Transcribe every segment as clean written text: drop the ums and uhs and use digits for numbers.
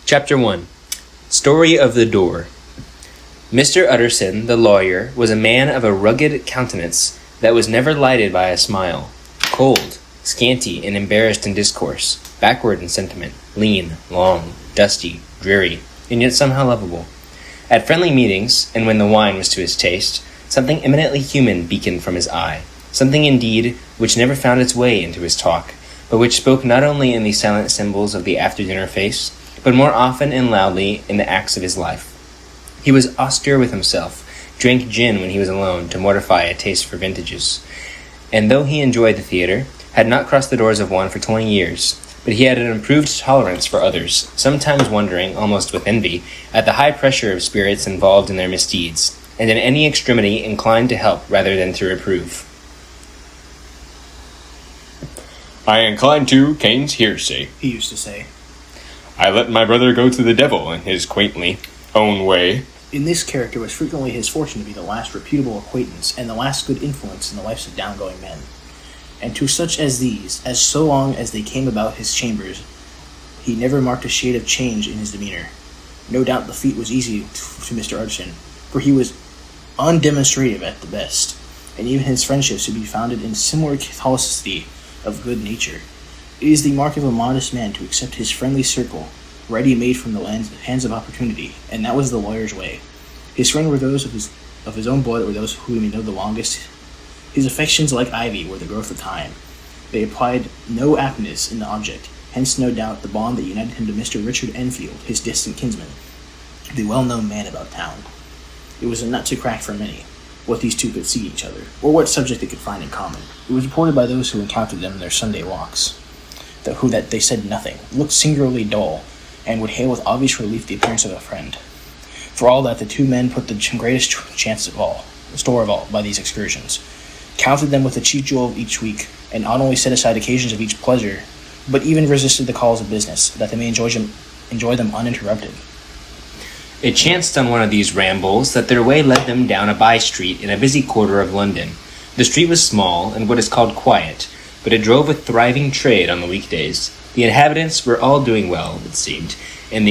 Chapter 1. Story of the Door. Mr. Utterson, the lawyer, was a man of a rugged countenance that was never lighted by a smile, cold, scanty, and embarrassed in discourse, backward in sentiment, lean, long, dusty, dreary, and yet somehow lovable. At friendly meetings, and when the wine was to his taste, something eminently human beaconed from his eye, something indeed which never found its way into his talk, but which spoke not only in the silent symbols of the after-dinner face, but more often and loudly in the acts of his life. He was austere with himself, drank gin when he was alone to mortify a taste for vintages, and though he enjoyed the theatre, had not crossed the doors of one for 20 years, but he had an improved tolerance for others, sometimes wondering, almost with envy, at the high pressure of spirits involved in their misdeeds, and in any extremity inclined to help rather than to reprove. "I incline to Cain's hearsay," he used to say. "I let my brother go to the devil in his quaintly own way." In this character was frequently his fortune to be the last reputable acquaintance and the last good influence in the lives of downgoing men. And to such as these, as so long as they came about his chambers, he never marked a shade of change in his demeanor. No doubt the feat was easy to Mr. Utterson, for he was undemonstrative at the best, and even his friendships should be founded in similar catholicity of good nature. It is the mark of a modest man to accept his friendly circle, ready-made from the hands of opportunity, and that was the lawyer's way. His friends were those of his own blood, or those whom he knew the longest. His affections, like ivy, were the growth of time. They applied no aptness in the object, hence no doubt the bond that united him to Mr. Richard Enfield, his distant kinsman, the well-known man about town. It was a nut to crack for many, what these two could see each other, or what subject they could find in common. It was reported by those who encountered them in their Sunday walks, that they said nothing, looked singularly dull, and would hail with obvious relief the appearance of a friend. For all that, the two men put the greatest store of all, by these excursions, counted them with the chief jewel of each week, and not only set aside occasions of each pleasure, but even resisted the calls of business, that they may enjoy them uninterrupted. It chanced on one of these rambles that their way led them down a by-street in a busy quarter of London. The street was small and what is called quiet, but it drove with thriving trade on the weekdays. The inhabitants were all doing well, it seemed, and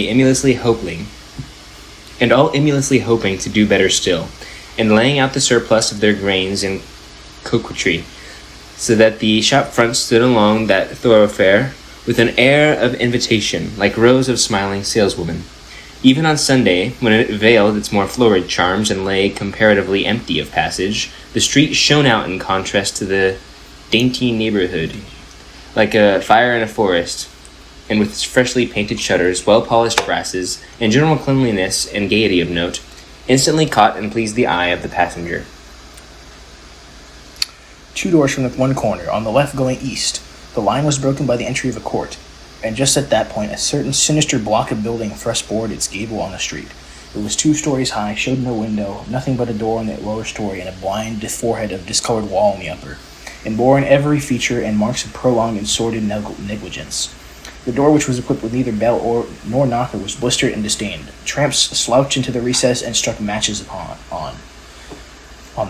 all emulously hoping to do better still, and laying out the surplus of their grains in coquetry, so that the shop fronts stood along that thoroughfare with an air of invitation, like rows of smiling saleswomen. Even on Sunday, when it veiled its more florid charms and lay comparatively empty of passage, the street shone out in contrast to the dainty neighborhood, like a fire in a forest, and with its freshly painted shutters, well-polished brasses, and general cleanliness and gaiety of note, instantly caught and pleased the eye of the passenger. 2 doors from the one corner, on the left going east, the line was broken by the entry of a court, and just at that point a certain sinister block of building thrust forward its gable on the street. It was 2 stories high, showed no window, nothing but a door in the lower story, and a blind forehead of discolored wall in the upper, and bore in every feature and marks of prolonged and sordid negligence. The door, which was equipped with neither bell nor knocker, was blistered and disdained. Tramps slouched into the recess and struck matches on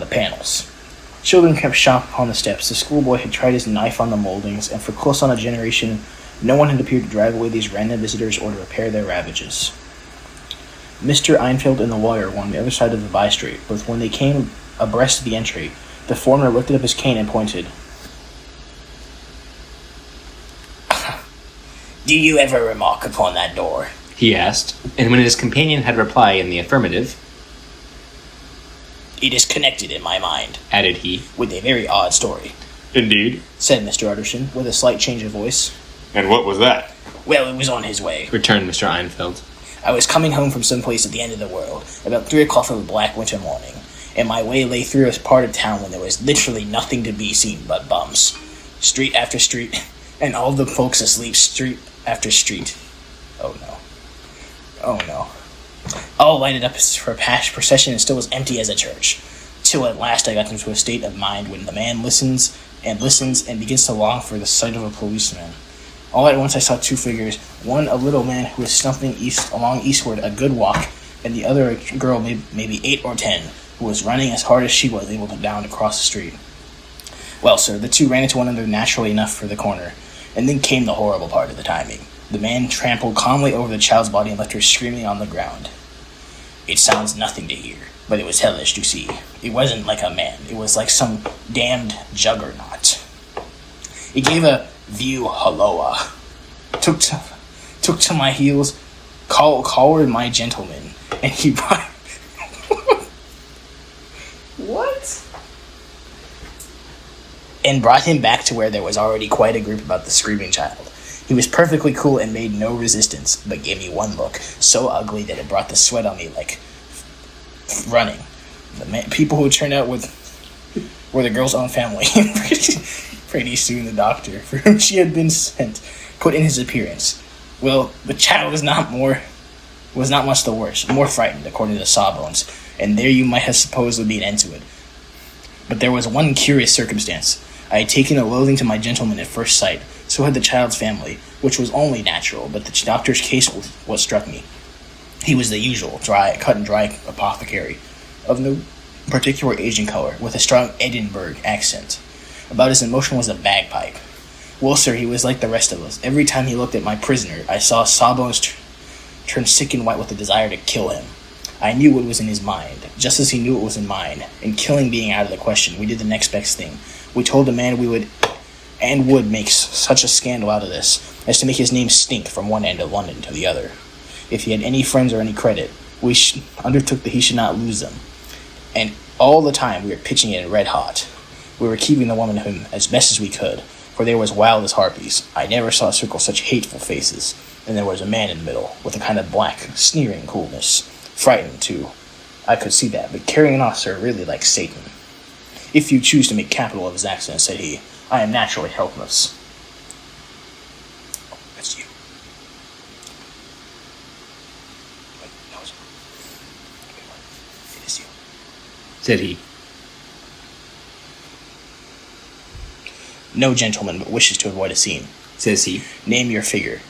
the panels. Children kept shop upon the steps. The schoolboy had tried his knife on the moldings, and for close on a generation, no one had appeared to drive away these random visitors or to repair their ravages. Mr. Enfield and the lawyer were on the other side of the by-street, but when they came abreast of the entry, the former lifted up his cane and pointed. "Do you ever remark upon that door?" he asked, and when his companion had replied in the affirmative, "It is connected in my mind," added he, "with a very odd story." "Indeed?" said Mr. Utterson, with a slight change of voice. "And what was that?" "Well, it was on his way," returned Mr. Enfield. "I was coming home from some place at the end of the world, about 3 o'clock of a black winter morning, and my way lay through a part of town when there was literally nothing to be seen but bumps. Street after street, and all the folks asleep street after street. Oh no. All lighted up for a procession and still as empty as a church. Till at last I got into a state of mind when the man listens and begins to long for the sight of a policeman. All at once I saw 2 figures, one a little man who was stumping along eastward a good walk, and the other a girl, maybe 8 or 10, who was running as hard as she was able to down across the street. Well, sir, the 2 ran into one another naturally enough for the corner, and then came the horrible part of the timing. The man trampled calmly over the child's body and left her screaming on the ground. It sounds nothing to hear, but it was hellish to see. It wasn't like a man. It was like some damned juggernaut. It gave a view halloa. Took to my heels, collared my gentleman, and he brought... What? And brought him back to where there was already quite a group about the screaming child. He was perfectly cool and made no resistance, but gave me one look, so ugly that it brought the sweat on me like running. People who turned out were the girl's own family. Pretty soon the doctor, for whom she had been sent, put in his appearance. Well, the child was not much the worse, more frightened, according to the sawbones, and there you might have supposed would be an end to it. But there was one curious circumstance. I had taken a loathing to my gentleman at first sight, so had the child's family, which was only natural, but the doctor's case was what struck me. He was the usual, cut and dry apothecary, of no particular age and color, with a strong Edinburgh accent. About as emotional as a bagpipe. Well, sir, he was like the rest of us. Every time he looked at my prisoner, I saw Sawbones turn sick and white with the desire to kill him. I knew what was in his mind, just as he knew it was in mine, and killing being out of the question, we did the next best thing. We told the man we would make such a scandal out of this, as to make his name stink from one end of London to the other. If he had any friends or any credit, we undertook that he should not lose them. And all the time we were pitching it red hot. We were keeping the woman to him as best as we could, for they were as wild as harpies. I never saw circle such hateful faces, and there was a man in the middle, with a kind of black, sneering coolness. Frightened, too. I could see that, but carrying on, sir, really like Satan. If you choose to make capital of his accent, said he, I am naturally helpless. Oh, that's you. Wait, no, it's not. It is you, said he. No gentleman but wishes to avoid a scene, says he. Name your figure.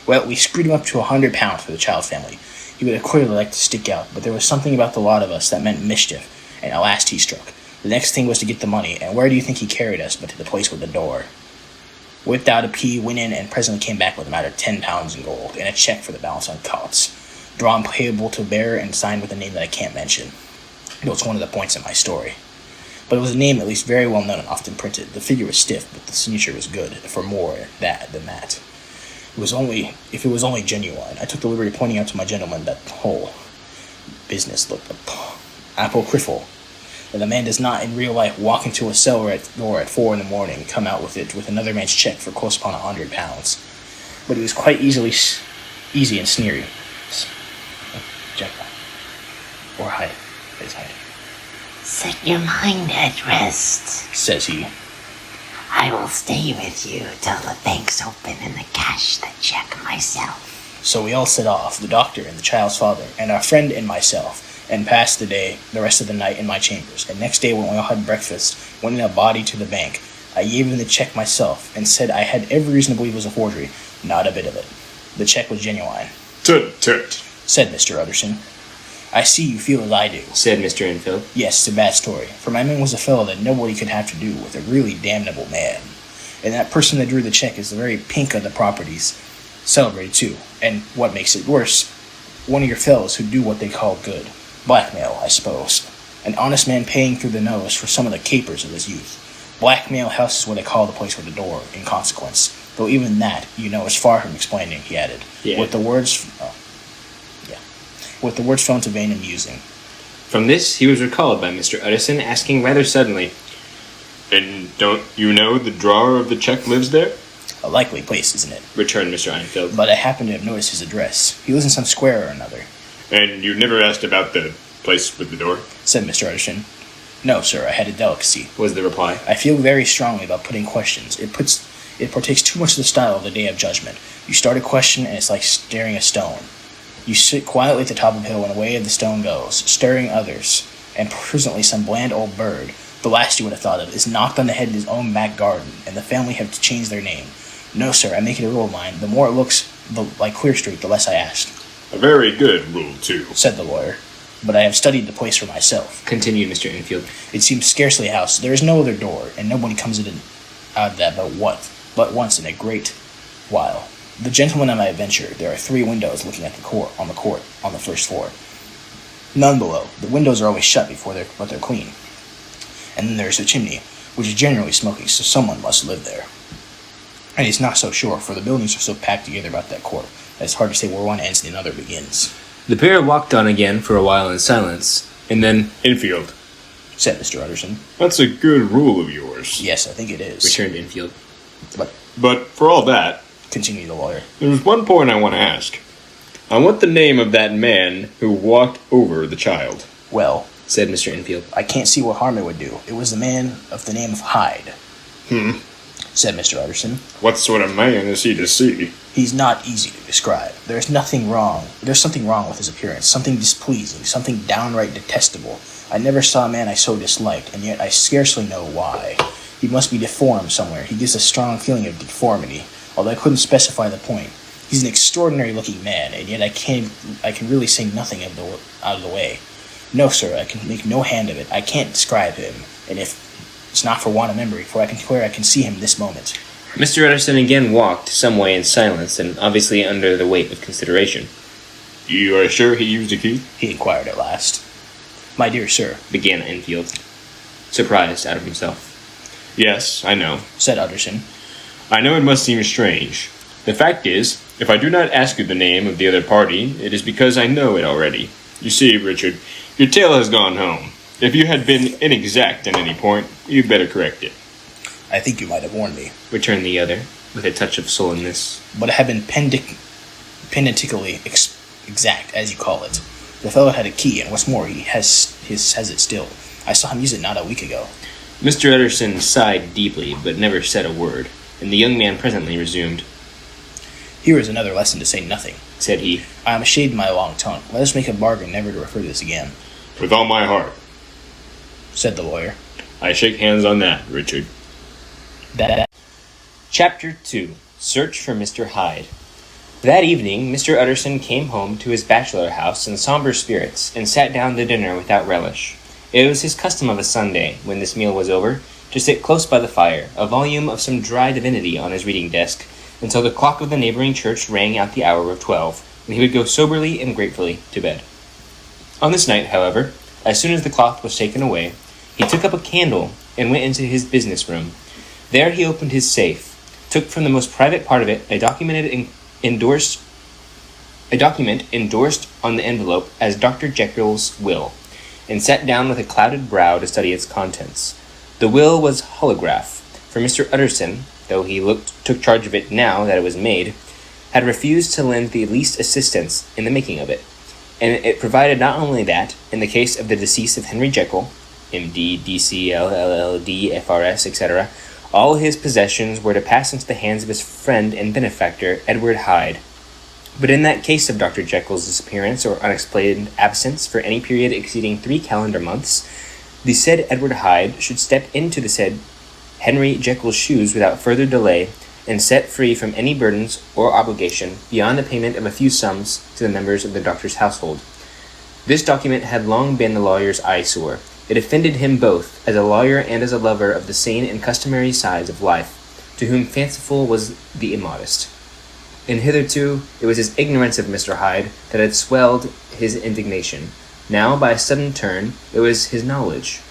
Well, we screwed him up to £100 for the child's family. He would have clearly liked to stick out, but there was something about the lot of us that meant mischief, and at last he struck. The next thing was to get the money, and where do you think he carried us but to the place with the door? Whipped out a pea, went in, and presently came back with a matter of £10 in gold, and a cheque for the balance on cots, drawn payable to bearer and signed with a name that I can't mention. It was one of the points in my story. But it was a name at least very well known and often printed. The figure was stiff, but the signature was good, for more than that. If it was only genuine, I took the liberty of pointing out to my gentleman that the whole business looked apocryphal. And the man does not in real life walk into a cellar door at 4 a.m, come out with another man's check for close upon £100. But it was quite easy and sneery. Jekyll. Or Hyde. It's Hyde. Set your mind at rest, says he. I will stay with you till the bank's open and the cash the check myself. So we all set off, the doctor and the child's father, and our friend and myself, and passed the rest of the night in my chambers. And next day when we all had breakfast, went in a body to the bank. I gave him the check myself, and said I had every reason to believe it was a forgery. Not a bit of it. The check was genuine. Tut, tut, said Mr. Utterson. I see you feel as I do, said Mr. Enfield. Yes, it's a bad story, for my man was a fellow that nobody could have to do with, a really damnable man. And that person that drew the check is the very pink of the properties. Celebrated, too. And what makes it worse, one of your fellows who do what they call good. Blackmail, I suppose. An honest man paying through the nose for some of the capers of his youth. Blackmail House is what they call the place with the door, in consequence. Though even that, is far from explaining, he added. Yeah. With the words thrown to vain and musing. From this, he was recalled by Mr. Utterson, asking rather suddenly, And don't you know the drawer of the check lives there? A likely place, isn't it? returned Mr. Enfield. But I happen to have noticed his address. He lives in some square or another, And you never asked about the place with the door? said Mr. Utterson. No, sir, I had a delicacy. Was the reply. I feel very strongly about putting questions. It partakes too much of the style of the Day of Judgment. You start a question, and it's like staring a stone. You sit quietly at the top of the hill, and away the stone goes, stirring others, and presently some bland old bird, the last you would have thought of, is knocked on the head in his own back garden, and the family have to change their name. No, sir, I make it a rule of mine. The more it looks like Clear Street, the less I ask. A very good rule, too, said the lawyer. But I have studied the place for myself, continued Mr. Enfield. It seems scarcely a house. There is no other door, and nobody comes in and out of that but once in a great while. The gentleman on my adventure, there are 3 windows looking at the court on the first floor. None below. The windows are always shut but they're clean. And then there's a chimney, which is generally smoking, so someone must live there. And he's not so sure, for the buildings are so packed together about that court that it's hard to say where one ends and another begins. The pair walked on again for a while in silence, and then, Enfield, Said Mr. Utterson. that's a good rule of yours. Yes, I think it is. returned Enfield. But for all that, Continued the lawyer. there's one point I want to ask. I want the name of that man who walked over the child. Well, Said Mr. Enfield. I can't see what harm it would do. It was the man of the name of Hyde. Said Mr. Utterson. What sort of man is he to see? He's not easy to describe. There's something wrong with his appearance, something displeasing, something downright detestable. I never saw a man I so disliked, and yet I scarcely know why. He must be deformed somewhere. He gives a strong feeling of deformity, although I couldn't specify the point. He's an extraordinary-looking man, and yet I can really say nothing out of the way. No, sir, I can make no hand of it. I can't describe him, and if it's not for want of memory, for I can swear I can see him this moment. Mr. Utterson again walked some way in silence, and obviously under the weight of consideration. You are sure he used a key? He inquired at last. My dear sir, Began Enfield, surprised out of himself. Yes, I know. said Utterson. I know it must seem strange. The fact is, if I do not ask you the name of the other party, it is because I know it already. You see, Richard, your tale has gone home. If you had been inexact at any point, you'd better correct it. I think you might have warned me. Returned the other, with a touch of sullenness. But I have been pedantically exact, as you call it. The fellow had a key, and what's more, he has it still. I saw him use it not a week ago. Mr. Utterson sighed deeply, but never said a word, and the young man presently resumed. Here is another lesson to say nothing, Said he. I am ashamed of my long tongue. Let us make a bargain never to refer to this again, With all my heart. said the lawyer. I shake hands on that, Richard. That Chapter 2. Search for Mr. Hyde. That evening, Mr. Utterson came home to his bachelor house in somber spirits, and sat down to dinner without relish. It was his custom of a Sunday, when this meal was over, to sit close by the fire, a volume of some dry divinity on his reading desk, until the clock of the neighboring church rang out the hour of 12, when he would go soberly and gratefully to bed. On this night, however, as soon as the cloth was taken away, he took up a candle and went into his business room. There he opened his safe, took from the most private part of it a document endorsed on the envelope as Dr. Jekyll's will, and sat down with a clouded brow to study its contents. The will was holograph, for Mr. Utterson, though he took charge of it now that it was made, had refused to lend the least assistance in the making of it, and it provided not only that, in the case of the decease of Henry Jekyll, M.D., D.C.L., LL.D., F.R.S., etc., all his possessions were to pass into the hands of his friend and benefactor, Edward Hyde. But in that case of Dr. Jekyll's disappearance or unexplained absence for any period exceeding 3 calendar months, the said Edward Hyde should step into the said Henry Jekyll's shoes without further delay, and set free from any burdens or obligation beyond the payment of a few sums to the members of the doctor's household. This document had long been the lawyer's eyesore. It offended him both as a lawyer and as a lover of the sane and customary sides of life, to whom fanciful was the immodest. And hitherto it was his ignorance of Mr. Hyde that had swelled his indignation. Now, by a sudden turn, it was his knowledge.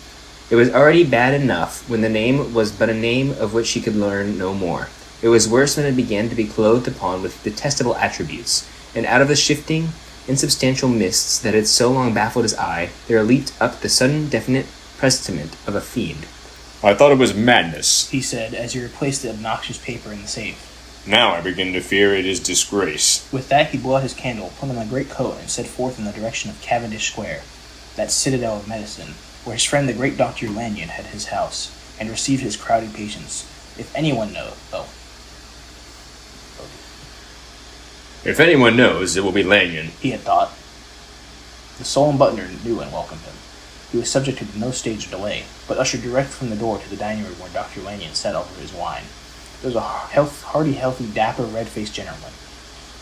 It was already bad enough when the name was but a name of which he could learn no more. It was worse when it began to be clothed upon with detestable attributes, and out of the shifting, insubstantial mists that had so long baffled his eye, there leaped up the sudden definite presentiment of a fiend. I thought it was madness. he said, as he replaced the obnoxious paper in the safe. Now I begin to fear it is disgrace. With that, he blew out his candle, put on a great coat, and set forth in the direction of Cavendish Square, that citadel of medicine, where his friend the great Dr. Lanyon had his house, and received his crowded patients. If anyone If anyone knows, it will be Lanyon. he had thought. The solemn butler knew and welcomed him. He was subjected to no stage of delay, but ushered direct from the door to the dining room where Dr. Lanyon sat over his wine. There was a healthy, dapper, red-faced gentleman,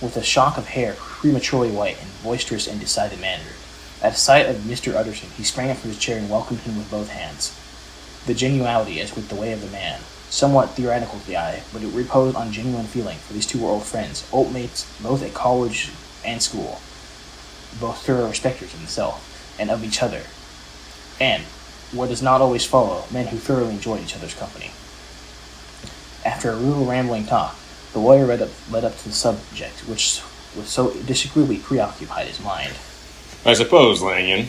with a shock of hair prematurely white and boisterous and decided manner. At sight of Mr. Utterson, he sprang up from his chair and welcomed him with both hands. The geniality, as with the way of the man, somewhat theoretical to the eye, but it reposed on genuine feeling, for these two were old friends, old mates, both at college and school, both thorough respecters of themselves and of each other, and, what does not always follow, men who thoroughly enjoyed each other's company. After a little rambling talk, the lawyer led up to the subject, which was so disagreeably preoccupied his mind. I suppose, Lanyon,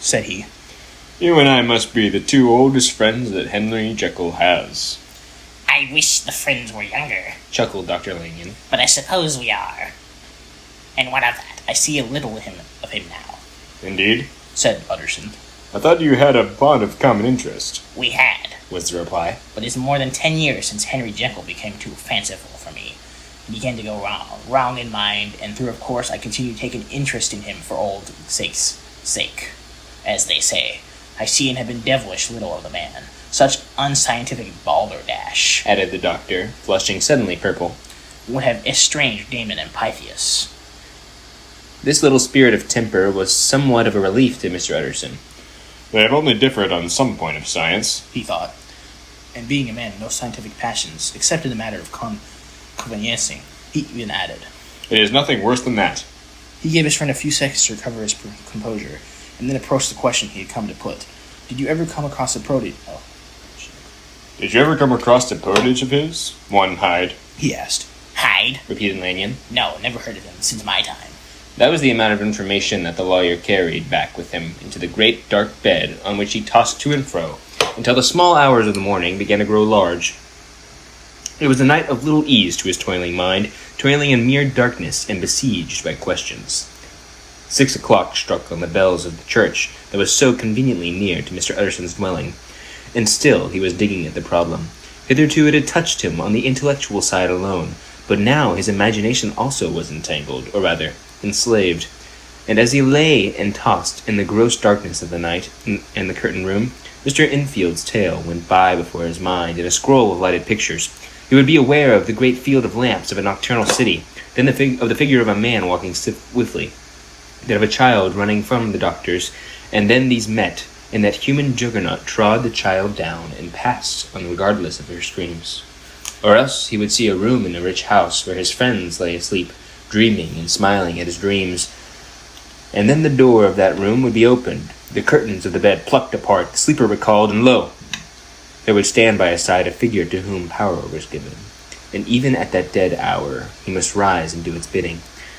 Said he. You and I must be the two oldest friends that Henry Jekyll has. I wish the friends were younger, chuckled Dr. Lanyon. but I suppose we are. And what of that? I see a little of him now, Indeed? Said Utterson. I thought you had a bond of common interest. We had, Was the reply. but it's more than 10 years since Henry Jekyll became too fanciful for me. He began to go wrong in mind, and through, of course, I continued to take an interest in him for old sake's sake, as they say. I see and have been devilish little of the man. Such unscientific balderdash Added the doctor, flushing suddenly purple. would have estranged Damon and Pythias. This little spirit of temper was somewhat of a relief to Mr. Utterson. They have only differed on some point of science. He thought, and being a man of no scientific passions, except in the matter of conveniencing, he even added. It is nothing worse than that. He gave his friend a few seconds to recover his composure, and then approached the question he had come to put. Did you ever come across a prodigy? Oh, shit. Did you ever come across a potage of his? One Hyde. He asked. Hyde? Repeated Lanyon. No, never heard of him since my time. That was the amount of information that the lawyer carried back with him into the great dark bed on which he tossed to and fro, until the small hours of the morning began to grow large. It was a night of little ease to his toiling mind, toiling in mere darkness and besieged by questions. 6 o'clock struck on the bells of the church that was so conveniently near to Mr. Utterson's dwelling, and still he was digging at the problem. Hitherto it had touched him on the intellectual side alone, but now his imagination also was entangled, or rather, enslaved. And as he lay and tossed in the gross darkness of the night in the curtained room, Mr. Enfield's tale went by before his mind in a scroll of lighted pictures. He would be aware of the great field of lamps of a nocturnal city, then of the figure of a man walking swiftly, then of a child running from the doctors, and then these met, and that human juggernaut trod the child down and passed unregardless of her screams. Or else he would see a room in a rich house where his friends lay asleep, dreaming and smiling at his dreams. And then the door of that room would be opened, the curtains of the bed plucked apart, the sleeper recalled, and lo! There would stand by his side a figure to whom power was given. And even at that dead hour he must rise and do its bidding.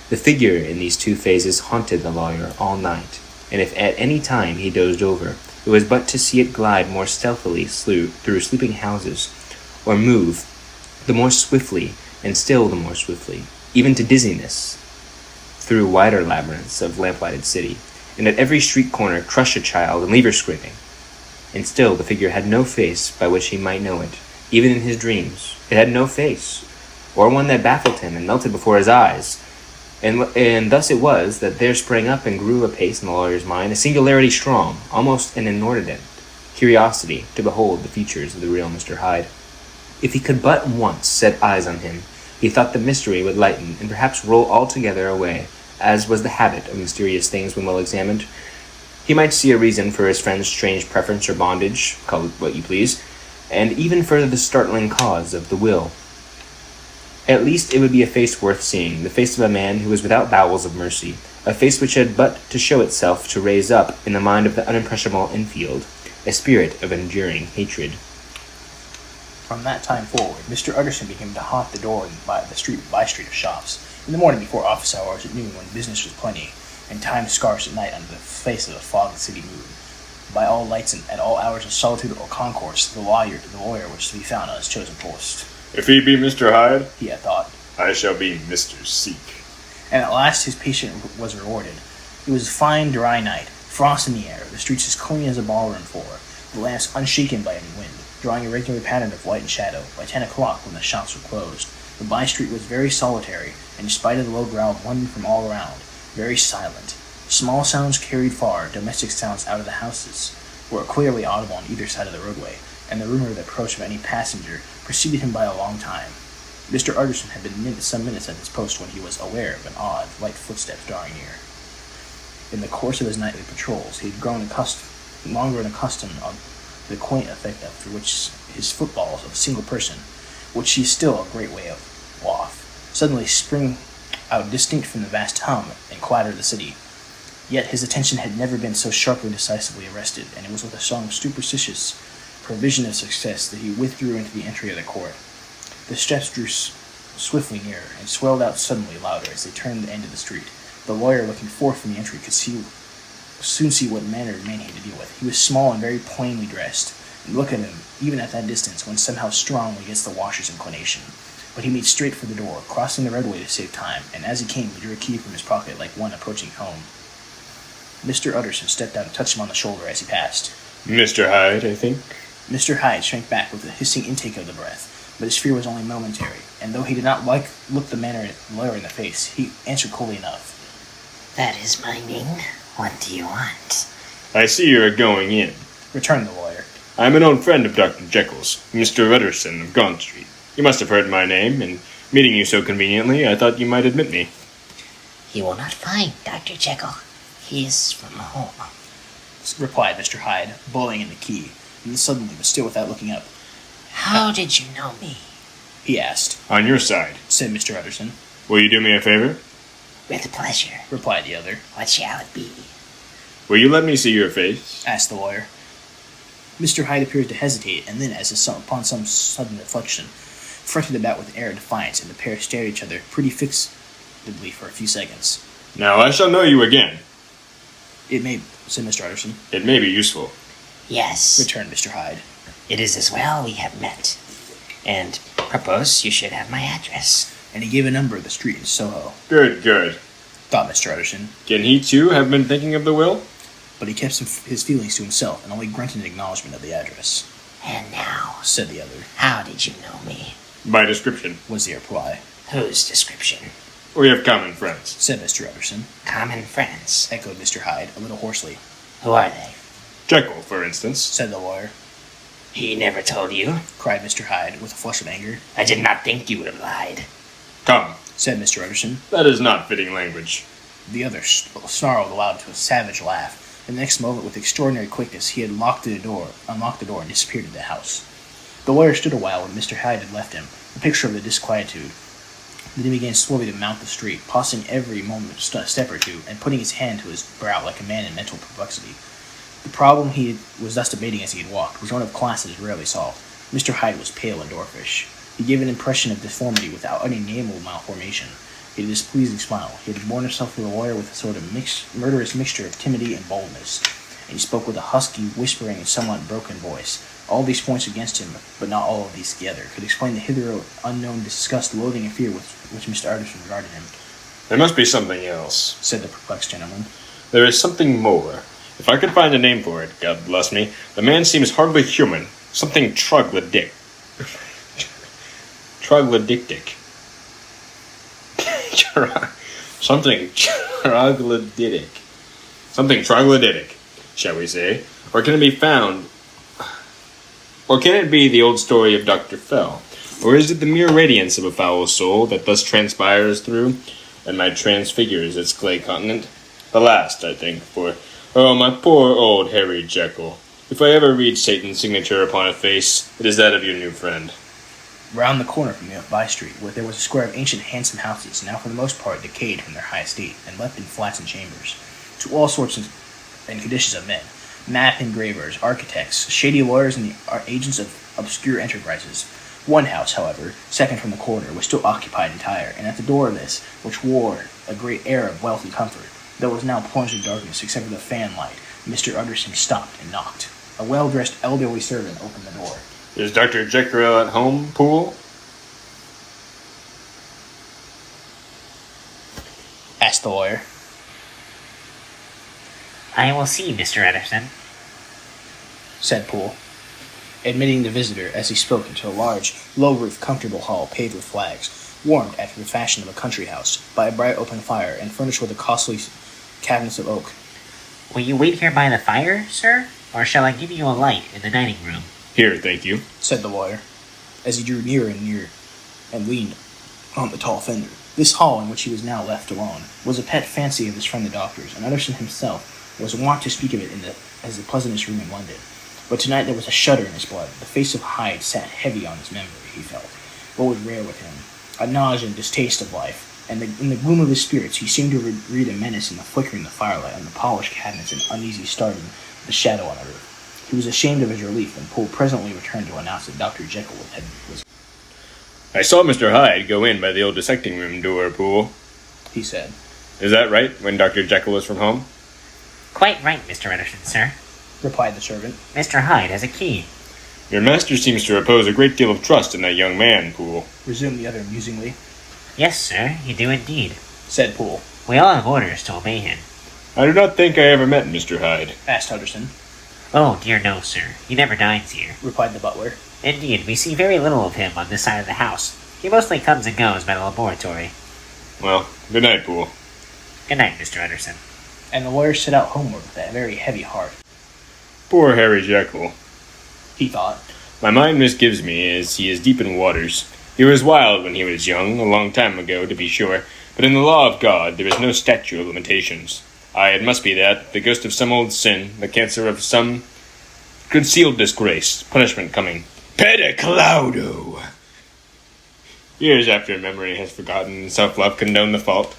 The figure in these two phases haunted the lawyer all night, and if at any time he dozed over, it was but to see it glide more stealthily through sleeping houses, or move the more swiftly, and still the more swiftly, even to dizziness, through wider labyrinths of lamplighted city, and at every street corner crush a child and leave her screaming. And still the figure had no face by which he might know it, even in his dreams. It had no face, or one that baffled him and melted before his eyes. And thus it was that there sprang up and grew apace in the lawyer's mind a singularity strong, almost an inordinate curiosity to behold the features of the real Mr. Hyde. If he could but once set eyes on him, he thought the mystery would lighten and perhaps roll altogether away, as was the habit of mysterious things when well examined. He might see a reason for his friend's strange preference or bondage, call it what you please, and even for the startling cause of the will. At least it would be a face worth seeing, the face of a man who was without bowels of mercy, a face which had but to show itself to raise up in the mind of the unimpressionable Enfield a spirit of enduring hatred. From that time forward, Mr. Utterson began to haunt the door by street of shops, in the morning before office hours, at noon when business was plenty, and time scarce at night under the face of the fogged city moon. By all lights and at all hours of solitude or concourse, the lawyer was to be found on his chosen post. If he be Mr. Hyde, He had thought, I shall be Mr. Seek. and at last his patience was rewarded. It was a fine, dry night, frost in the air, the streets as clean as a ballroom floor, the lamps unshaken by any wind, drawing a regular pattern of light and shadow. By 10 o'clock, when the shops were closed, the by-street was very solitary, and in spite of the low growl of London from all around, very silent. Small sounds carried far, domestic sounds out of the houses, were clearly audible on either side of the roadway, and the rumor of the approach of any passenger preceded him by a long time. Mr. Utterson had been some minutes at his post when he was aware of an odd, light footstep drawing near. In the course of his nightly patrols, he had long grown accustomed the quaint effect after which his footballs of a single person, which he is still a great way off, suddenly spring out distinct from the vast hum and clatter of the city. Yet his attention had never been so sharply and decisively arrested, and it was with a strong superstitious prevision of success that he withdrew into the entry of the court. The steps drew swiftly nearer, and swelled out suddenly louder as they turned the end of the street. The lawyer, looking forth from the entry, could soon see what manner of man he had to deal with. He was small and very plainly dressed, and look at him, even at that distance, went somehow strongly against the washer's inclination. But he made straight for the door, crossing the roadway to save time, and as he came, he drew a key from his pocket like one approaching home. Mr. Utterson stepped out and touched him on the shoulder as he passed. Mr. Hyde, I think? Mr. Hyde shrank back with a hissing intake of the breath, but his fear was only momentary, and though he did not look the lawyer in the face, he answered coolly enough. That is my name. What do you want? I see you are going in. Returned the lawyer. I am an old friend of Dr. Jekyll's, Mr. Utterson of Gaunt Street. You must have heard my name, and meeting you so conveniently, I thought you might admit me. You will not find Dr. Jekyll. He is from home, replied Mr. Hyde, blowing in the key, and then suddenly, but still without looking up. How did you know me? He asked. On your side. Said Mr. Utterson. Will you do me a favor? With pleasure, replied the other. What shall it be? Will you let me see your face? Asked the lawyer. Mr. Hyde appeared to hesitate, and then, as upon some sudden reflection, fronted about with an air of defiance, and the pair stared at each other pretty fixedly for a few seconds. Now I shall know you again. It may, said Mr. Utterson. It may be useful. Yes, returned Mr. Hyde. It is as well we have met. And, propose, you should have my address. And he gave a number of the street in Soho. Good, good, thought Mr. Utterson. Can he, too, have been thinking of the will? But he kept his feelings to himself, and only grunted in acknowledgment of the address. And now, said the other. How did you know me? By description, was the reply. Whose description? We have common friends, said Mr. Utterson. Common friends, echoed Mr. Hyde, a little hoarsely. Who are they? Jekyll, for instance, said the lawyer. He never told you? Cried Mr. Hyde, with a flush of anger. I did not think you would have lied. Come, said Mr. Utterson. That is not fitting language. The other snarled aloud to a savage laugh, and the next moment, with extraordinary quickness, he had unlocked the door, and disappeared into the house. The lawyer stood a while when Mr. Hyde had left him, a picture of the disquietude. Then he began slowly to mount the street, pausing every moment a step or two, and putting his hand to his brow like a man in mental perplexity. The problem he was thus debating as he had walked was one of classes rarely solved. Mr. Hyde was pale and dwarfish. He gave an impression of deformity without any nameable malformation. He had a displeasing smile. He had borne himself to the lawyer with a sort of murderous mixture of timidity and boldness, and he spoke with a husky, whispering, and somewhat broken voice. All these points against him, but not all of these together, could explain the hitherto unknown disgust, loathing, and fear with which Mr. Utterson regarded him. There must be something else, said the perplexed gentleman. There is something more. If I could find a name for it, God bless me, the man seems hardly human. Something troglodytic. Troglodytic. Something troglodytic. Something troglodytic, shall we say? Or can it be found? Or can it be the old story of Dr. Fell? Or is it the mere radiance of a foul soul that thus transpires through, and might transfigures its clay continent? The last, I think, for, oh, my poor old Harry Jekyll. If I ever read Satan's signature upon a face, it is that of your new friend. Round the corner from the by-street, where there was a square of ancient, handsome houses, now for the most part decayed from their high estate, and left in flats and chambers, to all sorts and conditions of men, map engravers, architects, shady lawyers, and the agents of obscure enterprises. One house, however, second from the corner, was still occupied entire, and at the door of this, which wore a great air of wealth and comfort, though it was now plunged in darkness except for the fan light, Mr. Utterson stopped and knocked. A well-dressed elderly servant opened the door. Is Dr. Jekyll at home, Poole? Asked the lawyer. I will see, Mr. Utterson, said Poole, admitting the visitor as he spoke into a large, low-roofed, comfortable hall paved with flags, warmed after the fashion of a country house by a bright open fire and furnished with a costly cabinets of oak. Will you wait here by the fire, sir? Or shall I give you a light in the dining room? Here, thank you, said the lawyer, as he drew nearer and nearer, and leaned on the tall fender. This hall, in which he was now left alone, was a pet fancy of his friend the doctor's, and Utterson himself was wont to speak of it as the pleasantest room in London. But tonight there was a shudder in his blood. The face of Hyde sat heavy on his memory, he felt. What was rare with him? A nausea and distaste of life, and in the gloom of his spirits he seemed to read a menace in the flickering of the firelight on the polished cabinets and uneasy starting of the shadow on the roof. He was ashamed of his relief when Poole presently returned to announce that Dr. Jekyll was... I saw Mr. Hyde go in by the old dissecting room door, Poole, he said. Is that right, when Dr. Jekyll is from home? Quite right, Mr. Utterson, sir. Replied the servant. Mr. Hyde has a key. Your master seems to repose a great deal of trust in that young man, Poole. Resumed the other musingly. Yes, sir, you do indeed. Said Poole. We all have orders to obey him. I do not think I ever met Mr. Hyde. Asked Utterson. Oh, dear no, sir. He never dines here. Replied the butler. Indeed, we see very little of him on this side of the house. He mostly comes and goes by the laboratory. Well, good night, Poole. Good night, Mr. Utterson. And the lawyer set out homeward with a very heavy heart. Poor Harry Jekyll. He thought. My mind misgives me, as he is deep in waters. He was wild when he was young, a long time ago, to be sure, but in the law of God there is no statute of limitations. Aye, it must be that, the ghost of some old sin, the cancer of some concealed disgrace, punishment coming. Pediclaudo! Years after memory has forgotten and self-love condoned the fault.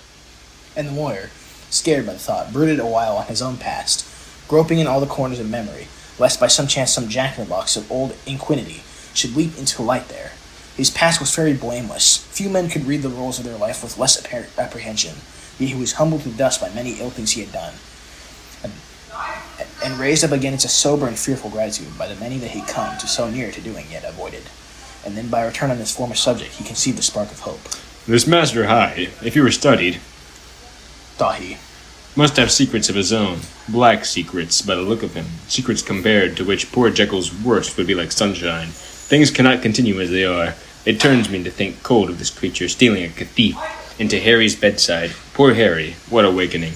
And the lawyer, scared by the thought, brooded a while on his own past, groping in all the corners of memory, lest by some chance some jack-in-the-box of old inquinity should leap into light there. His past was very blameless. Few men could read the rules of their life with less apprehension, yet he was humbled to dust by many ill things he had done, and raised up again into sober and fearful gratitude by the many that he come to so near to doing yet avoided. And then by return on his former subject he conceived a spark of hope. This Master Hyde, if he were studied, Thought he, must have secrets of his own. Black secrets, by the look of him. Secrets compared to which poor Jekyll's worst would be like sunshine. Things cannot continue as they are. It turns me to think cold of this creature stealing a thief into Harry's bedside. Poor Harry, what awakening.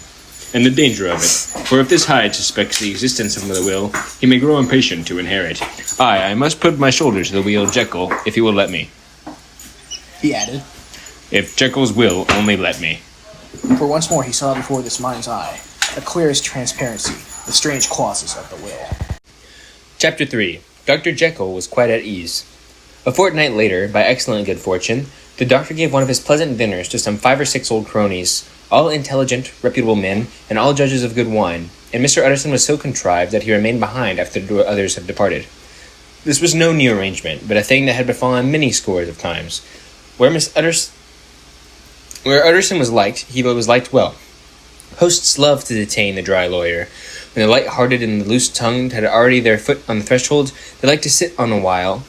And the danger of it. For if this Hyde suspects the existence of the will, he may grow impatient to inherit. I must put my shoulder to the wheel of Jekyll, if he will let me. he added, If Jekyll's will only let me. for once more he saw before this mind's eye, a clear as transparency, the strange clauses of the will. Chapter 3. Dr. Jekyll was quite at ease. A fortnight later, by excellent good fortune, the doctor gave one of his pleasant dinners to some 5 or 6 old cronies, all intelligent, reputable men, and all judges of good wine, and Mr. Utterson was so contrived that he remained behind after the others had departed. This was no new arrangement, but a thing that had befallen many scores of times. Where Utterson was liked, he was liked well. Hosts loved to detain the dry lawyer. When the light-hearted and the loose-tongued had already their foot on the threshold, they liked to sit on a while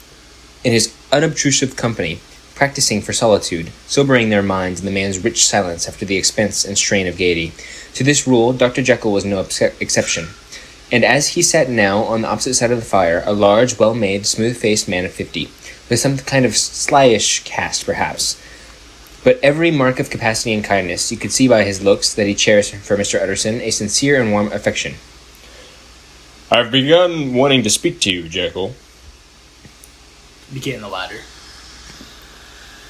in his unobtrusive company, practicing for solitude, sobering their minds in the man's rich silence after the expense and strain of gaiety. To this rule, Dr. Jekyll was no exception. And as he sat now on the opposite side of the fire, a large, well-made, smooth-faced man of 50, with some kind of slyish cast, perhaps, but every mark of capacity and kindness, you could see by his looks that he cherished for Mr. Utterson a sincere and warm affection. I've begun wanting to speak to you, Jekyll. Began the latter.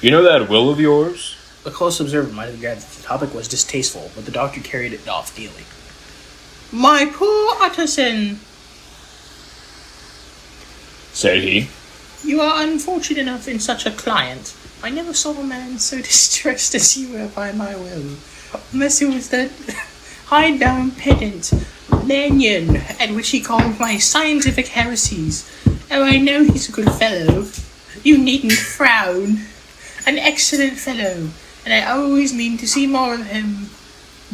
You know that will of yours? A close observer might have gathered that the topic was distasteful, but the doctor carried it off gaily. My poor Utterson, Said he. you are unfortunate enough in such a client. I never saw a man so distressed as you were by my will, unless it was that hidebound pedant, Lanyon, at which he called my scientific heresies. Oh, I know he's a good fellow. You needn't frown. An excellent fellow, and I always mean to see more of him.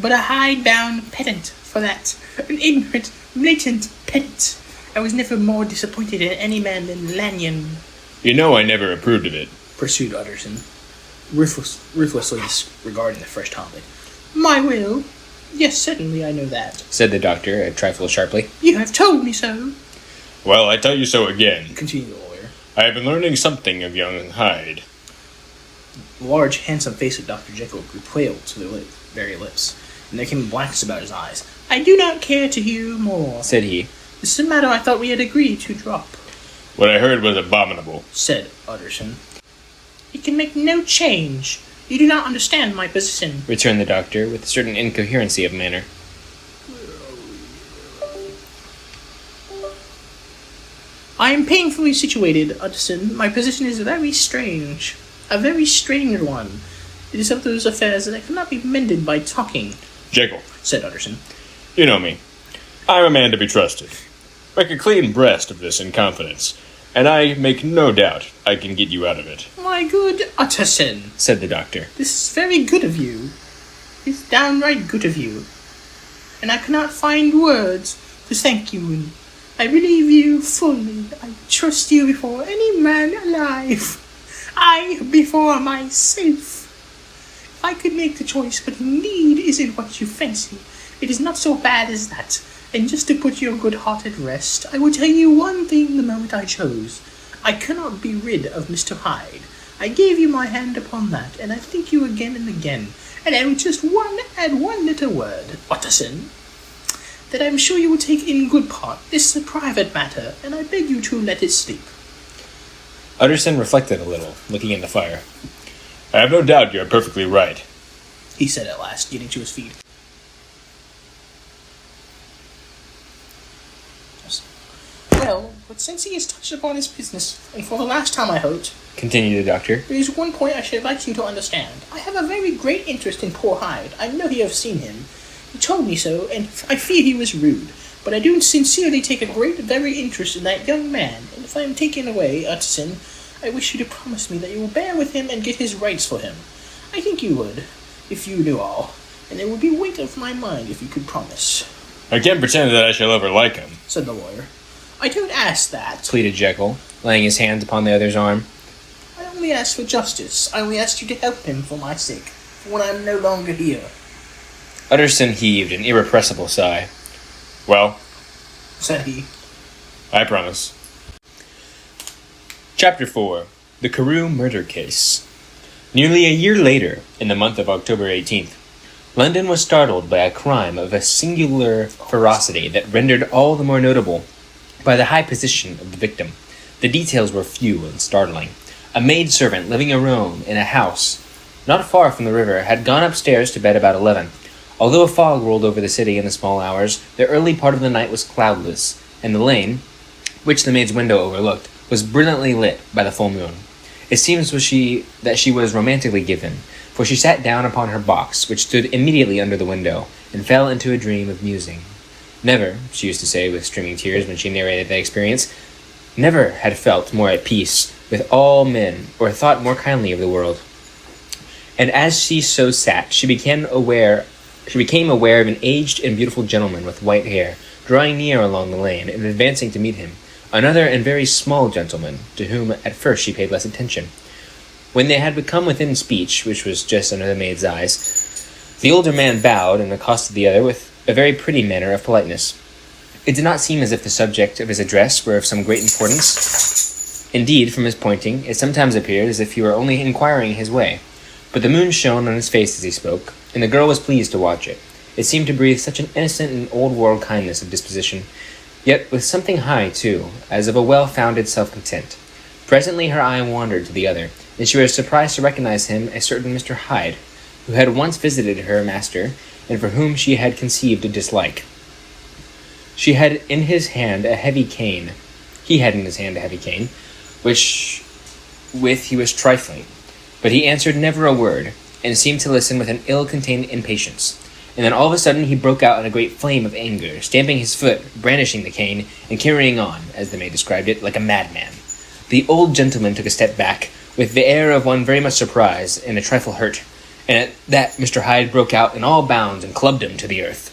But a hidebound pedant, for that. An ignorant, blatant pedant. I was never more disappointed in any man than Lanyon. You know I never approved of it. Pursued Utterson, ruthlessly disregarding the fresh topic. My will? Yes, certainly I know that, said the doctor, a trifle sharply. You have told me so, Well, I tell you so again. continued the lawyer. I have been learning something of young Hyde. The large, handsome face of Dr. Jekyll grew pale to the very lips, and there came blankness about his eyes. I do not care to hear more, Said he. This is a matter I thought we had agreed to drop, What I heard was abominable. said Utterson. It can make no change. You do not understand my position. Returned the doctor, with a certain incoherency of manner. I am painfully situated, Utterson. My position is very strange. A very strange one. It is of those affairs that cannot be mended by talking, Jekyll, said Utterson. you know me. I'm a man to be trusted. Make a clean breast of this in confidence, and I make no doubt I can get you out of it. My good Utterson, said the doctor. this is very good of you. It's downright good of you. And I cannot find words to thank you in. I believe you fully. I trust you before any man alive. I before myself. If I could make the choice, but indeed isn't what you fancy. It is not so bad as that. And just to put your good heart at rest, I will tell you one thing the moment I chose. I cannot be rid of Mr. Hyde. I gave you my hand upon that, and I thank you again and again. And I will just add one little word, Utterson, that I am sure you will take in good part. This is a private matter, and I beg you to let it sleep. Utterson reflected a little, looking in the fire. I have no doubt you are perfectly right. He said at last, getting to his feet. Well, but since he has touched upon his business, and for the last time I hope, Continued the doctor. there is one point I should like you to understand. I have a very great interest in poor Hyde. I know you have seen him. He told me so, and I fear he was rude. But I do sincerely take a very interest in that young man, and if I am taken away, Utterson, I wish you to promise me that you will bear with him and get his rights for him. I think you would, if you knew all, and it would be weight off my mind if you could promise, I can't pretend that I shall ever like him. said the lawyer. I don't ask that. Pleaded Jekyll, laying his hand upon the other's arm. I only ask for justice. I only ask you to help him for my sake, for when I am no longer here, Utterson heaved an irrepressible sigh. Well, said he. I promise. Chapter 4. The Carew Murder Case. Nearly a year later, in the month of October 18th, London was startled by a crime of a singular ferocity that rendered all the more notable by the high position of the victim. The details were few and startling. A maid-servant living alone in a house not far from the river had gone upstairs to bed about 11. Although a fog rolled over the city in the small hours, the early part of the night was cloudless, and the lane, which the maid's window overlooked, was brilliantly lit by the full moon. It seems that she was romantically given, for she sat down upon her box, which stood immediately under the window, and fell into a dream of musing. Never, she used to say with streaming tears when she narrated that experience, never had felt more at peace with all men, or thought more kindly of the world. And as she so sat, she became aware of an aged and beautiful gentleman with white hair, drawing near along the lane, and advancing to meet him, another and very small gentleman, to whom at first she paid less attention. When they had become within speech, which was just under the maid's eyes, the older man bowed and accosted the other with a very pretty manner of politeness. It did not seem as if the subject of his address were of some great importance. Indeed, from his pointing, it sometimes appeared as if he were only inquiring his way. But the moon shone on his face as he spoke, and the girl was pleased to watch it. It seemed to breathe such an innocent and old-world kindness of disposition, yet with something high, too, as of a well-founded self-content. Presently her eye wandered to the other, and she was surprised to recognize him a certain Mr. Hyde, who had once visited her master, and for whom she had conceived a dislike. She had in his hand a heavy cane. He had in his hand a heavy cane, which with he was trifling, but he answered never a word, and seemed to listen with an ill-contained impatience. And then all of a sudden he broke out in a great flame of anger, stamping his foot, brandishing the cane, and carrying on, as the maid described it, like a madman. The old gentleman took a step back, with the air of one very much surprised and a trifle hurt, and at that Mr. Hyde broke out in all bounds and clubbed him to the earth.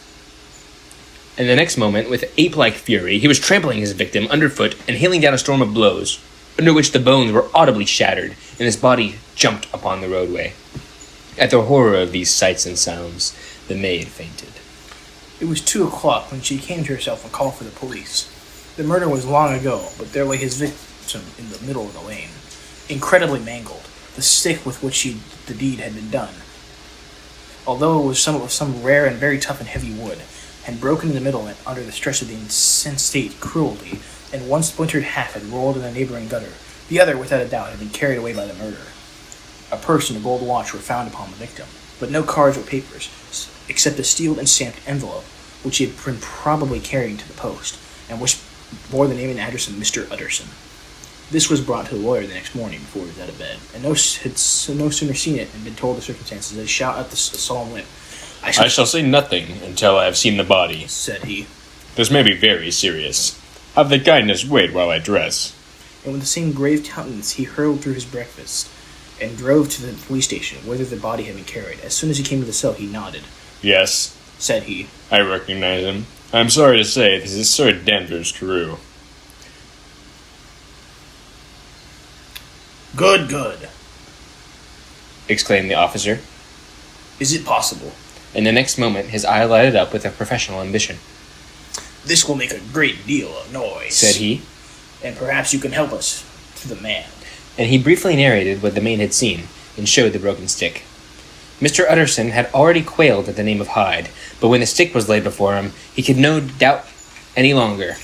And the next moment, with ape-like fury, he was trampling his victim underfoot and hailing down a storm of blows, under which the bones were audibly shattered, and his body jumped upon the roadway. At the horror of these sights and sounds, the maid fainted. It was 2 o'clock when she came to herself and called for the police. The murder was long ago, but there lay his victim in the middle of the lane, incredibly mangled, the stick with which the deed had been done, although it was some rare and very tough and heavy wood, had broken in the middle under the stress of the insensate cruelty, and one splintered half had rolled in a neighboring gutter. The other, without a doubt, had been carried away by the murderer. A purse and a gold watch were found upon the victim, but no cards or papers, except a sealed and stamped envelope, which he had been probably carrying to the post, and which bore the name and address of Mr. Utterson. This was brought to the lawyer the next morning before he was out of bed, and no sooner seen it and been told the circumstances than he shout at the solemn lip. I shall say nothing until I have seen the body, said he. This may be very serious. Have the kindness wait while I dress. And with the same grave countenance he hurled through his breakfast, and drove to the police station, whither the body had been carried. As soon as he came to the cell, he nodded. Yes, said he. I recognize him. I am sorry to say this is Sir Danvers Carew. Good, exclaimed the officer. Is it possible? And the next moment his eye lighted up with a professional ambition. This will make a great deal of noise, said he. And perhaps you can help us to the man. And he briefly narrated what the man had seen, and showed the broken stick. Mr. Utterson had already quailed at the name of Hyde, but when the stick was laid before him, he could no doubt any longer.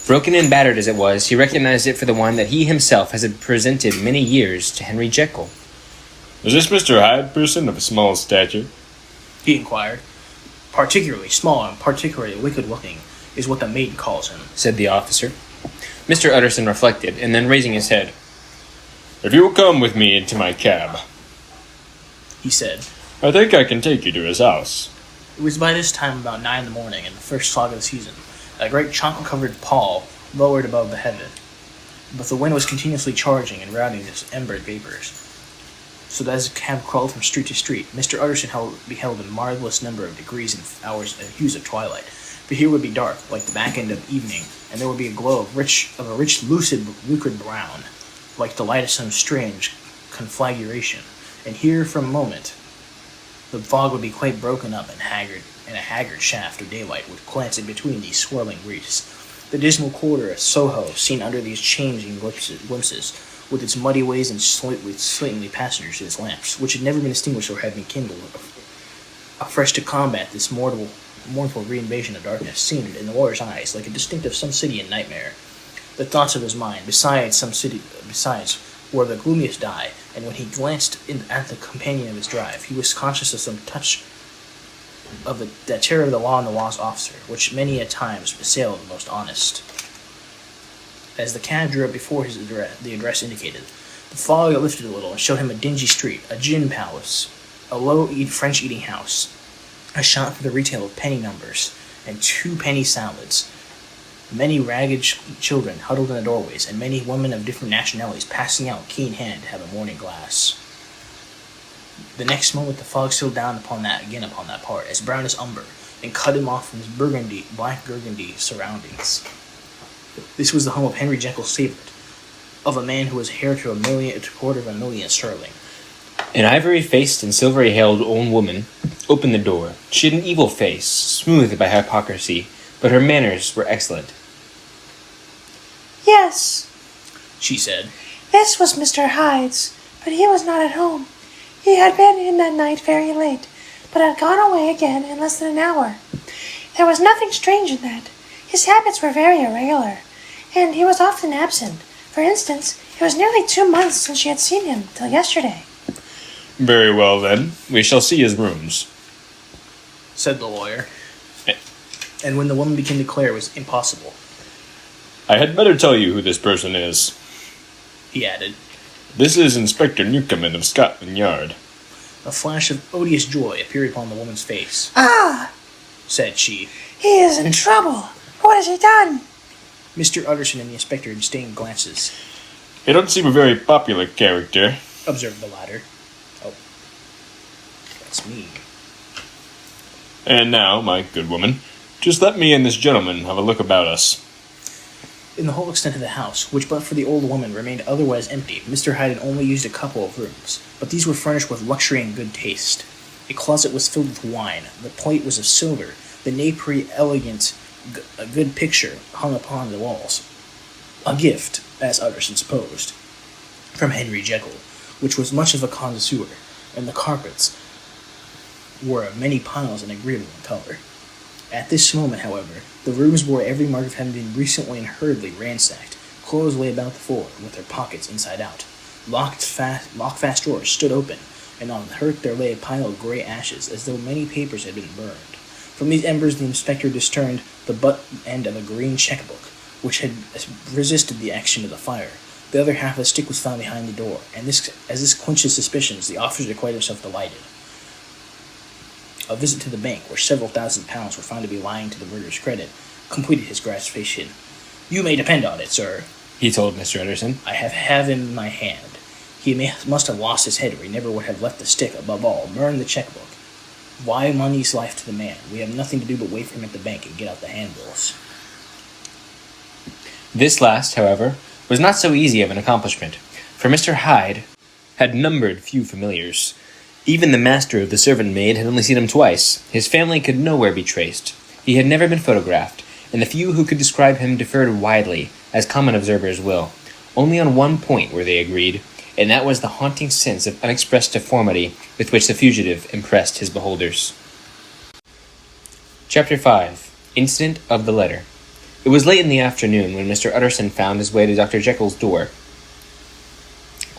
Broken and battered as it was, he recognized it for the one that he himself had presented many years to Henry Jekyll. Is this Mr. Hyde person of small stature? He inquired. Particularly small and particularly wicked-looking is what the maid calls him, said the officer. Mr. Utterson reflected, and then raising his head, If you will come with me into my cab, he said. I think I can take you to his house. It was by this time about 9 in the morning, in the first fog of the season. A great chocolate-covered pall lowered above the heaven, but the wind was continuously charging and routing the embered vapors. So that as the cab crawled from street to street, Mr. Utterson beheld a marvelous number of degrees and hours and hues of twilight. For here would be dark, like the back end of evening, and there would be a glow of a rich, lucid, lucid brown, like the light of some strange conflagration. And here, for a moment, the fog would be quite broken up, and a haggard shaft of daylight would glance in between these swirling wreaths. The dismal quarter of Soho, seen under these changing glimpses, with its muddy ways and slightly passengers in its lamps, which had never been extinguished or had been kindled afresh to combat this mournful reinvasion of darkness, seemed, in the lawyer's eyes, like a distinct of some city in nightmare. The thoughts of his mind, besides, were the gloomiest die, and when he glanced at the companion of his drive, he was conscious of some touch of that terror of the law and the law's officer, which many a times assailed the most honest. As the cab drew up before the address indicated, the fog lifted a little and showed him a dingy street, a gin palace, a low French eating house, a shop for the retail of penny numbers, and 2 penny salads. Many ragged children huddled in the doorways, and many women of different nationalities passing out keen hand to have a morning glass. The next moment the fog settled down upon that part, as brown as umber, and cut him off from his black burgundy surroundings. This was the home of Henry Jekyll's favorite, of a man who was heir to $250,000 sterling. An ivory-faced and silvery-haired old woman opened the door. She had an evil face, smoothed by hypocrisy, but her manners were excellent. Yes, she said. This was Mr. Hyde's, but he was not at home. He had been in that night very late, but had gone away again in less than an hour. There was nothing strange in that. His habits were very irregular, and he was often absent. For instance, it was nearly 2 months since she had seen him, till yesterday. Very well, then. We shall see his rooms, said the lawyer. And when the woman began to declare it was impossible, I had better tell you who this person is, he added. This is Inspector Newcomen of Scotland Yard. A flash of odious joy appeared upon the woman's face. Ah, said she. He is in trouble. What has he done? Mr. Utterson and the inspector exchanged glances. He don't seem a very popular character, observed the latter. Oh, that's me. And now, my good woman, just let me and this gentleman have a look about us. In the whole extent of the house, which but for the old woman remained otherwise empty, Mr. Hyde had only used a couple of rooms, but these were furnished with luxury and good taste. A closet was filled with wine, the plate was of silver, the napery elegant, a good picture hung upon the walls. A gift, as Utterson supposed, from Henry Jekyll, which was much of a connoisseur, and the carpets were of many piles and agreeable in color. At this moment, however, the rooms bore every mark of having been recently and hurriedly ransacked. Clothes lay about the floor, with their pockets inside out. Lock-fast drawers stood open, and on the hearth there lay a pile of grey ashes, as though many papers had been burned. From these embers the inspector discerned the butt end of a green cheque-book, which had resisted the action of the fire. The other half of the stick was found behind the door, and as this clinched his suspicions, the officer declared himself delighted. A visit to the bank, where several £1,000s were found to be lying to the murderer's credit, completed his gratification. "You may depend on it, sir," he told Mr. Utterson. "I have him in my hand. He must have lost his head, or he never would have left the stick. Above all, burn the checkbook. Why money's life to the man? We have nothing to do but wait for him at the bank and get out the handbills." This last, however, was not so easy of an accomplishment, for Mr. Hyde had numbered few familiars. Even the master of the servant maid had only seen him twice. His family could nowhere be traced. He had never been photographed, and the few who could describe him differed widely, as common observers will. Only on one point were they agreed, and that was the haunting sense of unexpressed deformity with which the fugitive impressed his beholders. Chapter 5. Incident of the Letter. It was late in the afternoon when Mr. Utterson found his way to Dr. Jekyll's door,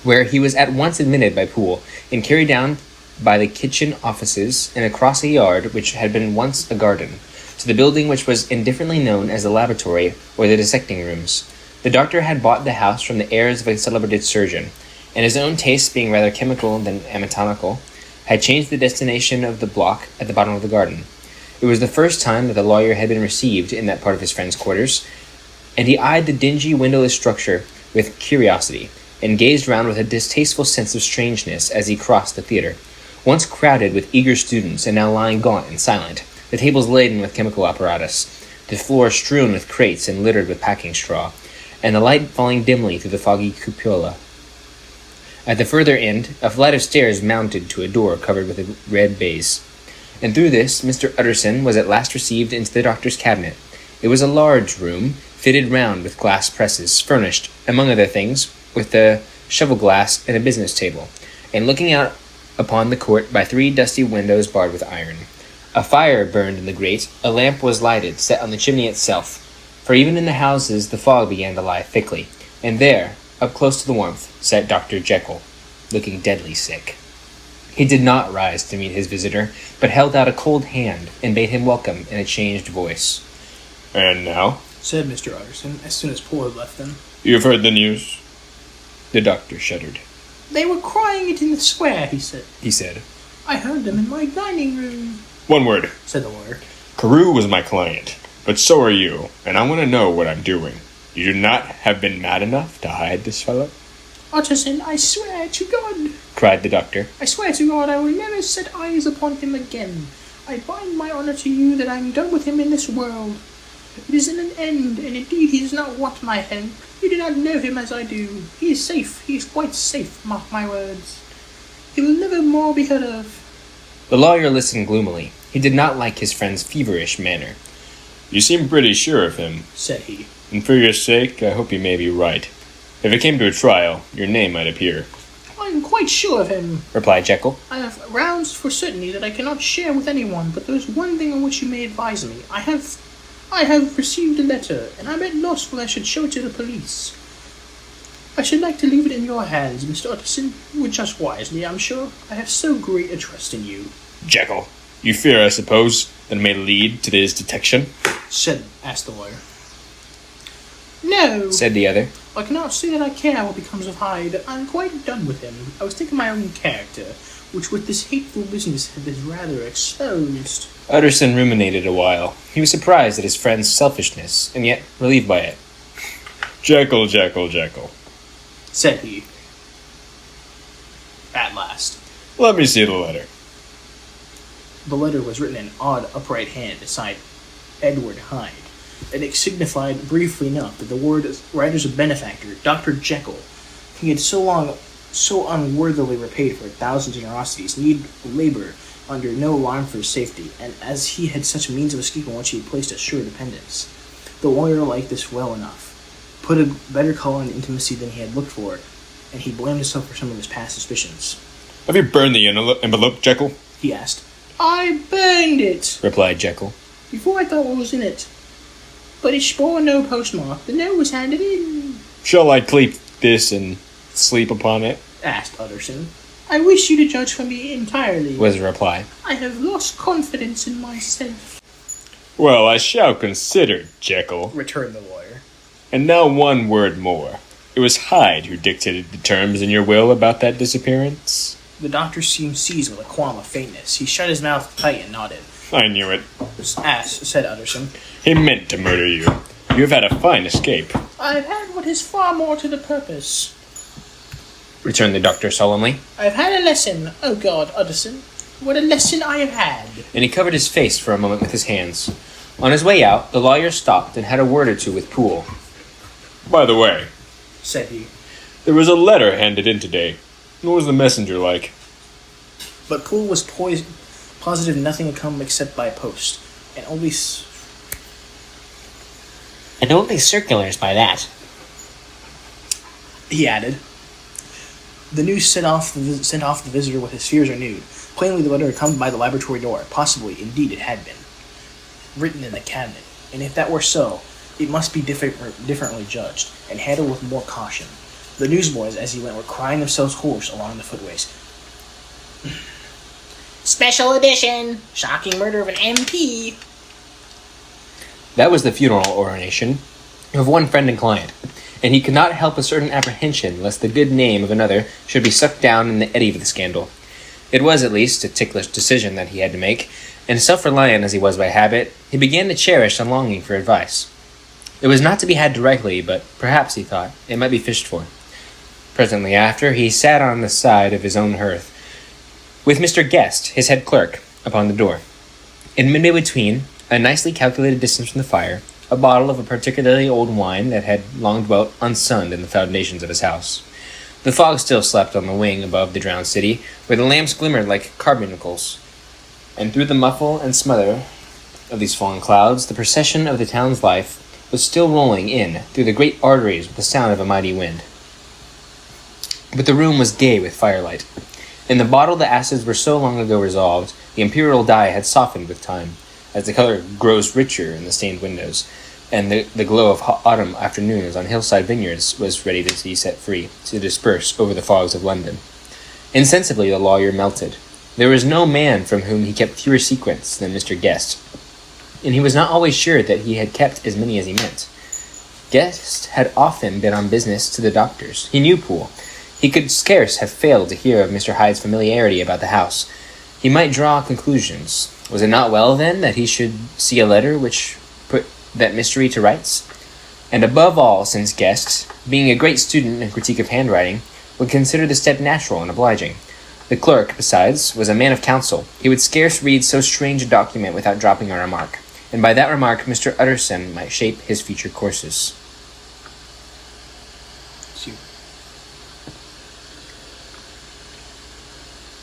where he was at once admitted by Poole, and carried down by the kitchen offices and across a yard which had been once a garden, to the building which was indifferently known as the laboratory or the dissecting rooms. The doctor had bought the house from the heirs of a celebrated surgeon, and his own tastes being rather chemical than anatomical, had changed the destination of the block at the bottom of the garden. It was the first time that the lawyer had been received in that part of his friend's quarters, and he eyed the dingy windowless structure with curiosity, and gazed round with a distasteful sense of strangeness as he crossed the theatre, once crowded with eager students, and now lying gaunt and silent, the tables laden with chemical apparatus, the floor strewn with crates and littered with packing straw, and the light falling dimly through the foggy cupola. At the further end, a flight of stairs mounted to a door covered with a red baize, and through this Mr. Utterson was at last received into the doctor's cabinet. It was a large room, fitted round with glass presses, furnished, among other things, with a shovel-glass and a business table, and looking out upon the court by 3 dusty windows barred with iron. A fire burned in the grate, a lamp was lighted, set on the chimney itself, for even in the houses the fog began to lie thickly, and there, up close to the warmth, sat Dr. Jekyll, looking deadly sick. He did not rise to meet his visitor, but held out a cold hand, and bade him welcome in a changed voice. "And now?" said Mr. Utterson, as soon as Poole had left them. "You've heard the news?" The doctor shuddered. "They were crying it in the square," he said. "I heard them in my dining room," "One word," said the lawyer. "Carew was my client, but so are you, and I want to know what I'm doing. You do not have been mad enough to hide this fellow?" "Utterson, I swear to God," cried the doctor. "I swear to God I will never set eyes upon him again. I bind my honour to you that I am done with him in this world. It is an end, and indeed he does not want my help. You do not know him as I do. He is safe, he is quite safe, mark my words. He will never more be heard of." The lawyer listened gloomily. He did not like his friend's feverish manner. "You seem pretty sure of him," said he. "and for your sake, I hope you may be right. If it came to a trial, your name might appear." "I am quite sure of him," replied Jekyll. "I have grounds for certainty that I cannot share with anyone, but there is one thing on which you may advise me. I have received a letter, and I am at loss whether I should show it to the police. I should like to leave it in your hands, Mr. Utterson. You would judge wisely, I'm sure. I have so great a trust in you." "Jekyll, you fear, I suppose, that it may lead to his detection?" asked the lawyer. "No," said the other. "I cannot say that I care what becomes of Hyde. I'm quite done with him. I was thinking of my own character, which with this hateful business had been rather exposed." Utterson ruminated a while. He was surprised at his friend's selfishness, and yet relieved by it. "Jekyll, Jekyll, Jekyll," said he, at last. "Let me see the letter." The letter was written in an odd, upright hand beside Edward Hyde, and it signified briefly enough that the writer's benefactor, Dr. Jekyll, he had so unworthily repaid for 1,000 generosities, need labor under no alarm for his safety, and as he had such means of escape on which he had placed a sure dependence. The lawyer liked this well enough, put a better colour on intimacy than he had looked for, and he blamed himself for some of his past suspicions. "Have you burned the envelope, Jekyll?" he asked. "I burned it," replied Jekyll. "before I thought what was in it. But it bore no postmark. The note was handed in." "Shall I keep this and sleep upon it?" asked Utterson. "I wish you to judge for me entirely," was the reply. "I have lost confidence in myself," "Well, I shall consider, Jekyll," returned the lawyer. And now one word more. It was Hyde who dictated the terms in your will about that disappearance? The doctor seemed seized with a qualm of faintness. He shut his mouth tight and nodded. I knew it. Said Utterson. He meant to murder you. You have had a fine escape. I've had what is far more to the purpose, returned the doctor solemnly. I've had a lesson. Oh God, Utterson, what a lesson I have had. And he covered his face for a moment with his hands. On his way out, the lawyer stopped and had a word or two with Poole. By the way, said he, there was a letter handed in today. What was the messenger like? But Poole was positive nothing had come except by post, and only circulars by that. He added. The news sent off the visitor with his fears renewed. Plainly the letter had come by the laboratory door. Possibly, indeed, it had been written in the cabinet, and if that were so, it must be differently judged, and handled with more caution. The newsboys, as he went, were crying themselves hoarse along the footways. Special edition! Shocking murder of an MP! That was the funeral oration of one friend and client, and he could not help a certain apprehension lest the good name of another should be sucked down in the eddy of the scandal. It was, at least, a ticklish decision that he had to make, and self-reliant as he was by habit, he began to cherish a longing for advice. It was not to be had directly, but perhaps, he thought, it might be fished for. Presently after, he sat on the side of his own hearth, with Mr. Guest, his head clerk, upon the door. In midway between, a nicely calculated distance from the fire, a bottle of a particularly old wine that had long dwelt unsunned in the foundations of his house. The fog still slept on the wing above the drowned city, where the lamps glimmered like carbuncles, and through the muffle and smother of these fallen clouds, the procession of the town's life was still rolling in through the great arteries with the sound of a mighty wind. But the room was gay with firelight. In the bottle the acids were so long ago resolved, the imperial dye had softened with time, as the color grows richer in the stained windows, and the glow of autumn afternoons on hillside vineyards was ready to be set free, to disperse over the fogs of London. Insensibly the lawyer melted. There was no man from whom he kept fewer secrets than Mr. Guest, and he was not always sure that he had kept as many as he meant. Guest had often been on business to the doctor's. He knew Poole. He could scarce have failed to hear of Mr. Hyde's familiarity about the house. He might draw conclusions. Was it not well, then, that he should see a letter which put that mystery to rights? And above all, since Guest, being a great student in critique of handwriting, would consider the step natural and obliging. The clerk, besides, was a man of counsel. He would scarce read so strange a document without dropping a remark, and by that remark Mr. Utterson might shape his future courses.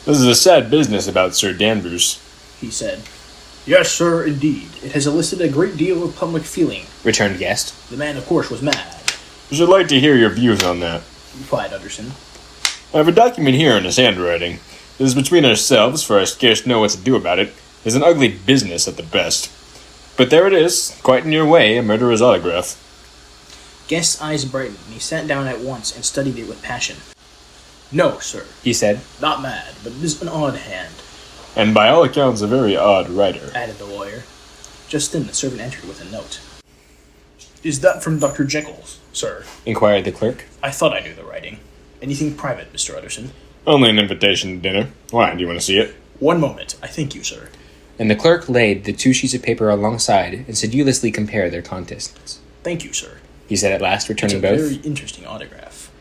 This is a sad business about Sir Danvers, he said. Yes, sir, indeed. It has elicited a great deal of public feeling, returned Guest. The man, of course, was mad, I should like to hear your views on that. replied Utterson. I have a document here in his handwriting. It is between ourselves, for I scarce know what to do about it. It is an ugly business at the best. But there it is, quite in your way, a murderer's autograph. Guest's eyes brightened, and he sat down at once and studied it with passion. No, sir, he said. Not mad, but it is an odd hand, And by all accounts a very odd writer, added the lawyer. Just then the servant entered with a note. Is that from Dr. Jekyll, sir? Inquired the clerk. I thought I knew the writing. Anything private, Mr. Utterson? Only an invitation to dinner. Why, do you want to see it? One moment, I thank you, sir. And the clerk laid the 2 sheets of paper alongside and sedulously compared their contents. Thank you, sir. He said at last, returning It's a both. very interesting autograph.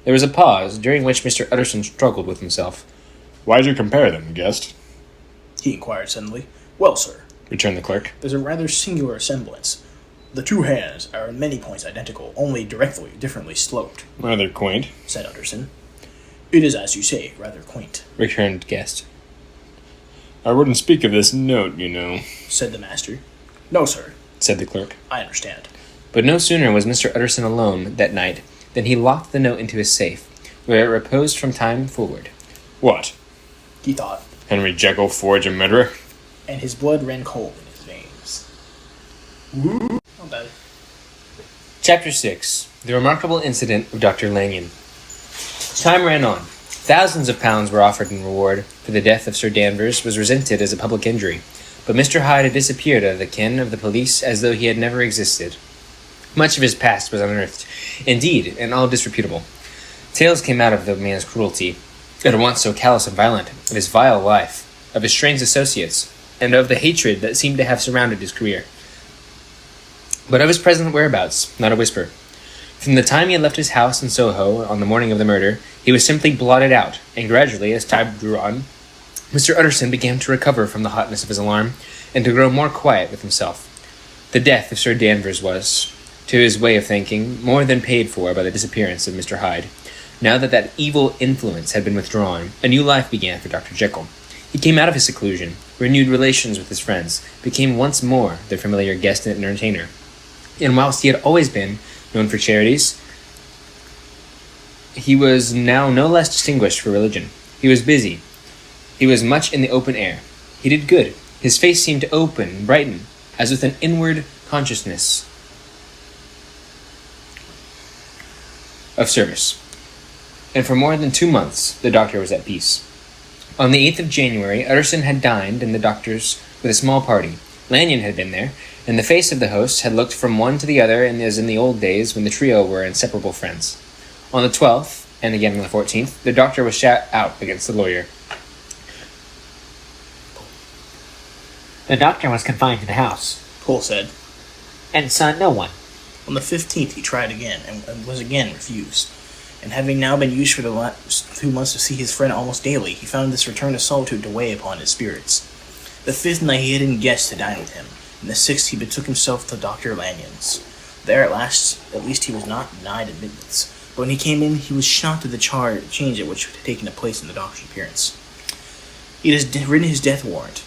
There was a pause, during which Mr. Utterson struggled with himself. Why'd you compare them, Guest? He inquired suddenly. Well, sir, Returned the clerk. there's a rather singular semblance. The two hands are in many points identical, only differently sloped, Rather quaint. said Utterson. It is, as you say, rather quaint, Returned Guest. I wouldn't speak of this note, you know. said the master. No, sir, Said the clerk. I understand. But no sooner was Mr. Utterson alone that night than he locked the note into his safe, where it reposed from time forward. What? He thought, Henry Jekyll forge a murderer? and his blood ran cold in his veins. Not bad. Chapter 6. The Remarkable Incident of Dr. Lanyon. Time ran on. Thousands of pounds were offered in reward for the death of Sir Danvers was resented as a public injury, but Mr. Hyde had disappeared out of the ken of the police as though he had never existed. Much of his past was unearthed, indeed, and all disreputable. Tales came out of the man's cruelty, at once so callous and violent, of his vile life, of his strange associates, and of the hatred that seemed to have surrounded his career. But of his present whereabouts, not a whisper. From the time he had left his house in Soho on the morning of the murder, he was simply blotted out, and gradually, as time drew on, Mr. Utterson began to recover from the hotness of his alarm, and to grow more quiet with himself. The death of Sir Danvers was, to his way of thinking, more than paid for by the disappearance of Mr. Hyde. Now that that evil influence had been withdrawn, a new life began for Dr. Jekyll. He came out of his seclusion, renewed relations with his friends, became once more their familiar guest and entertainer. And whilst he had always been known for charities, he was now no less distinguished for religion. He was busy. He was much in the open air. He did good. His face seemed to open and brighten, as with an inward consciousness of service. And for more than 2 months, the doctor was at peace. On the 8th of January, Utterson had dined in the doctor's with a small party. Lanyon had been there, and the face of the host had looked from one to the other as in the old days when the trio were inseparable friends. On the 12th, and again on the 14th, the doctor was shot out against the lawyer. The doctor was confined to the house, Poole said. and saw no one. On the 15th, he tried again, and was again refused. And having now been used for the last 2 months to see his friend almost daily, he found this return to solitude to weigh upon his spirits. The 5th night he had engaged to dine with him, and the 6th he betook himself to Dr. Lanyon's. There at least he was not denied admittance, but when he came in, he was shocked at the change at which had taken place in the doctor's appearance. He had written his death warrant,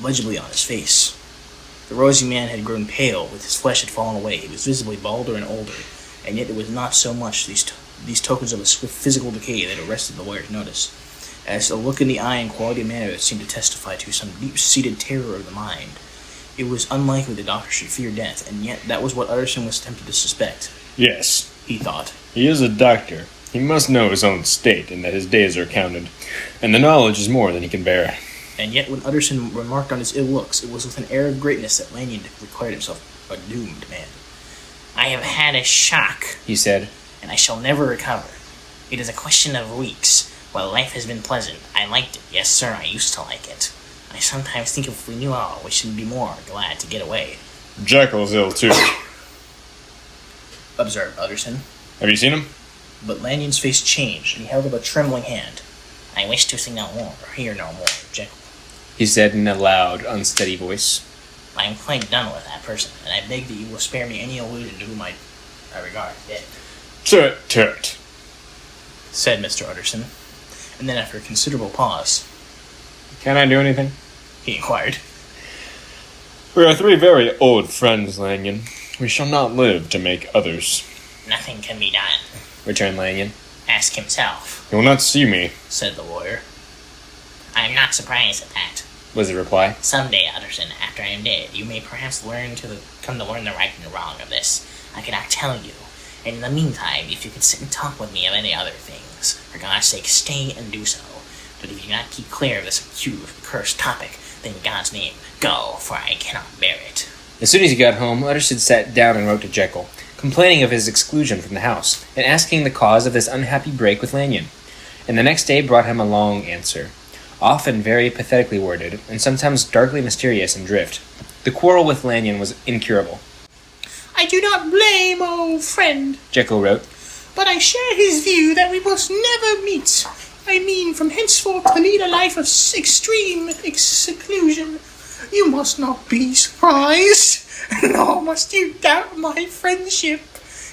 legibly on his face. The rosy man had grown pale, with his flesh had fallen away. He was visibly balder and older, and yet it was not so much these tokens of a swift physical decay that arrested the lawyer's notice, as a look in the eye and quality of manner that seemed to testify to some deep-seated terror of the mind. It was unlikely the doctor should fear death, and yet that was what Utterson was tempted to suspect. Yes, He thought. he is a doctor. He must know his own state, and that his days are counted. And the knowledge is more than he can bear. And yet when Utterson remarked on his ill looks, it was with an air of greatness that Lanyon declared himself a doomed man. I have had a shock, He said, and I shall never recover. It is a question of weeks. While life has been pleasant, I liked it. Yes, sir, I used to like it. I sometimes think if we knew all, we should be more glad to get away. Jekyll's ill too. Observed Utterson. Have you seen him? But Lanyon's face changed, and he held up a trembling hand. I wish to see no more, or hear no more of Jekyll. he said in a loud, unsteady voice. I am quite done with that person, and I beg that you will spare me any allusion to whom I regard dead. Tut. Said Mr. Utterson. And then after a considerable pause, Can I do anything? he inquired. We are 3 very old friends, Lanyon. We shall not live to make others. Nothing can be done. Returned Lanyon. Ask himself, You will not see me. Said the lawyer. I am not surprised at that. Was the reply. Someday, Utterson, after I am dead, you may perhaps come to learn the right and the wrong of this. I cannot tell you. And in the meantime, if you could sit and talk with me of any other things, for God's sake, stay and do so. But if you do not keep clear of this accused, cursed topic, then in God's name, go, for I cannot bear it. As soon as he got home, Utterson sat down and wrote to Jekyll, complaining of his exclusion from the house, and asking the cause of this unhappy break with Lanyon. And the next day brought him a long answer, often very pathetically worded, and sometimes darkly mysterious in drift. The quarrel with Lanyon was incurable. I do not blame old friend, Jekyll wrote, but I share his view that we must never meet. I mean, from henceforth to lead a life of extreme seclusion. You must not be surprised, nor must you doubt my friendship.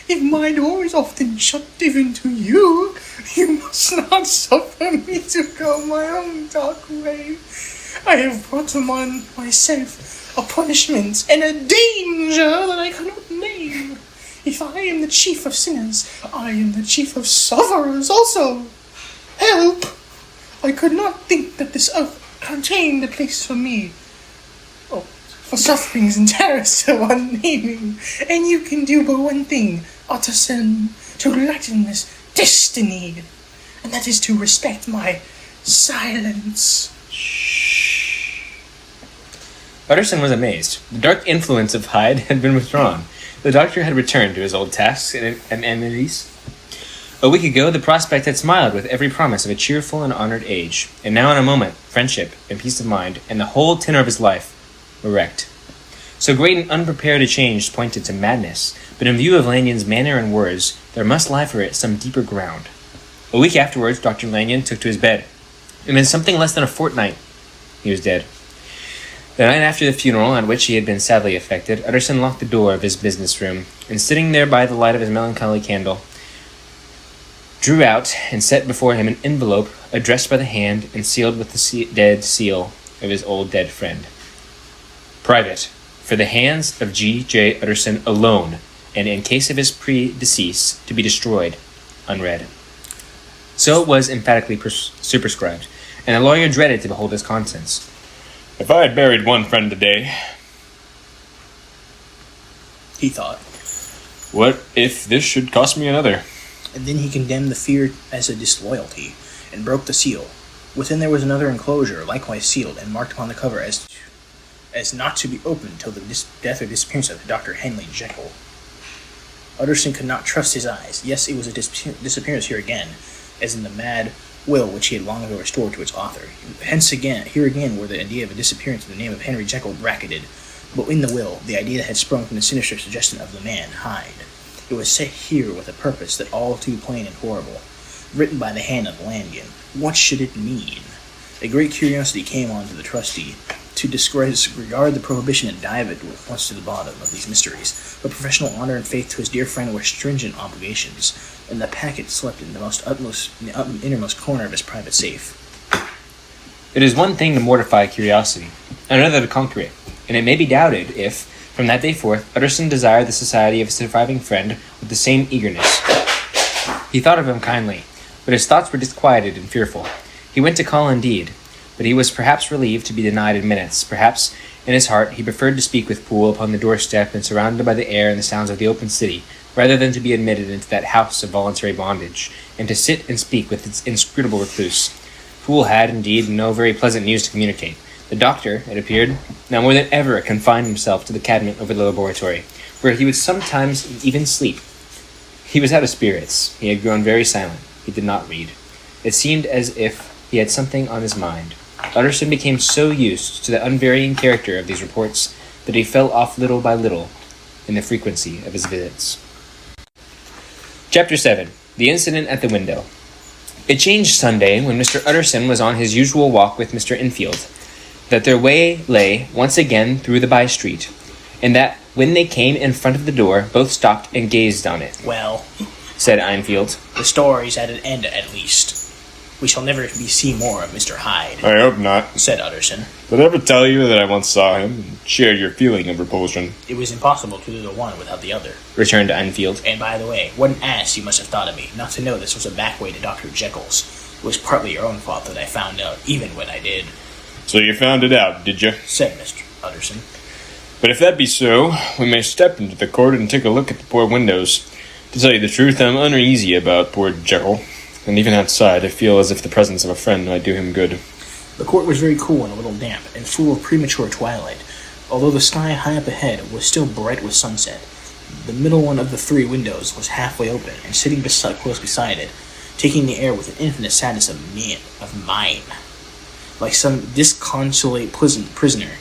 If my door is often shut even to you, you must not suffer me to go my own dark way. I have brought upon myself a punishment and a danger that I cannot name. If I am the chief of sinners, I am the chief of sufferers also. Help! I could not think that this earth contained a place for me. Oh, for sufferings and terrors so unnaming, and you can do but one thing, Utterson, to lighten this destiny, and that is to respect my silence. Utterson was amazed. The dark influence of Hyde had been withdrawn. The doctor had returned to his old tasks and amenities. A week ago, the prospect had smiled with every promise of a cheerful and honored age, and now in a moment, friendship and peace of mind, and the whole tenor of his life, were wrecked. So great and unprepared a change pointed to madness, but in view of Lanyon's manner and words, there must lie for it some deeper ground. A week afterwards, Dr. Lanyon took to his bed, and in something less than a fortnight, he was dead. The night after the funeral, on which he had been sadly affected, Utterson locked the door of his business room, and sitting there by the light of his melancholy candle, drew out and set before him an envelope addressed by the hand and sealed with the dead seal of his old dead friend. Private, for the hands of G.J. Utterson alone, and in case of his predecease, to be destroyed, unread. So it was emphatically superscribed, and the lawyer dreaded to behold its contents. If I had buried one friend today, he thought. What if this should cost me another? And then he condemned the fear as a disloyalty, and broke the seal. Within there was another enclosure, likewise sealed, and marked upon the cover as not to be opened till the death or disappearance of Dr. Henley Jekyll. Utterson could not trust his eyes. Yes, it was a disappearance here again, as in the mad will which he had long ago restored to its author. Hence again, here again were the idea of a disappearance in the name of Henry Jekyll bracketed, but in the will, the idea that had sprung from the sinister suggestion of the man, Hyde. It was set here with a purpose that all too plain and horrible, written by the hand of Lanyon. What should it mean? A great curiosity came on to the trustee, to disregard the prohibition and dive at once to the bottom of these mysteries. But professional honor and faith to his dear friend were stringent obligations, and the packet slept in the innermost corner of his private safe. It is one thing to mortify curiosity, another to conquer it, and it may be doubted if, from that day forth, Utterson desired the society of his surviving friend with the same eagerness. He thought of him kindly, but his thoughts were disquieted and fearful. He went to call indeed, but he was perhaps relieved to be denied admittance. Perhaps, in his heart, he preferred to speak with Poole upon the doorstep and surrounded by the air and the sounds of the open city, rather than to be admitted into that house of voluntary bondage, and to sit and speak with its inscrutable recluse. Poole had, indeed, no very pleasant news to communicate. The doctor, it appeared, now more than ever confined himself to the cabinet over the laboratory, where he would sometimes even sleep. He was out of spirits. He had grown very silent. He did not read. It seemed as if he had something on his mind. Utterson became so used to the unvarying character of these reports that he fell off little by little in the frequency of his visits. Chapter 7. The Incident at the Window. It changed Sunday when Mr. Utterson was on his usual walk with Mr. Enfield, that their way lay once again through the by-street, and that when they came in front of the door, both stopped and gazed on it. Well, said Enfield, the story's at an end at least. We shall never see more of Mr. Hyde. I hope not, said Utterson. Did I ever tell you that I once saw him and shared your feeling of repulsion? It was impossible to do the one without the other, returned Enfield. And by the way, what an ass you must have thought of me, not to know this was a back way to Dr. Jekyll's. It was partly your own fault that I found out, even when I did. So you found it out, did you? Said Mr. Utterson. But if that be so, we may step into the court and take a look at the poor windows. To tell you the truth, I'm uneasy about poor Jekyll, and even outside I feel as if the presence of a friend might do him good. The court was very cool and a little damp, and full of premature twilight, although the sky high up ahead was still bright with sunset. The middle one of the three windows was halfway open, and sitting close beside it, taking the air with an infinite sadness of mind. Like some disconsolate prisoner,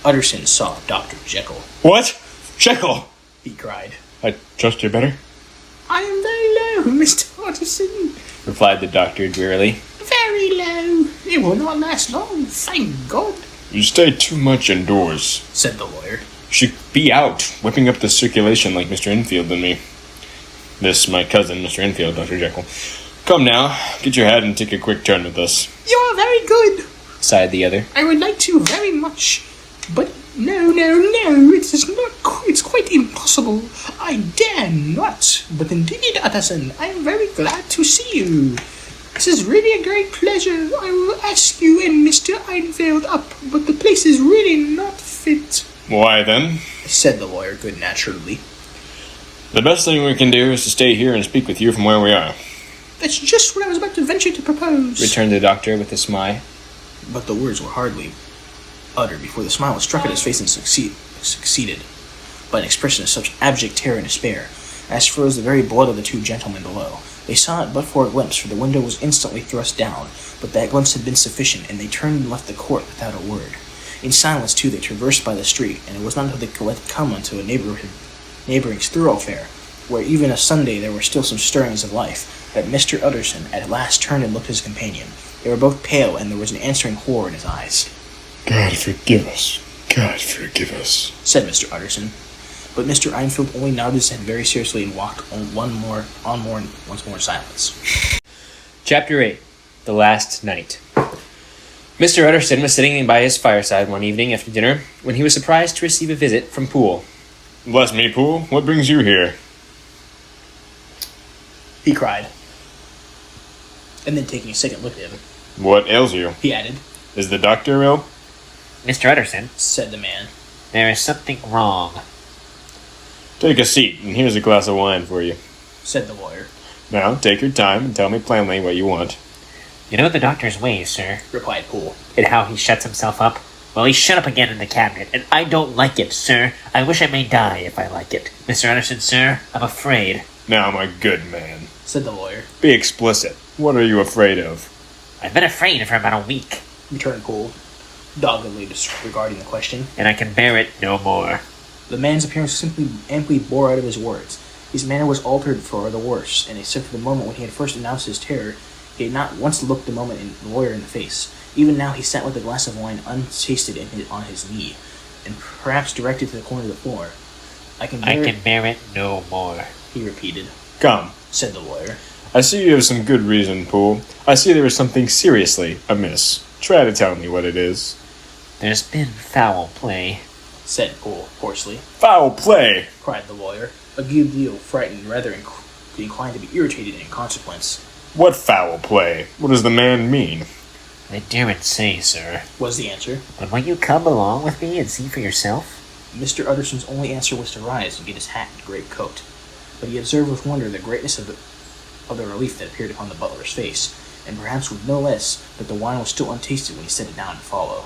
Utterson saw Dr. Jekyll. What? Jekyll! He cried. I trust you're better? I am very low, Mr. Utterson, replied the doctor drearily. Very low. It will not last long, thank God. You stay too much indoors, said the lawyer. You should be out, whipping up the circulation like Mr. Enfield and me. This, my cousin, Mr. Enfield, Dr. Jekyll. Come now, get your hat and take a quick turn with us. You are very good, sighed the other. I would like to very much, but no, it is not. It's quite impossible. I dare not. But indeed, Utterson, I am very glad to see you. This is really a great pleasure. I will ask you and Mr. Enfield up, but the place is really not fit. Why then? Said the lawyer good-naturedly. The best thing we can do is to stay here and speak with you from where we are. That's just what I was about to venture to propose, returned the doctor with a smile. But the words were hardly uttered before the smile struck at his face and succeeded. by an expression of such abject terror and despair as froze the very blood of the two gentlemen below. They saw it but for a glimpse, for the window was instantly thrust down, but that glimpse had been sufficient, and they turned and left the court without a word. In silence, too, they traversed by the street, and it was not until they had come unto a neighboring thoroughfare, where even a Sunday there were still some stirrings of life, that Mr. Utterson at last turned and looked at his companion. They were both pale, and there was an answering horror in his eyes. God forgive us. God forgive us, said Mr. Utterson. But Mr. Enfield only nodded his head very seriously and walked once more in silence. Chapter 8. The Last Night. Mr. Utterson was sitting by his fireside one evening after dinner when he was surprised to receive a visit from Poole. Bless me, Poole. What brings you here? He cried. And then taking a second look at him, What ails you? he added, Is the doctor ill? Mr. Utterson, said the man. there is something wrong. Take a seat, and here's a glass of wine for you. Said the lawyer. Now, take your time and tell me plainly what you want. You know the doctor's ways, sir, Replied Poole. and how he shuts himself up? Well, he's shut up again in the cabinet, and I don't like it, sir. I wish I may die if I like it. Mr. Utterson, sir, I'm afraid. Now, my good man, Said the lawyer. be explicit. What are you afraid of? I've been afraid for about a week, Returned Poole, doggedly disregarding the question. and I can bear it no more. The man's appearance simply amply bore out of his words. His manner was altered for the worse, and except for the moment when he had first announced his terror, he had not once looked the lawyer in the face. Even now he sat with a glass of wine untasted on his knee, and perhaps directed to the corner of the floor. I can bear it no more. he repeated, Come, said the lawyer. I see you have some good reason, Poole. I see there is something seriously amiss. Try to tell me what it is. There's been foul play. Said Poole hoarsely. Foul play! Cried the lawyer, a good deal frightened, rather inclined to be irritated in consequence. What foul play? What does the man mean? I daren't say, sir. Was the answer. But will you come along with me and see for yourself? Mr. Utterson's only answer was to rise and get his hat and great coat. But he observed with wonder the greatness of the relief that appeared upon the butler's face, and perhaps with no less that the wine was still untasted when he set it down to follow.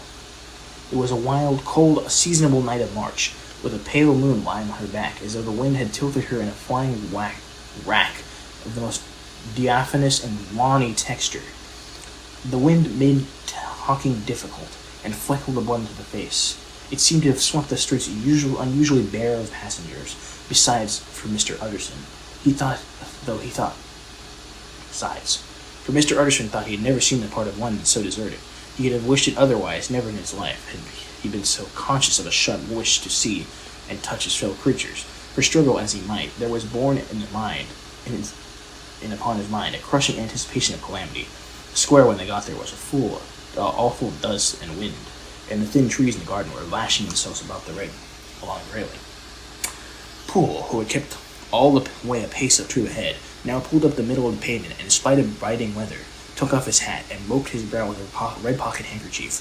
It was a wild, cold, seasonable night of March, with a pale moon lying on her back, as though the wind had tilted her in a flying rack of the most diaphanous and lawny texture. The wind made talking difficult, and fleckled the blood into the face. It seemed to have swept the streets unusually bare of passengers. Besides, for Mr. Utterson, For Mr. Utterson thought he had never seen the part of London so deserted. He could have wished it otherwise. Never in his life had he been so conscious of a sharp wish to see and touch his fellow creatures. For struggle as he might, there was born in upon his mind a crushing anticipation of calamity. The square when they got there was all full of dust and wind, and the thin trees in the garden were lashing themselves along the railing. Poole, who had kept all the way a pace up to ahead, now pulled up the middle of the pavement, and in spite of biting weather, took off his hat and mopped his brow with a red pocket handkerchief.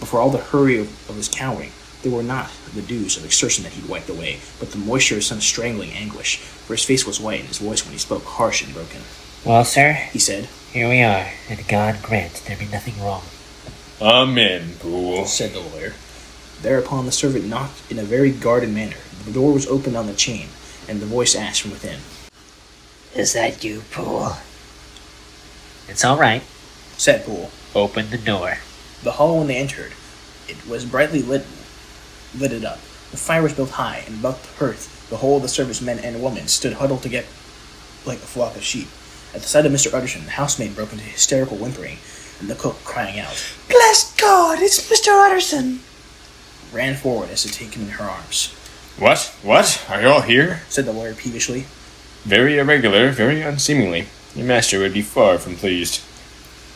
But for all the hurry of his cowering, they were not the dews of exertion that he'd wiped away, but the moisture of some strangling anguish, for his face was white and his voice when he spoke harsh and broken. Well, sir, He said, here we are, and God grant there be nothing wrong. Amen, Poole. said the lawyer. Thereupon the servant knocked in a very guarded manner. The door was opened on the chain, and the voice asked from within, Is that you, Poole? It's all right. said Poole. Open the door. The hall when they entered, it was brightly lighted up. The fire was built high, and about the hearth the whole of the service men and women stood huddled together like a flock of sheep. At the sight of Mr. Utterson, the housemaid broke into hysterical whimpering, and the cook, crying out, Bless God, it's Mr. Utterson. ran forward as to take him in her arms. What? What? Are you all here? Said the lawyer peevishly. Very irregular, very unseemly. Your master would be far from pleased.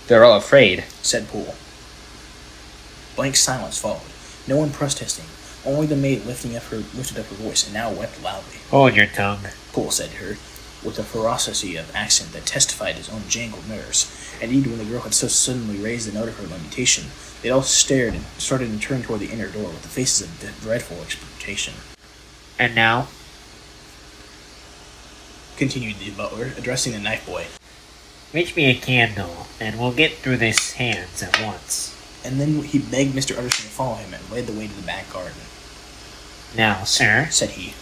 They're all afraid. Said Poole. Blank silence followed, no one protesting, only the maid lifted up her voice, and now wept loudly. Hold your tongue. Poole said to her, with a ferocity of accent that testified his own jangled nerves. Indeed, when the girl had so suddenly raised the note of her lamentation, they all stared and started to turn toward the inner door with the faces of dreadful expectation. And now? Continued the butler, addressing the knife boy. Reach me a candle, and we'll get through this hands at once. And then he begged Mr. Utterson to follow him and led the way to the back garden. Now, sir, said he.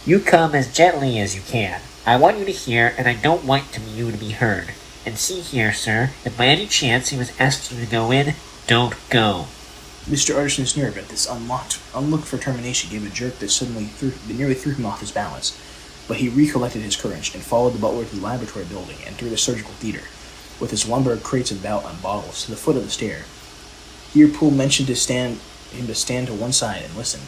you come as gently as you can. I want you to hear, and I don't want you to be heard. And see here, sir, if by any chance he was asked you to go in, don't go. Mr. Utterson's nerve at this unlooked-for termination gave a jerk that nearly threw him off his balance. But he recollected his courage and followed the butler to the laboratory building and through the surgical theater, with his lumber crates and bottles, to the foot of the stair. Here Poole motioned him to stand to one side and listen,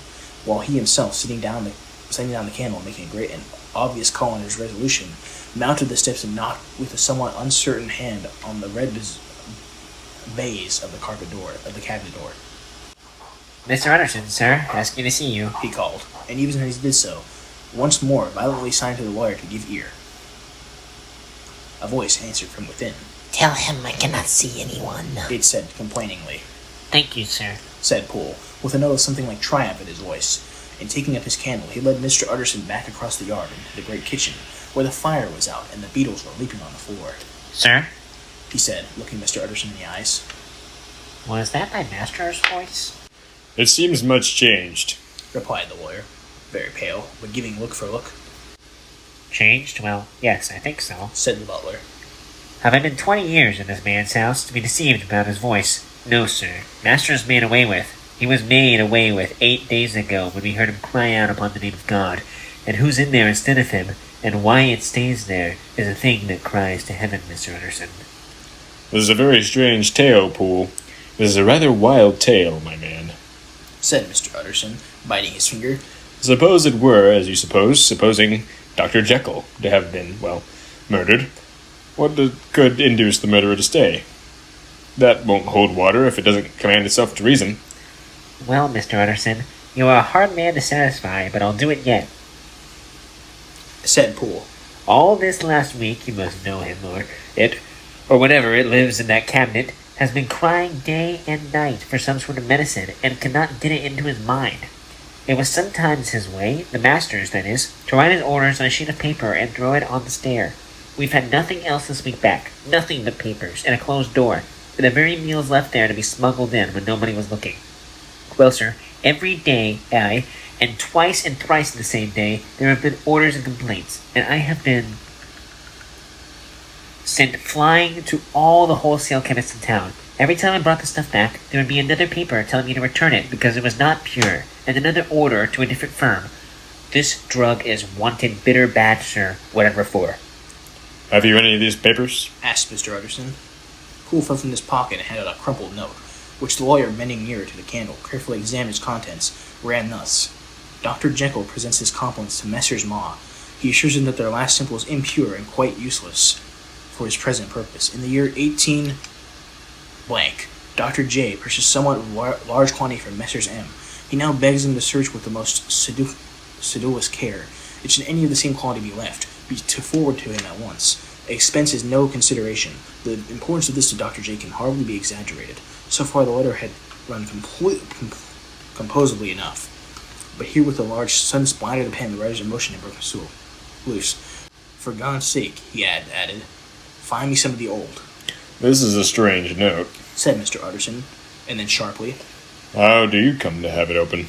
while he himself, setting down the candle and making a great and obvious call in his resolution, mounted the steps and knocked with a somewhat uncertain hand on the red baize of the cabinet door. Mr. Utterson, sir, asking to see you. He called, and even as he did so, once more violently signed to the lawyer to give ear. A voice answered from within. Tell him I cannot see anyone, It said complainingly. Thank you, sir, said Poole, with a note of something like triumph in his voice. And taking up his candle, he led Mr. Utterson back across the yard into the great kitchen, where the fire was out and the beetles were leaping on the floor. Sir, He said, looking Mr. Utterson in the eyes. was that my master's voice? It seems much changed. Replied the lawyer, very pale, but giving look for look. Changed? Well, yes, I think so. Said the butler. Have I been 20 years in this man's house to be deceived about his voice? No, sir. Master is made away with. He was made away with 8 days ago when we heard him cry out upon the name of God. And who's in there instead of him, and why it stays there, is a thing that cries to heaven, Mr. Utterson. This is a very strange tale, Poole. This is a rather wild tale, my man. Said Mr. Utterson, biting his finger. Suppose it were, as you suppose, supposing Dr. Jekyll to have been, murdered. What could induce the murderer to stay? That won't hold water if it doesn't command itself to reason. Well, Mr. Utterson, you are a hard man to satisfy, but I'll do it yet. Said Poole. All this last week, you must know him, or whatever it lives in that cabinet, has been crying day and night for some sort of medicine, and cannot get it into his mind. It was sometimes his way, the master's that is, to write his orders on a sheet of paper and throw it on the stair. We've had nothing else this week back, nothing but papers, and a closed door, and the very meals left there to be smuggled in when nobody was looking. Well, sir, every day, and twice and thrice in the same day, there have been orders and complaints, and I have been sent flying to all the wholesale chemists in town. Every time I brought the stuff back, there would be another paper telling me to return it because it was not pure, and another order to a different firm. This drug is wanted bitter bad, sir, whatever for. Have you any of these papers? Asked Mr. Utterson. Poole felt from his pocket and handed a crumpled note, which the lawyer, bending nearer to the candle, carefully examined its contents, ran thus. Dr. Jekyll presents his compliments to Messrs. Ma. He assures them that their last sample is impure and quite useless for his present purpose. In the year 18... Dr. J. purchased somewhat large quantity from Messrs. M. He now begs them to search with the most sedulous care. It should any of the same quality be left, to forward to him at once. Expense is no consideration. The importance of this to Dr. J. can hardly be exaggerated. So far the letter had run composedly enough. But here with a large sun splattered the pen, the writer's emotion had broken loose. For God's sake, he added, find me some of the old. This is a strange note, said Mr. Utterson, and then sharply, how do you come to have it open?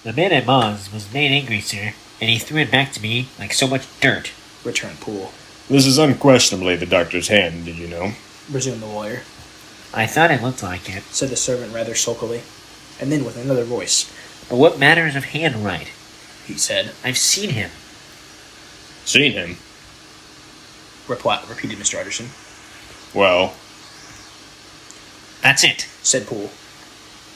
The man at Ma's was made angry, sir, and he threw it back to me like so much dirt, returned Poole. This is unquestionably the doctor's hand, did you know? Resumed the lawyer. I thought it looked like it, said the servant rather sulkily, and then with another voice. But what matters of handwrite? He said. I've seen him. Seen him? Repeated Mr. Utterson. Well, that's it, said Poole.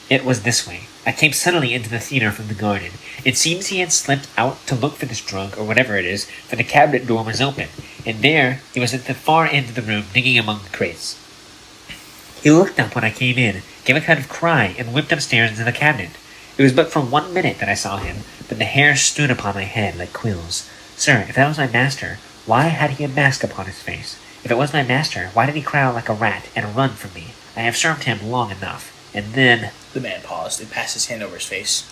It was this way. I came suddenly into the theater from the garden. It seems he had slipped out to look for this drug, or whatever it is, for the cabinet door was open, and there he was at the far end of the room, digging among the crates. He looked up when I came in, gave a kind of cry, and whipped upstairs into the cabinet. It was but for 1 minute that I saw him, but the hair stood upon my head like quills. Sir, if that was my master, why had he a mask upon his face? If it was my master, why did he cry out like a rat and run from me? I have served him long enough. And then... The man paused and passed his hand over his face.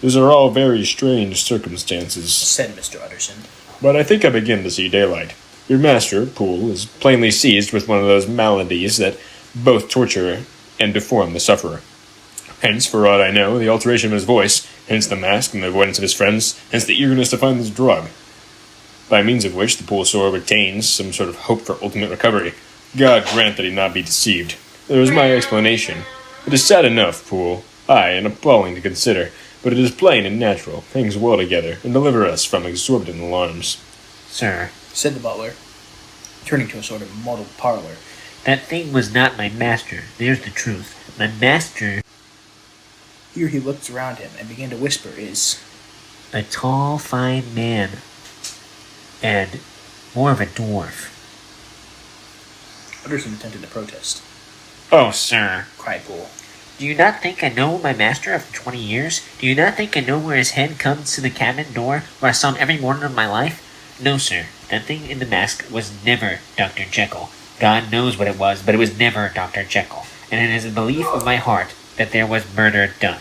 These are all very strange circumstances, said Mr. Utterson. But I think I begin to see daylight. Your master, Poole, is plainly seized with one of those maladies that both torture and deform the sufferer. Hence, for aught I know, the alteration of his voice, hence the mask and the avoidance of his friends, hence the eagerness to find this drug, by means of which the Poole sore retains some sort of hope for ultimate recovery. God grant that he not be deceived. There is my explanation. It is sad enough, Poole, aye, and appalling to consider, but it is plain and natural, hangs well together, and deliver us from exorbitant alarms. Sir, said the butler, turning to a sort of mortal parlor. that thing was not my master. There's the truth. My master, Here he looked around him and began to whisper, is a tall, fine man, and more of a dwarf. Utterson attempted to protest. Oh, sir. Cried Poole. Do you not think I know my master after 20 years? Do you not think I know where his head comes to the cabinet door, where I saw him every morning of my life? No, sir. That thing in the mask was never Dr. Jekyll. God knows what it was, but it was never Dr. Jekyll. And it is a belief of my heart that there was murder done.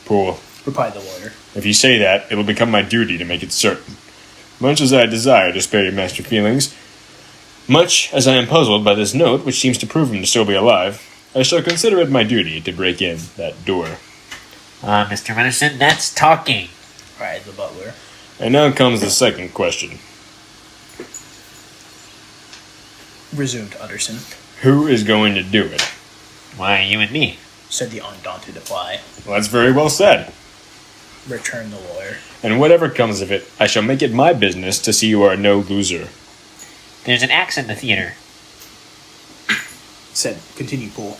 Poole, Replied the lawyer. if you say that, it'll become my duty to make it certain. Much as I desire to spare your master feelings, much as I am puzzled by this note, which seems to prove him to still be alive, I shall consider it my duty to break in that door. Ah, Mr. Utterson, that's talking. Cried the butler. And now comes the second question. Resumed Utterson. Who is going to do it? Why, you and me. Said the undaunted Apply. Well, that's very well said. Returned the lawyer. And whatever comes of it, I shall make it my business to see you are no loser. There's an axe in the theater, Continued Poole.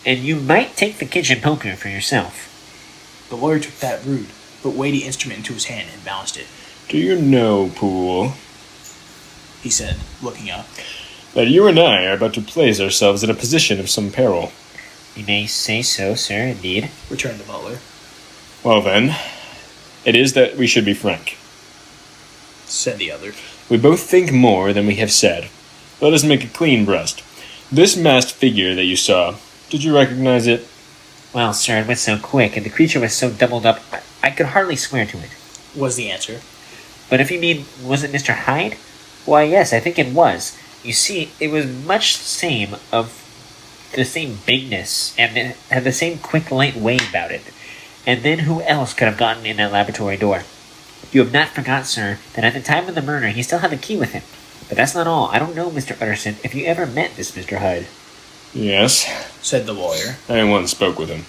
and you might take the kitchen poker for yourself. The lawyer took that rude but weighty instrument into his hand and balanced it. Do you know, Poole, He said, looking up. that you and I are about to place ourselves in a position of some peril? You may say so, sir, indeed. Returned the butler. Well then, it is that we should be frank. Said the other. We both think more than we have said. Let us make a clean breast. This masked figure that you saw, did you recognize it? Well, sir, it went so quick, and the creature was so doubled up, I could hardly swear to it. Was the answer. But if you mean, was it Mr. Hyde? Why, yes, I think it was. You see, it was much the same bigness, and it had the same quick, light way about it. And then who else could have gotten in that laboratory door? You have not forgot, sir, that at the time of the murder he still had the key with him. But that's not all. I don't know, Mr. Utterson, if you ever met this Mr. Hyde. Yes, Said the lawyer. I once spoke with him.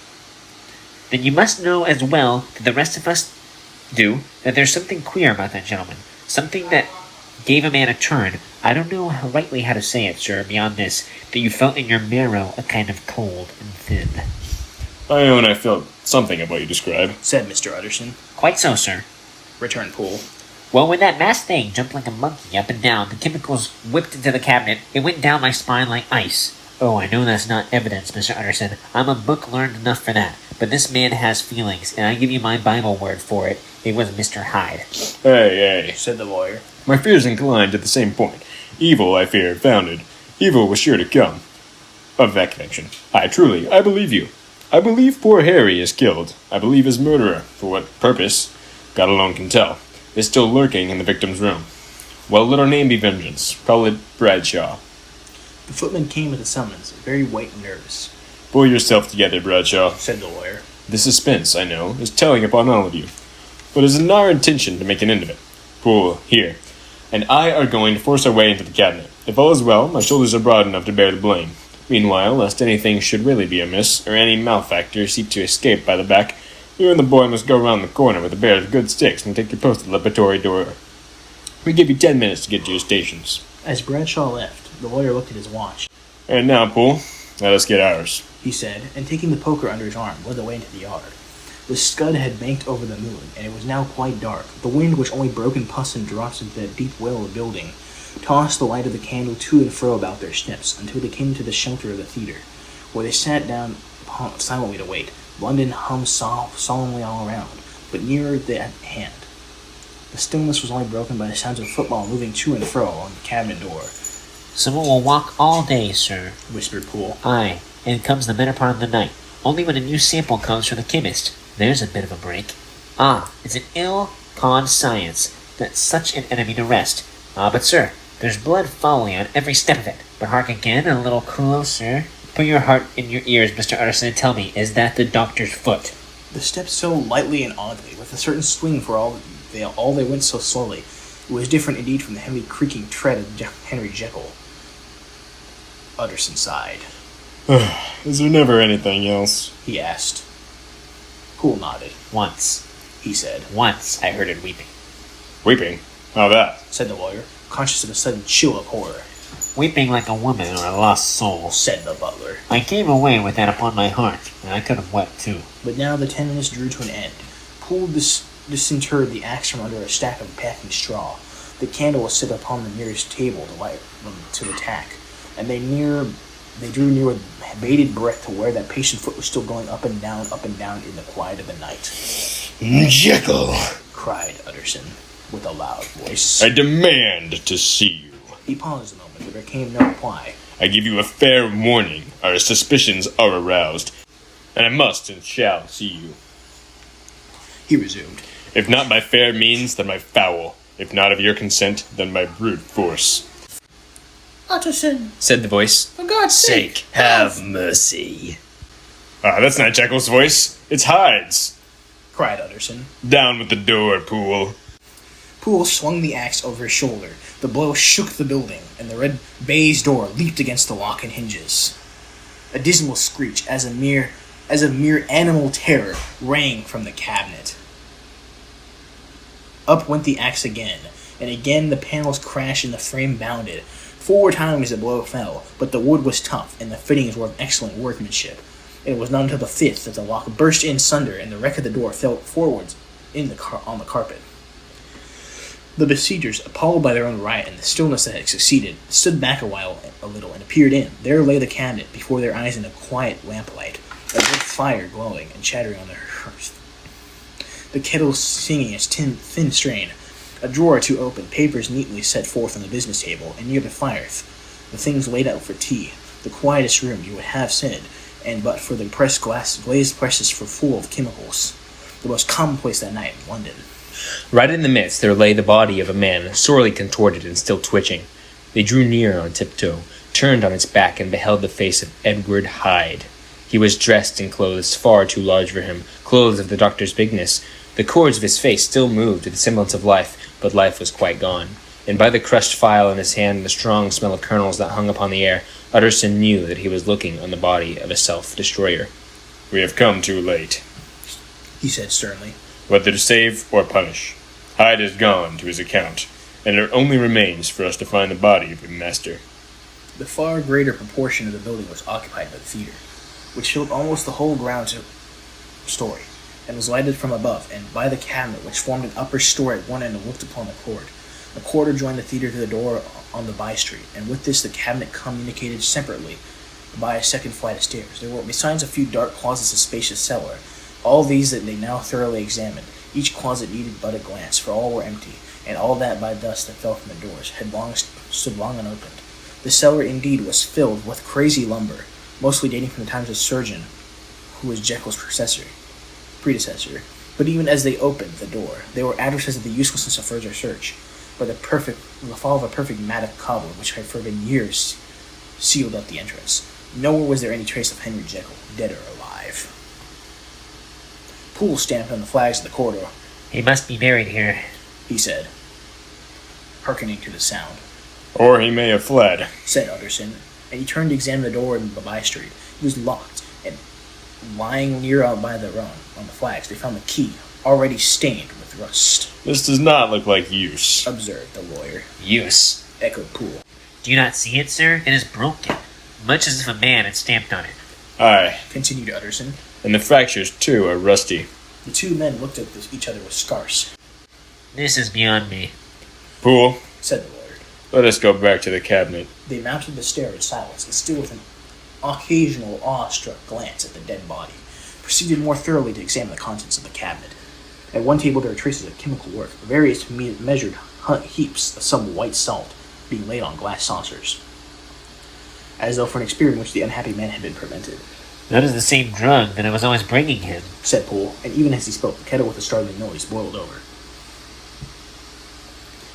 Then you must know as well that the rest of us do that there's something queer about that gentleman. Something that gave a man a turn. I don't know rightly how to say it, sir, beyond this, that you felt in your marrow a kind of cold and thin. I own I felt something of what you describe. Said Mr. Utterson. Quite so, sir. Returned Poole. Well, when that masked thing jumped like a monkey up and down, the chemicals whipped into the cabinet, it went down my spine like ice. Oh, I know that's not evidence, Mr. Utterson. I'm a book learned enough for that. But this man has feelings, and I give you my Bible word for it. It was Mr. Hyde. Hey, Said the lawyer. my fears incline to the same point. Evil, I fear, founded. Evil was sure to come. Of that connection. I believe you. I believe poor Harry is killed. I believe his murderer, for what purpose, God alone can tell, is still lurking in the victim's room. Well, let our name be Vengeance. Call it Bradshaw. The footman came with a summons, very white and nervous. Pull yourself together, Bradshaw. Said the lawyer. The suspense, I know, is telling upon all of you. But it is in our intention to make an end of it. Poole, here, and I are going to force our way into the cabinet. If all is well, my shoulders are broad enough to bear the blame. Meanwhile, lest anything should really be amiss, or any malefactor seek to escape by the back, you and the boy must go round the corner with a pair of good sticks and take your post at the laboratory door. We give you 10 minutes to get to your stations. As Bradshaw left, the lawyer looked at his watch. And now, Poole, let us get ours. He said, and taking the poker under his arm, led the way into the yard. The scud had banked over the moon, and it was now quite dark. The wind, which only broke in puffs and drops into the deep well of the building, tossed the light of the candle to and fro about their steps, until they came to the shelter of the theatre, where they sat down silently to wait. London hummed solemnly all around, but nearer at hand. The stillness was only broken by the sounds of football moving to and fro on the cabinet door. Someone will walk all day, sir. Whispered Poole. Aye, and comes the better part of the night. Only when a new sample comes from the chemist. There's a bit of a break. Ah, it's an ill-conned science that such an enemy to rest. Ah, but sir, there's blood following on every step of it. But hark again, a little closer. Put your heart in your ears, Mr. Utterson, and tell me, is that the doctor's foot? The steps so lightly and oddly, with a certain swing for all they went so slowly. It was different indeed from the heavy creaking tread of Henry Jekyll. Utterson sighed. Is there never anything else? He asked. Poole nodded. Once. He said. Once I heard it weeping. Weeping? How that? Said the lawyer, conscious of a sudden chill of horror. Weeping like a woman or a lost soul. Said the butler. I came away with that upon my heart, and I could have wept too. But now the 10 minutes drew to an end. Poole disinterred the axe from under a stack of packing straw. The candle was set upon the nearest table to light them to the tack, and they drew near with bated breath to where that patient foot was still going up and down in the quiet of the night. Jekyll! Cried Utterson with a loud voice. I demand to see you. He paused a moment, but there came no reply. I give you a fair warning. Our suspicions are aroused, and I must and shall see you. He resumed. If not by fair means, then by foul. If not of your consent, then by brute force. Utterson, said the voice. for God's sake, Have mercy. Ah, that's not Jekyll's voice. It's Hyde's. Cried Utterson. Down with the door, Poole. Poole swung the axe over his shoulder. The blow shook the building, and the red baize door leaped against the lock and hinges. A dismal screech, as of mere animal terror, rang from the cabinet. Up went the axe again, and again the panels crashed and the frame bounded. 4 times the blow fell, but the wood was tough, and the fittings were of excellent workmanship. And it was not until the 5th that the lock burst in sunder, and the wreck of the door fell forwards on the carpet. The besiegers, appalled by their own riot and the stillness that had succeeded, stood back a little, and peered in. There lay the cabinet before their eyes in a quiet lamplight, a good fire glowing and chattering on the hearth. The kettle singing its thin strain, a drawer or two open, papers neatly set forth on the business table, and near the fire, the things laid out for tea. The quietest room, you would have said, and but for the glazed presses full of chemicals. The most commonplace that night in London. Right in the midst there lay the body of a man, sorely contorted and still twitching. They drew near on tiptoe, turned on its back, and beheld the face of Edward Hyde. He was dressed in clothes far too large for him, clothes of the doctor's bigness. The cords of his face still moved with the semblance of life, but life was quite gone. And by the crushed phial in his hand and the strong smell of kernels that hung upon the air, Utterson knew that he was looking on the body of a self-destroyer. We have come too late, He said sternly. whether to save or punish. Hyde has gone to his account, and it only remains for us to find the body of your master. The far greater proportion of the building was occupied by the theater, which filled almost the whole ground story, and was lighted from above, and by the cabinet which formed an upper story at one end and looked upon the court. The corridor joined the theater to the door on the by-street, and with this the cabinet communicated separately by a second flight of stairs. There were, besides a few dark closets, a spacious cellar. All these that they now thoroughly examined. Each closet needed but a glance, for all were empty, and all that by dust that fell from the doors had stood long unopened. The cellar indeed was filled with crazy lumber, mostly dating from the times of Surgeon, who was Jekyll's predecessor. But even as they opened the door, they were addresses of the uselessness of further search, by the fall of a perfect mat of cobweb which had for years sealed up the entrance. Nowhere was there any trace of Henry Jekyll, dead or alive. Poole stamped on the flags of the corridor. He must be buried here. He said, hearkening to the sound. Or he may have fled. Said Utterson, and he turned to examine the door in the by-street. It was locked, and lying near out by the rung on the flags, they found the key, already stained with rust. This does not look like use. Observed the lawyer. Use. Echoed Poole. Do you not see it, sir? It is broken, much as if a man had stamped on it. Aye, Continued Utterson. and the fractures, too, are rusty. The two men looked at each other with scarce. This is beyond me. Poole, Said the lawyer. let us go back to the cabinet. They mounted the stair in silence, and still with an occasional awestruck glance at the dead body, proceeded more thoroughly to examine the contents of the cabinet. At one table there were traces of chemical work, various measured heaps of some white salt being laid on glass saucers, as though for an experiment in which the unhappy man had been prevented. That is the same drug that I was always bringing him. Said Poole, and even as he spoke, the kettle with a startling noise boiled over.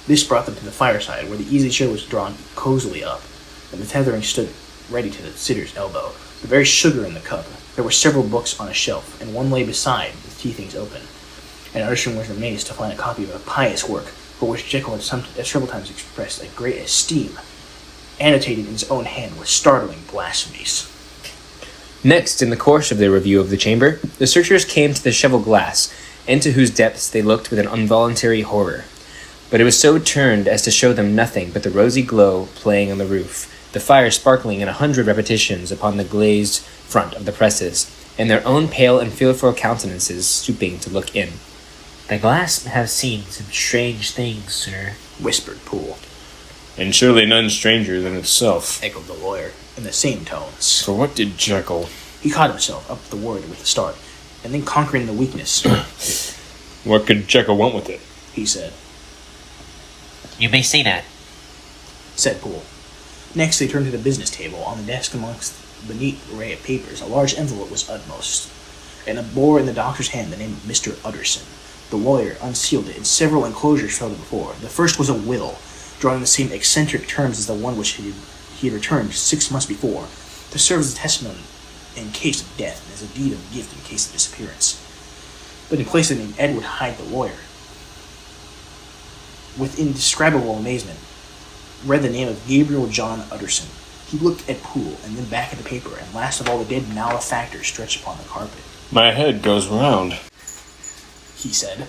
This brought them to the fireside, where the easy chair was drawn cozily up, and the tethering stood ready to the sitter's elbow. the very sugar in the cup. There were several books on a shelf, and one lay beside, with tea things open. And Utterson was amazed to find a copy of a pious work, for which Jekyll had several times expressed a great esteem, annotated in his own hand with startling blasphemies. Next, in the course of their review of the chamber, the searchers came to the cheval glass, into whose depths they looked with an involuntary horror. But it was so turned as to show them nothing but the rosy glow playing on the roof, the fire sparkling in 100 repetitions upon the glazed front of the presses, and their own pale and fearful countenances stooping to look in. The glass have seen some strange things, sir, Whispered Poole. And surely none stranger than itself. Echoed the lawyer, in the same tones. For what did Jekyll? He caught himself up the word with a start, and then conquering the weakness, What could Jekyll want with it? he said. You may say that. Said Poole. Next, they turned to the business table. On the desk amongst the neat array of papers, a large envelope was utmost, and it bore in the doctor's hand the name of Mr. Utterson. The lawyer unsealed it, and several enclosures fell to the floor. The first was a will, drawing the same eccentric terms as the one which he had returned 6 months before, to serve as a testimony in case of death, and as a deed of gift in case of disappearance. But in place of the name Edward Hyde, the lawyer, with indescribable amazement, read the name of Gabriel John Utterson. He looked at Poole, and then back at the paper, and last of all the dead malefactor stretched upon the carpet. My head goes round. He said,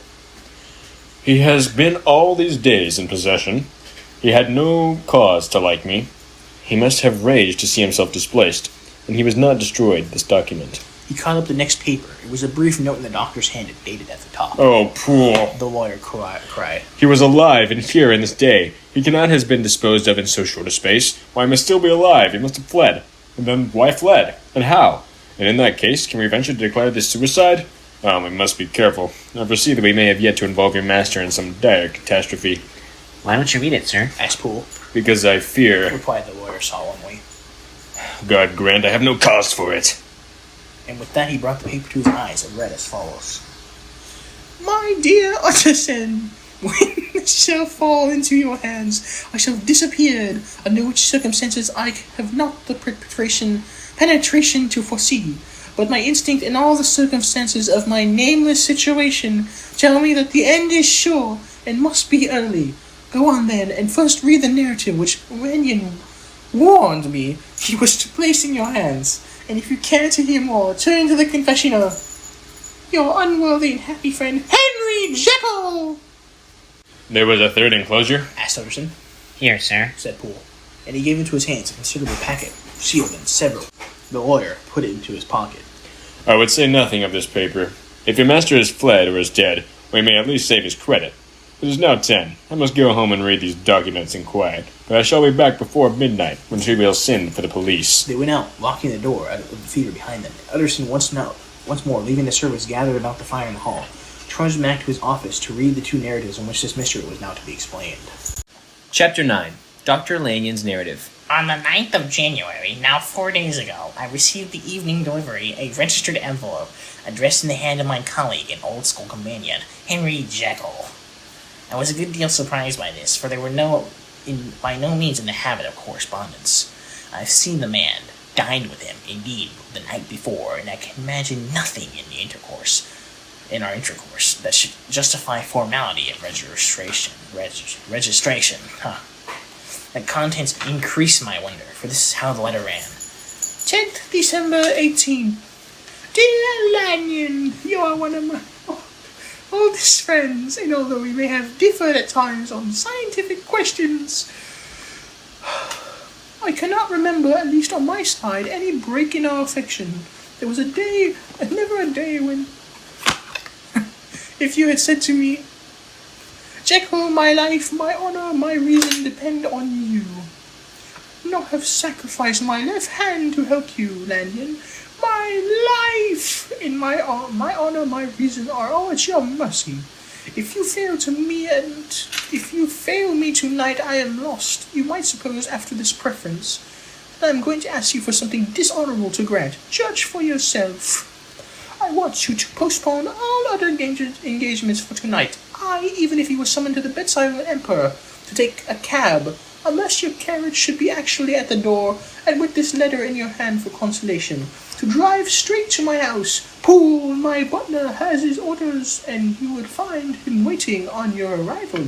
He has been all these days in possession. He had no cause to like me. He must have raged to see himself displaced, and he was not destroyed, this document. He caught up the next paper. It was a brief note in the doctor's hand and dated at the top. Oh, Poole! The lawyer cried. He was alive and here in this day. He cannot have been disposed of in so short a space. Why, he must still be alive. He must have fled. And then why fled? And how? And in that case, can we venture to declare this suicide? We must be careful. I foresee that we may have yet to involve your master in some dire catastrophe. Why don't you read it, sir? Asked Poole. Because I fear... Replied the lawyer solemnly. God grant I have no cause for it. And with that he brought the paper to his eyes and read as follows. My dear Utterson, when this shall fall into your hands, I shall have disappeared, under which circumstances I have not the penetration to foresee, but my instinct and all the circumstances of my nameless situation tell me that the end is sure and must be early. Go on then, and first read the narrative which Lanyon warned me he was to place in your hands. And if you care to hear more, turn to the confession of your unworthy and happy friend, Henry Jekyll! There was a third enclosure? Asked Utterson. Here, sir. Said Poole. And he gave into his hands a considerable packet, sealed and several. The lawyer put it into his pocket. I would say nothing of this paper. If your master has fled or is dead, we may at least save his credit. It is now 10. I must go home and read these documents in quiet, but I shall be back before midnight, when she will send for the police. They went out, locking the door out of the theater behind them. Utterson once more, leaving the servants gathered about the fire in the hall, trudged back to his office to read the 2 narratives in which this mystery was now to be explained. Chapter 9. Dr. Lanyon's Narrative. On the 9th of January, now 4 days ago, I received the evening delivery, a registered envelope, addressed in the hand of my colleague and old school companion, Henry Jekyll. I was a good deal surprised by this, for they were by no means in the habit of correspondence. I've seen the man, dined with him, indeed, the night before, and I can imagine nothing in our intercourse that should justify formality of registration. The contents increased my wonder, for this is how the letter ran. 10th December 18. Dear Lanyon, you are one of my oldest friends, and although we may have differed at times on scientific questions, I cannot remember, at least on my side, any break in our affection. There was a day, and never a day when, if you had said to me, Jekyll, my life, my honor, my reason depend on you, I would not have sacrificed my left hand to help you, Lanyon. My life and my honor, my reason are all at your mercy. If you fail me tonight, I am lost. You might suppose, after this preference, that I am going to ask you for something dishonorable to grant. Judge for yourself. I want you to postpone all other engagements for tonight. Even if you were summoned to the bedside of an emperor, to take a cab unless your carriage should be actually at the door, and with this letter in your hand for consolation, to drive straight to my house. Poole, my butler, has his orders, and you would find him waiting on your arrival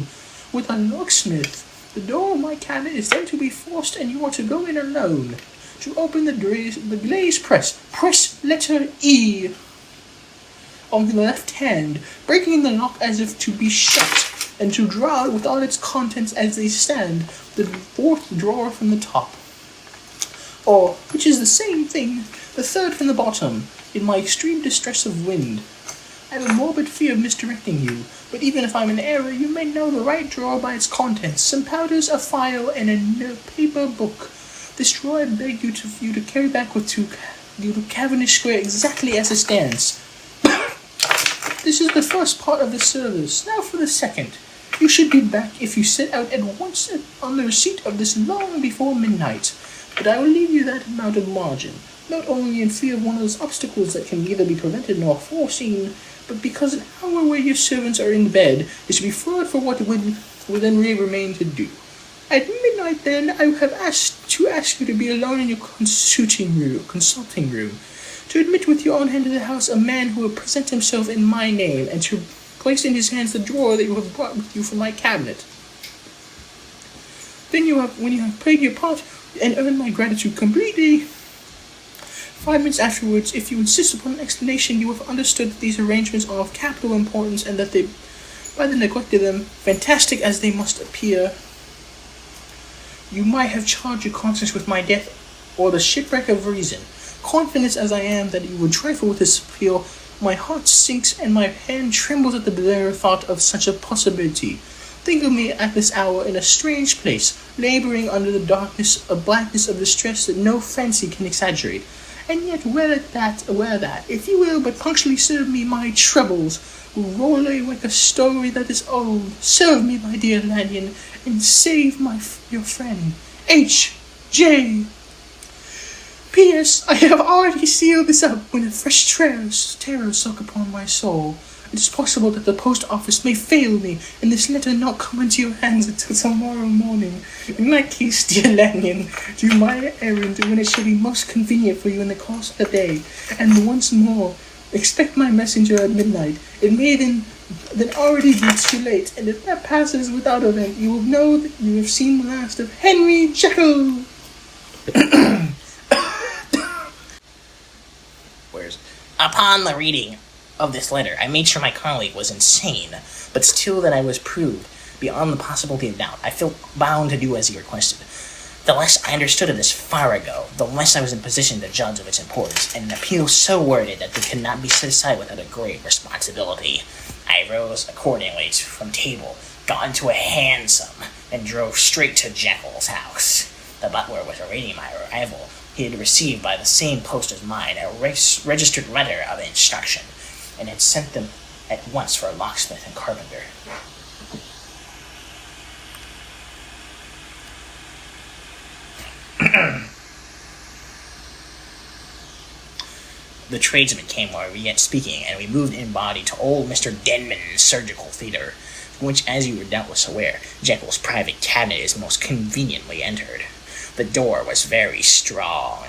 with a locksmith. The door of my cabinet is then to be forced, and you are to go in alone. To open the glazed press letter E on the left hand, breaking the lock as if to be shut, and to draw out with all its contents as they stand, the fourth drawer from the top. Or, which is the same thing, the third from the bottom, in my extreme distress of wind. I have a morbid fear of misdirecting you, but even if I'm in error, you may know the right drawer by its contents, some powders, a file, and a paper book. This drawer I beg you to carry back with you to Cavendish Square exactly as it stands. This is the first part of the service. Now for the second. You should be back if you set out at once on the receipt of this long before midnight. But I will leave you that amount of margin, not only in fear of one of those obstacles that can neither be prevented nor foreseen, but because an hour where your servants are in bed is preferred for what will then remain to do. At midnight, then, I have asked you to be alone in your consulting room, to admit with your own hand to the house a man who will present himself in my name, and to place in his hands the drawer that you have brought with you from my cabinet. Then when you have played your part and earned my gratitude completely, 5 minutes afterwards, if you insist upon an explanation, you have understood that these arrangements are of capital importance, and that they, by the neglect of them, fantastic as they must appear, you might have charged your conscience with my death or the shipwreck of reason. Confident as I am that you would trifle with this appeal, my heart sinks and my hand trembles at the bare thought of such a possibility. Think of me at this hour in a strange place, laboring under the blackness of distress that no fancy can exaggerate. And yet, aware that, if you will but punctually serve me, my troubles will roll away like a story that is old. Serve me, my dear Lanyon, and save your friend, H.J. P.S. I have already sealed this up when a fresh terror struck upon my soul. It is possible that the post office may fail me, and this letter not come into your hands until tomorrow morning. In that case, dear Lanyon, do my errand when it shall be most convenient for you in the course of the day. And once more, expect my messenger at midnight. It may then already be too late, and if that passes without event, you will know that you have seen the last of Henry Jekyll. Upon the reading of this letter, I made sure my colleague was insane, but still that I was proved beyond the possibility of doubt. I felt bound to do as he requested. The less I understood of this far ago, the less I was in position to judge of its importance, and an appeal so worded that it could not be set aside without a grave responsibility. I rose accordingly from table, got into a hansom, and drove straight to Jekyll's house. The butler was awaiting my arrival. He had received by the same post as mine a registered letter of instruction, and had sent them at once for a locksmith and carpenter. The tradesmen came while we were yet speaking, and we moved in body to old Mr. Denman's surgical theatre, from which, as you were doubtless aware, Jekyll's private cabinet is most conveniently entered. The door was very strong,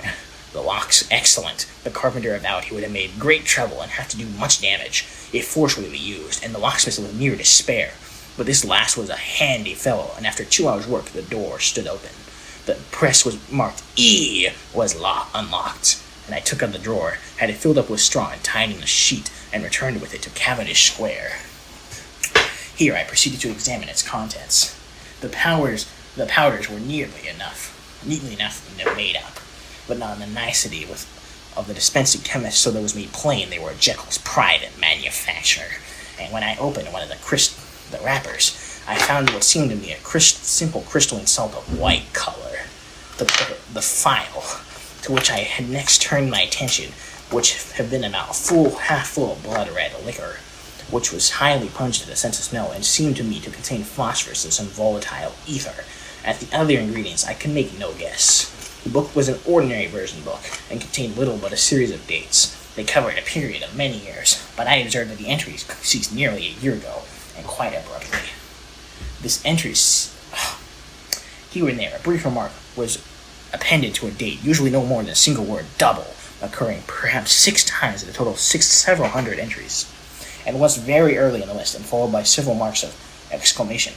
the locks excellent. The carpenter avowed he would have made great trouble and have to do much damage if force were to be used, and the locksmith was near despair. But this last was a handy fellow, and after 2 hours' work the door stood open. The press was marked E was unlocked, and I took out the drawer, had it filled up with straw and tied in a sheet, and returned with it to Cavendish Square. Here I proceeded to examine its contents. The powders were neatly enough made up, but not in the nicety of the dispensing chemist, so that it was made plain they were Jekyll's private manufacture. And when I opened one of the wrappers, I found what seemed to me a simple crystalline salt of white color. The phial, to which I had next turned my attention, which had been about half full of blood-red liquor, which was highly pungent to the sense of smell, and seemed to me to contain phosphorus and some volatile ether. As the other ingredients, I could make no guess. The book was an ordinary version book, and contained little but a series of dates. They covered a period of many years, but I observed that the entries ceased nearly a year ago, and quite abruptly. This entry Here and there, a brief remark was appended to a date, usually no more than a single word, double, occurring perhaps 6 times in a total of several hundred entries, and was very early in the list, and followed by several marks of exclamation.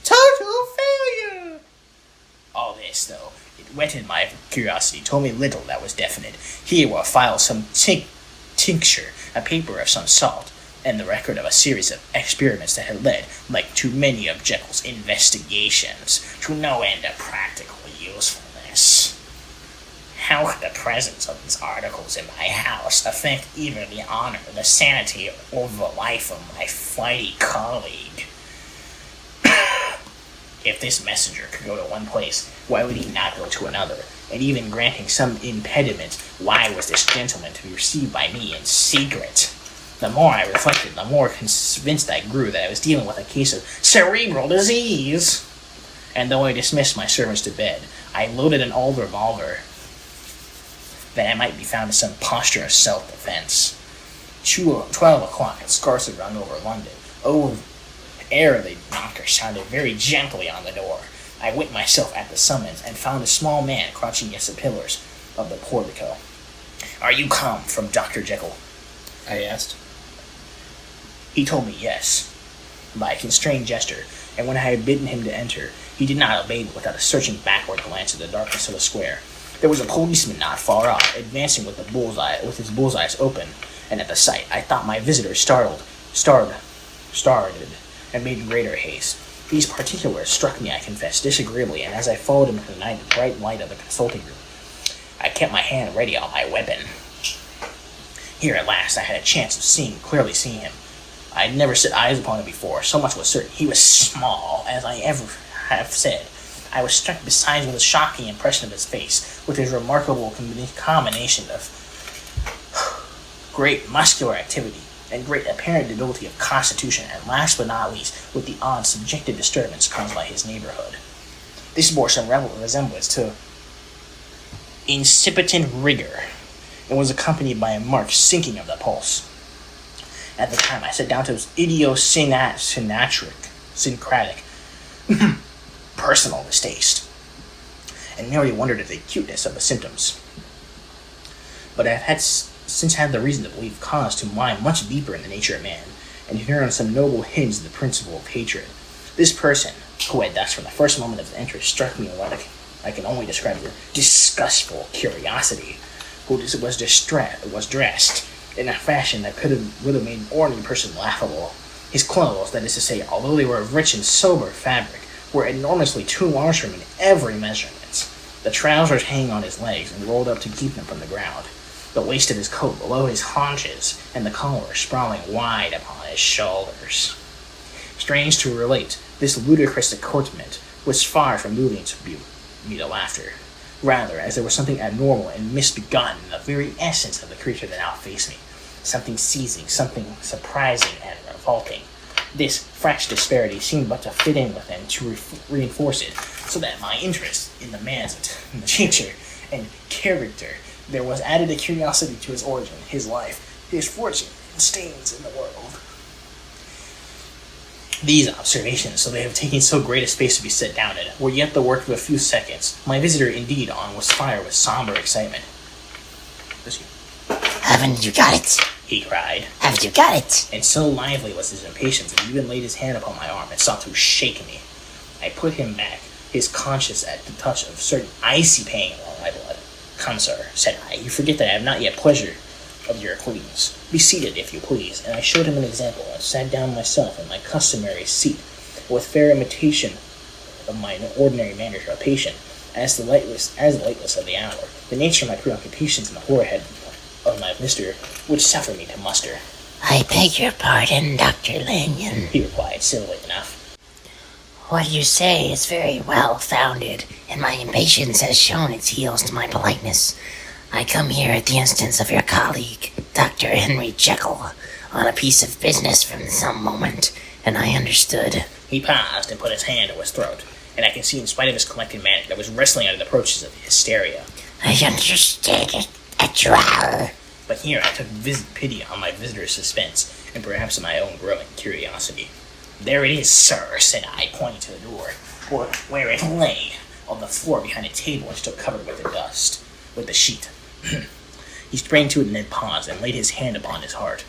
Total failure! All this, though, it whetted my curiosity, told me little that was definite. Here were files, some tincture, a paper of some salt, and the record of a series of experiments that had led, like too many of Jekyll's investigations, to no end of practical usefulness. How could the presence of these articles in my house affect even the honor, the sanity, or the life of my flighty colleague? If this messenger could go to one place, why would he not go to another? And even granting some impediment, why was this gentleman to be received by me in secret? The more I reflected, the more convinced I grew that I was dealing with a case of cerebral disease. And though I dismissed my servants to bed, I loaded an old revolver that I might be found in some posture of self-defense. 12 o'clock had scarcely run over London. Oh, ere the knocker sounded very gently on the door, I went myself at the summons, and found a small man crouching against the pillars of the portico. "Are you come from Dr. Jekyll?" I asked. He told me yes, by a constrained gesture, and when I had bidden him to enter, he did not obey me without a searching backward glance at the darkness of the square. There was a policeman not far off, advancing with his bullseyes open, and at the sight, I thought my visitor started, and made greater haste. These particulars struck me, I confess, disagreeably, and as I followed him to the bright light of the consulting room, I kept my hand ready on my weapon. Here at last I had a chance of clearly seeing him. I had never set eyes upon him before, so much was certain. He was small, as I ever have said. I was struck besides with a shocking impression of his face, with his remarkable combination of great muscular activity and great apparent debility of constitution, and last but not least, with the odd subjective disturbance caused by his neighborhood. This bore some resemblance to incipient rigor, and was accompanied by a marked sinking of the pulse. At the time, I sat down to his idiosyncratic, personal distaste, and merely wondered at the acuteness of the symptoms. But I have since had the reason to believe cause to lie much deeper in the nature of man, and to hear on some noble hints the principle of hatred. This person, who had thus from the first moment of his entrance struck me like I can only describe with disgustful curiosity, who was dressed in a fashion that would have made an ordinary person laughable. His clothes, that is to say, although they were of rich and sober fabric, were enormously too large for him in every measurement. The trousers hanging on his legs and rolled up to keep them from the ground, the waist of his coat below his haunches, and the collar sprawling wide upon his shoulders. Strange to relate, this ludicrous accoutrement was far from moving me to laughter. Rather, as there was something abnormal and misbegotten in the very essence of the creature that now faced me. Something seizing, something surprising and revolting. This fresh disparity seemed but to fit in with and to reinforce it, so that my interest in the man's nature and character, there was added a curiosity to his origin, his life, his fortune, and stains in the world. These observations, so they have taken so great a space to be set down in, were yet the work of a few seconds. My visitor, indeed, was fire with somber excitement. "Haven't you got it?" he cried. "Haven't you got it?" And so lively was his impatience that he even laid his hand upon my arm and sought to shake me. I put him back, his conscience at the touch of certain icy pain along my blood. "Come, sir," said I, "you forget that I have not yet pleasure of your acquaintance. Be seated, if you please." And I showed him an example, and sat down myself in my customary seat, with fair imitation of my ordinary manners of a patient, as lightless of the hour. The nature of my preoccupations and the horror of my visitor would suffer me to muster. "I beg your pardon, Dr. Lanyon," he replied, civilly enough. "What you say is very well founded, and my impatience has shown its heels to my politeness. I come here at the instance of your colleague, Dr. Henry Jekyll, on a piece of business from some moment, and I understood." He paused and put his hand to his throat, and I could see, in spite of his collected manner, that was wrestling under the approaches of hysteria. "I understood it at all." But here I took pity on my visitor's suspense, and perhaps on my own growing curiosity. "There it is, sir," said I, pointing to the door, where it lay. on the floor behind a table and still covered with the sheet. He sprang to it and then paused and laid his hand upon his heart.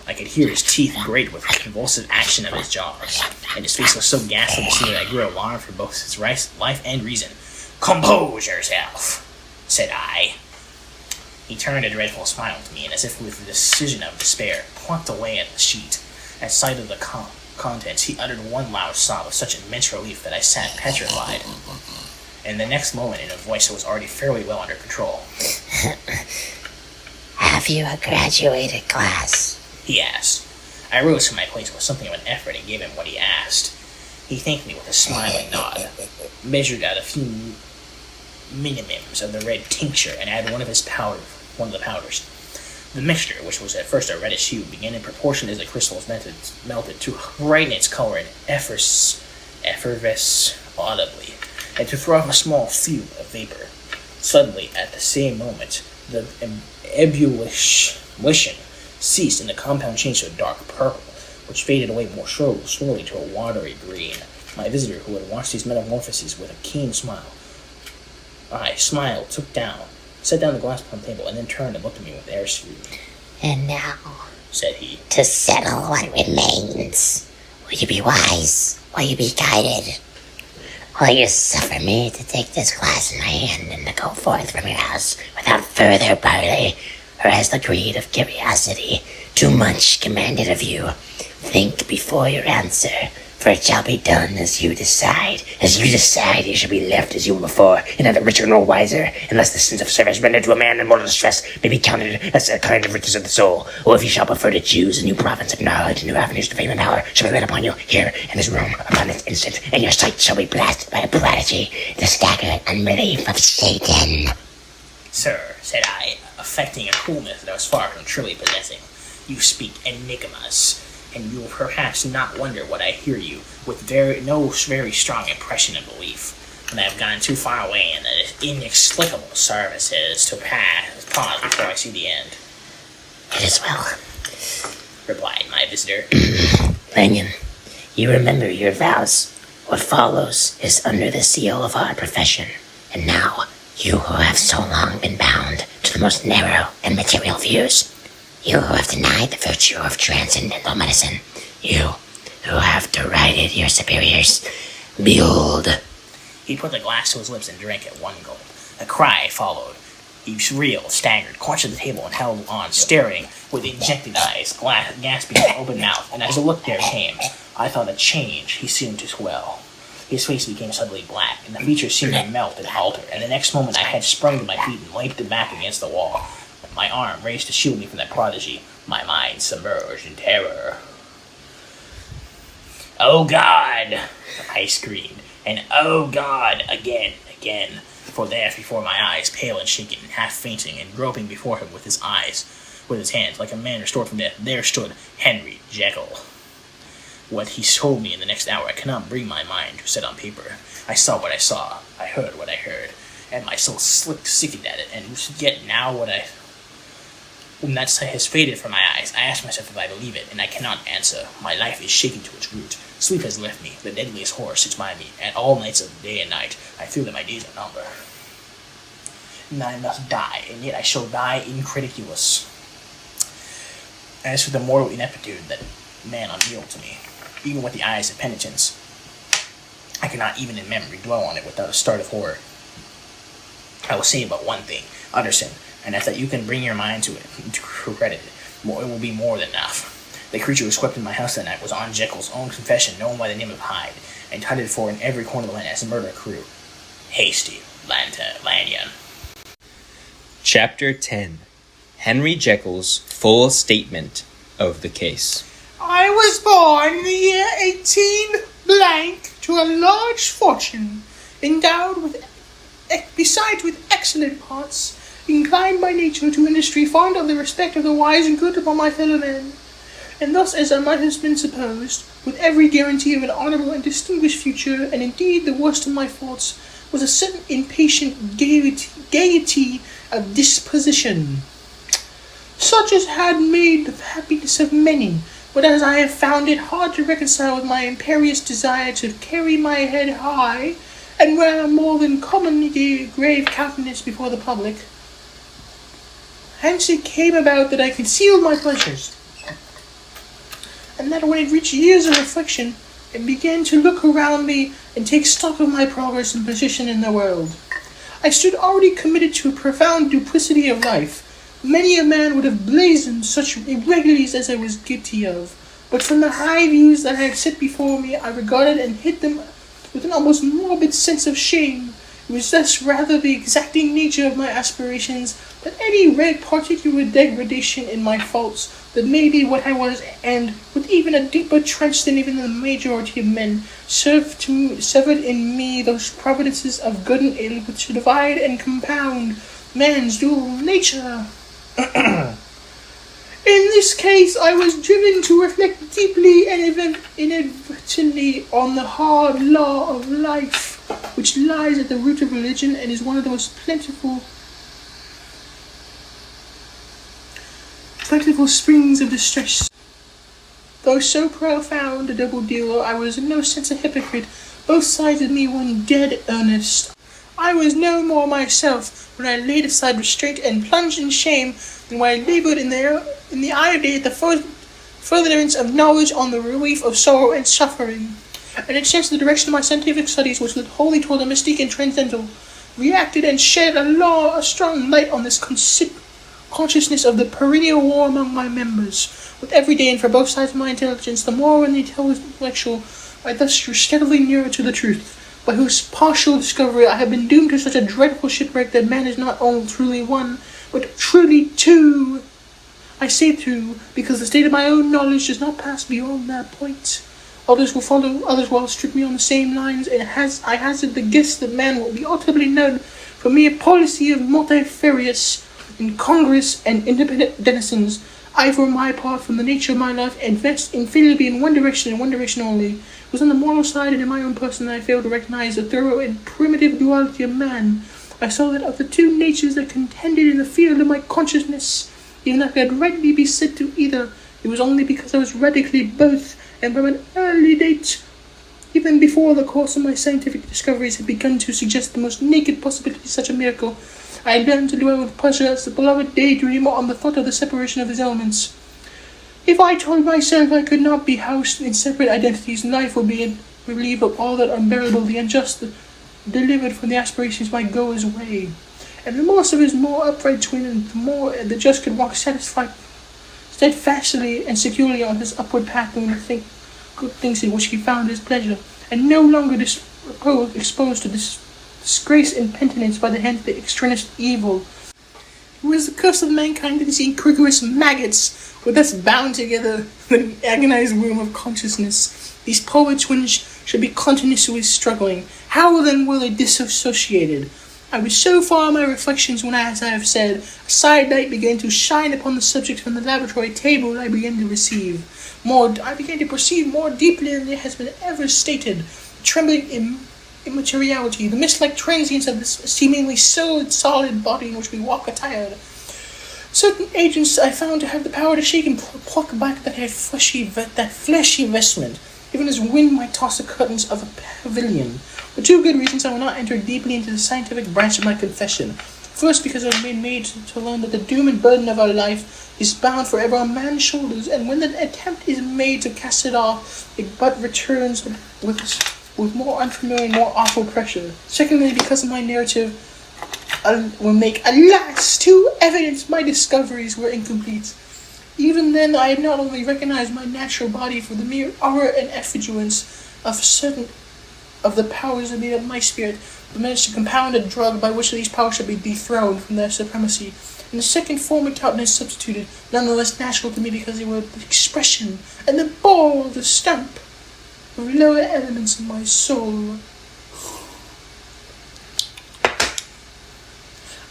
I could hear his teeth grate with convulsive action of his jaws, and his face was so ghastly to see that I grew alarmed for both his life and reason. "Compose yourself," said I. He turned a dreadful smile to me, and as if with the decision of despair, plucked away at the sheet. At sight of the contents, he uttered one loud sob of such immense relief that I sat petrified. And the next moment, in a voice that was already fairly well under control, "Have you a graduated class?" he asked. I rose from my place with something of an effort and gave him what he asked. He thanked me with a smiling nod, measured out a few minimums of the red tincture, and added one of the powders. The mixture, which was at first a reddish hue, began in proportion as the crystals melted to brighten its color and effervesce audibly, and to throw off a small fume of vapor. Suddenly, at the same moment, the ebullition ceased, and the compound changed to a dark purple, which faded away more slowly to a watery green. My visitor, who had watched these metamorphoses with a keen smile, set down the glass upon the table, and then turned and looked at me with air sweet. "And now, Said he, to settle what remains, will you be wise? Will you be guided? Will you suffer me to take this glass in my hand and to go forth from your house without further parley, or has the greed of curiosity too much commanded of you? Think before you answer, for it shall be done as you decide. As you decide, you shall be left as you were before, and neither richer nor wiser, unless the sins of service rendered to a man in mortal distress may be counted as a kind of riches of the soul. Or if you shall prefer to choose a new province of knowledge, new avenues to fame and power shall be laid upon you here in this room upon this instant, and your sight shall be blasted by a prodigy, the stagger and relief of Satan." "Sir," said I, affecting a coolness that I was far from truly possessing, "you speak enigmas, and you will perhaps not wonder what I hear you with no very strong impression of belief, and I have gone too far away in the inexplicable services to pause before I see the end." "It is well," replied my visitor. "Lanyon, you remember your vows. What follows is under the seal of our profession. And now, you who have so long been bound to the most narrow and material views, you who have denied the virtue of transcendental medicine, you who have derided your superiors, behold." He put the glass to his lips and drank at one gulp. A cry followed. He reeled, staggered, clutched at the table, and held on, staring with injected eyes, gasping with open mouth. And as the look there came, I thought a change. He seemed to swell. His face became suddenly black, and the features seemed to melt and alter. And the next moment I had sprung to my feet and leaped back against the wall, my arm raised to shield me from that prodigy, my mind submerged in terror. "Oh God!" I screamed, and "Oh God!" again, for there before my eyes, pale and shaken, half fainting, and groping before him with his hands, like a man restored from death, there stood Henry Jekyll. What he told me in the next hour I cannot bring my mind to set on paper. I saw what I saw, I heard what I heard, and my soul sickened at it, and yet now when that sight has faded from my eyes, I ask myself if I believe it, and I cannot answer. My life is shaken to its root. Sleep has left me. The deadliest horror sits by me, and all nights of day and night I feel that my days are numbered. And I must die, and yet I shall die incredulous. As for the mortal ineptitude that man unveiled to me, even with the eyes of penitence, I cannot even in memory dwell on it without a start of horror. I will say but one thing, Utterson, and if that you can bring your mind to it, to credit it, it will be more than enough. The creature who swept in my house that night was on Jekyll's own confession, known by the name of Hyde, and touted for in every corner of the land as a murder crew. Hasty, Lanyon. Chapter 10. Henry Jekyll's full statement of the case. "I was born in the year 18 to a large fortune, endowed with, besides with excellent parts, inclined by nature to industry, fond of the respect of the wise and good upon my fellow men, and thus, as I might have been supposed, with every guarantee of an honourable and distinguished future, and indeed the worst of my faults was a certain impatient gaiety of disposition, such as had made the happiness of many, but as I have found it hard to reconcile with my imperious desire to carry my head high, and wear a more than commonly grave countenance before the public. Hence it came about that I concealed my pleasures, and that when it reached years of reflection, I began to look around me and take stock of my progress and position in the world. I stood already committed to a profound duplicity of life. Many a man would have blazoned such irregularities as I was guilty of, but from the high views that I had set before me, I regarded and hid them with an almost morbid sense of shame. It was thus rather the exacting nature of my aspirations than any particular degradation in my faults that made me what I was, and with even a deeper trench than even the majority of men, severed in me those providences of good and ill which divide and compound man's dual nature. In this case, I was driven to reflect deeply and inadvertently on the hard law of life, which lies at the root of religion and is one of the most plentiful springs of distress. Though so profound a double dealer, I was in no sense a hypocrite. Both sides of me were in dead earnest. I was no more myself when I laid aside restraint and plunged in shame than when I laboured in the eye of day at the furtherance of knowledge on the relief of sorrow and suffering. And it chanced the direction of my scientific studies, which led wholly toward the mystic and transcendental, reacted and shed a strong light on this consciousness of the perennial war among my members. With every day, and for both sides of my intelligence, the moral and the intellectual, I thus drew steadily nearer to the truth, by whose partial discovery I have been doomed to such a dreadful shipwreck that man is not only truly one, but truly two. I say two, because the state of my own knowledge does not pass beyond that point. Others will follow, others will strip me on the same lines, and I hazard the guess that man will be ultimately known for mere policy of multifarious, incongruous, and independent denizens. I, for my part, from the nature of my life, invest infallibly in one direction and one direction only. It was on the moral side and in my own person that I failed to recognize the thorough and primitive duality of man. I saw that of the two natures that contended in the field of my consciousness, even if I could rightly be said to either, it was only because I was radically both, and from an early date, even before the course of my scientific discoveries had begun to suggest the most naked possibility of such a miracle, I learned to dwell with pleasure as the beloved daydreamer on the thought of the separation of his elements. If I told myself I could not be housed in separate identities, life would be relieved of all that unbearable, the unjust, delivered from the aspirations might go his way, and remorse of his more upright twin, and the more the just could walk steadfastly and securely on his upward path, and think good things in which he found his pleasure, and no longer exposed to disgrace and penitence by the hands of the extraneous evil. It was the curse of mankind that these incongruous maggots were thus bound together in the agonized womb of consciousness. These polar twins should be continuously struggling. How then were they disassociated? I was so far in my reflections when, as I have said, a side light began to shine upon the subject from the laboratory table, I began to perceive more deeply than it has been ever stated, trembling immateriality, the mist-like transience of this seemingly so solid body in which we walk attired. Certain agents I found to have the power to shake and pluck back that fleshy vestment, even as wind might toss the curtains of a pavilion. For two good reasons I will not enter deeply into the scientific branch of my confession. First, because I have been made to learn that the doom and burden of our life is bound forever on man's shoulders, and when the attempt is made to cast it off, it but returns with more unfamiliar and more awful pressure. Secondly, because my narrative will make, alas, too evident my discoveries were incomplete. Even then, I had not only recognized my natural body for the mere aura and effulgence of certain of the powers of my spirit, but managed to compound a drug by which these powers should be dethroned from their supremacy. And the second form of countenance substituted, none the less natural to me because they were the expression and the ball, the stamp of lower elements in my soul.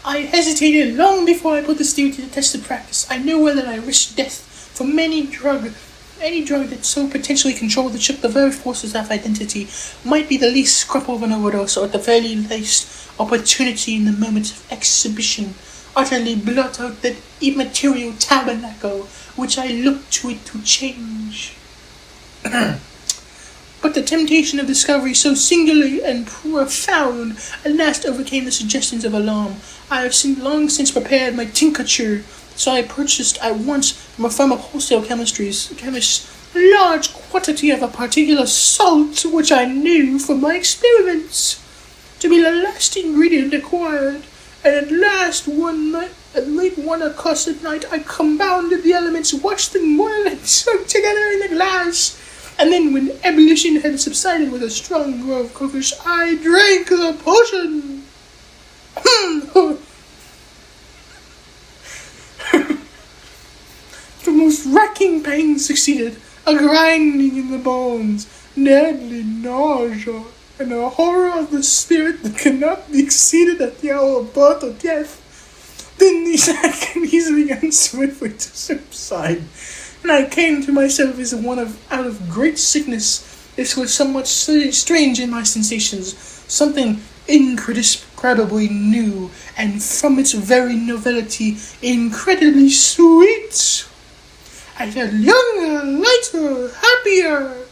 I hesitated long before I put this theory to the test of practice. I knew whether I risked death from any drug that so potentially controlled that shook the very forces of identity might be the least scruple of an overdose, or at the very least opportunity in the moment of exhibition, utterly blot out that immaterial tabernacle which I looked to it to change. But the temptation of discovery so singular and profound at last overcame the suggestions of alarm. I have long since prepared my tincture, so I purchased at once from a firm of wholesale chemists a large quantity of a particular salt which I knew from my experiments to be the last ingredient acquired, and at last one night, at late one accursed night, I compounded the elements, watched them boil and soak together in the glass, and then when ebullition had subsided with a strong glow of cocktail, I drank the potion. The most racking pain succeeded, a grinding in the bones, deadly nausea, and a horror of the spirit that cannot be exceeded at the hour of birth or death. Then these agonies began swiftly to subside, and I came to myself as out of great sickness. This was somewhat strange in my sensations, something indescribably new, and from its very novelty, incredibly sweet. I felt younger, lighter, happier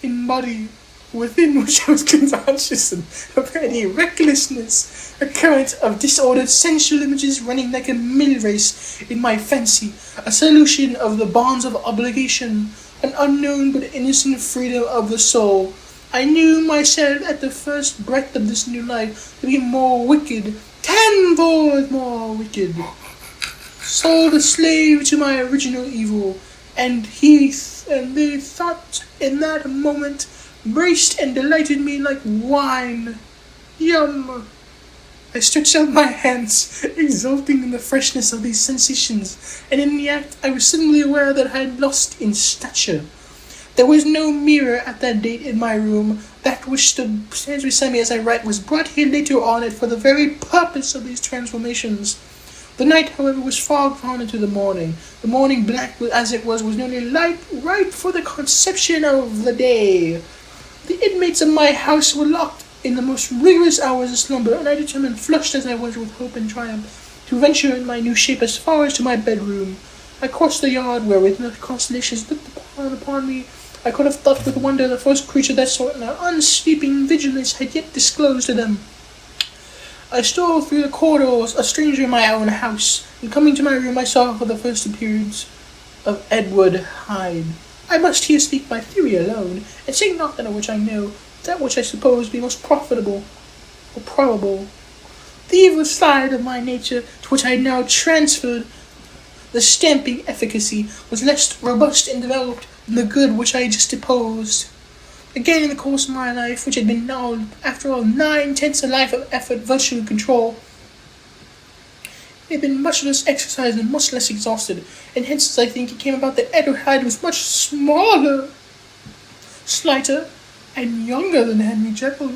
in body, within which I was conscious of any recklessness, a current of disordered sensual images running like a mill race in my fancy, a solution of the bonds of obligation, an unknown but innocent freedom of the soul. I knew myself at the first breath of this new life to be more wicked, tenfold more wicked, sold a slave to my original evil, and the thought in that moment braced and delighted me like wine. Yum! I stretched out my hands, exulting in the freshness of these sensations, and in the act I was suddenly aware that I had lost in stature. There was no mirror at that date in my room. That which stands beside me as I write was brought here later on for the very purpose of these transformations. The night, however, was far gone into the morning. The morning, black as it was nearly light, ripe for the conception of the day. The inmates of my house were locked in the most rigorous hours of slumber, and I determined, flushed as I was with hope and triumph, to venture in my new shape as far as to my bedroom. I crossed the yard where, with the constellations looked upon me, I could have thought with wonder the first creature that sort in their unsleeping vigilance had yet disclosed to them. I stole through the corridors, a stranger in my own house, and coming to my room I saw for the first appearance of Edward Hyde. I must here speak my theory alone, and say not that of which I know, that which I suppose be most profitable or probable. The evil side of my nature, to which I had now transferred the stamping efficacy, was less robust and developed than the good which I had just deposed. Again, in the course of my life, which had been now, after all, 9/10 a life of effort, virtue, and control, it had been much less exercised and much less exhausted, and hence, as I think, it came about that Edward Hyde was much smaller, slighter, and younger than Henry Jekyll.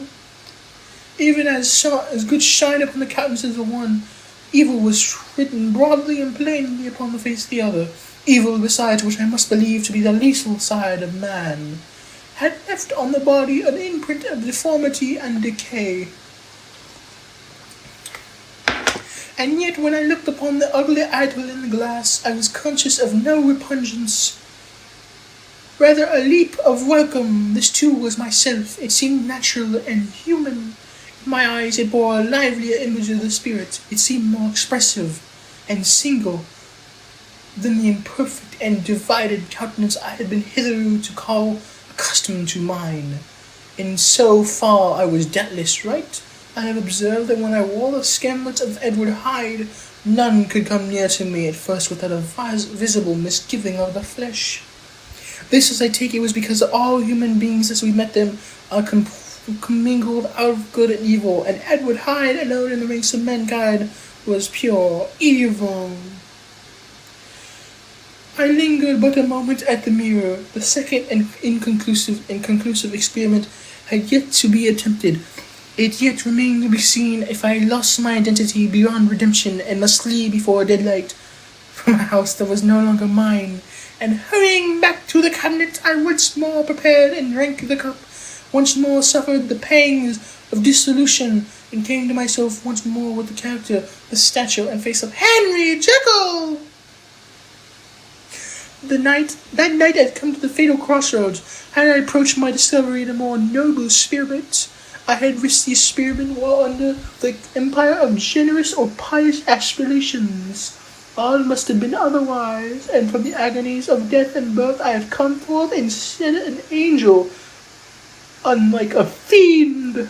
Even as good shine upon the countenances of one, evil was written broadly and plainly upon the face of the other. Evil, besides, which I must believe to be the lethal side of man, had left on the body an imprint of deformity and decay. And yet, when I looked upon the ugly idol in the glass, I was conscious of no repugnance, rather a leap of welcome. This too was myself. It seemed natural and human. In my eyes it bore a livelier image of the spirit. It seemed more expressive and single than the imperfect and divided countenance I had been hitherto to call accustomed to mine. In so far I was doubtless right. I have observed that when I wore the scabbard of Edward Hyde, none could come near to me at first without a visible misgiving of the flesh. This, as I take it, was because all human beings as we met them are commingled out of good and evil, and Edward Hyde alone in the ranks of mankind was pure evil. I lingered but a moment at the mirror. The second and conclusive experiment had yet to be attempted. It yet remained to be seen if I lost my identity beyond redemption and must flee before daylight from a house that was no longer mine. And hurrying back to the cabinet, I once more prepared and drank the cup, once more suffered the pangs of dissolution, and came to myself once more with the character, the stature, and face of Henry Jekyll. That night I'd come to the fatal crossroads. Had I approached my discovery in a more noble spirit, I had risked the experiment while under the empire of generous or pious aspirations. All must have been otherwise, and from the agonies of death and birth I have come forth instead an angel, unlike a fiend.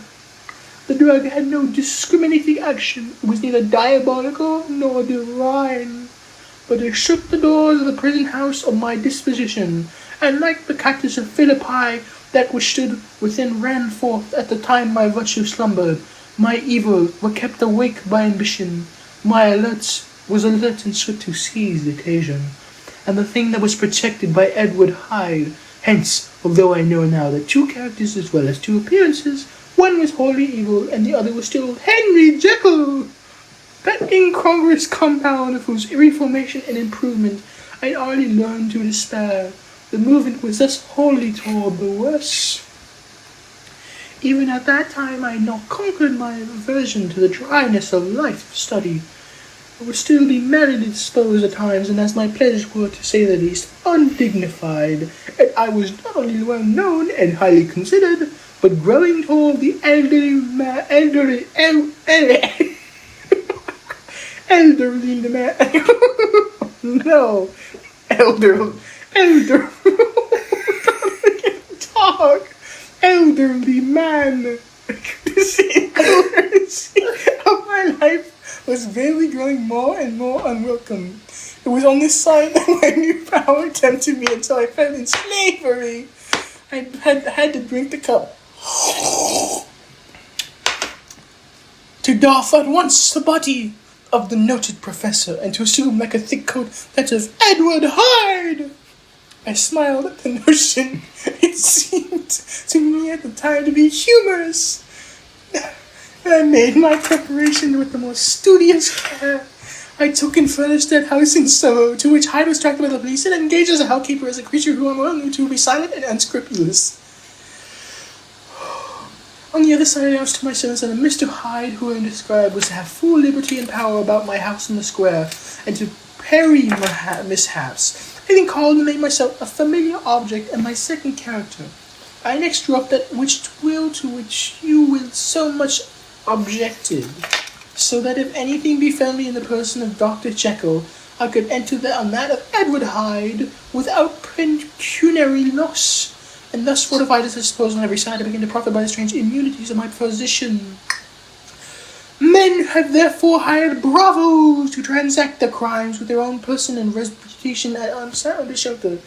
The drug had no discriminating action. It was neither diabolical nor divine, but it shook the doors of the prison house of my disposition, and like the cactus of Philippi, that which stood within ran forth at the time my virtue slumbered. My evil were kept awake by ambition. My alert was alert and swift to seize the occasion, and the thing that was protected by Edward Hyde. Hence, although I know now that two characters as well as two appearances, one was wholly evil and the other was still Henry Jekyll, that incongruous compound of whose reformation and improvement I had already learned to despair. The movement was thus wholly toward the worse. Even at that time I had not conquered my aversion to the dryness of life study. I would still be merrily disposed at times, and as my pleasures were, to say the least, undignified, and I was not only well known and highly considered, but growing toward the elderly man, no, elderly man. This incongruency of my life was vainly growing more and more unwelcome. It was on this side that my new power tempted me until I fell in slavery. I had to drink the cup. To doff at once the body of the noted professor, and to assume like a thick coat that of Edward Hyde. I smiled at the notion. It seemed to me at the time to be humorous. I made my preparation with the most studious care. I took and furnished that house in Soho, to which Hyde was tracked by the police, and engaged as a housekeeper as a creature who I knew to be silent and unscrupulous. On the other side, I announced to my servants that Mr. Hyde, who I described, was to have full liberty and power about my house in the square, and to parry my mishaps. I then called and made myself a familiar object and my second character. I next drew up that to which you will so much objected, so that if anything befell me in the person of Dr. Jekyll, I could enter on that of Edward Hyde without pecuniary loss, and thus fortified as I suppose on every side, I began to profit by the strange immunities of my position. Men have therefore hired bravos to transact their crimes with their own person and reputation. I'm sat under shelter.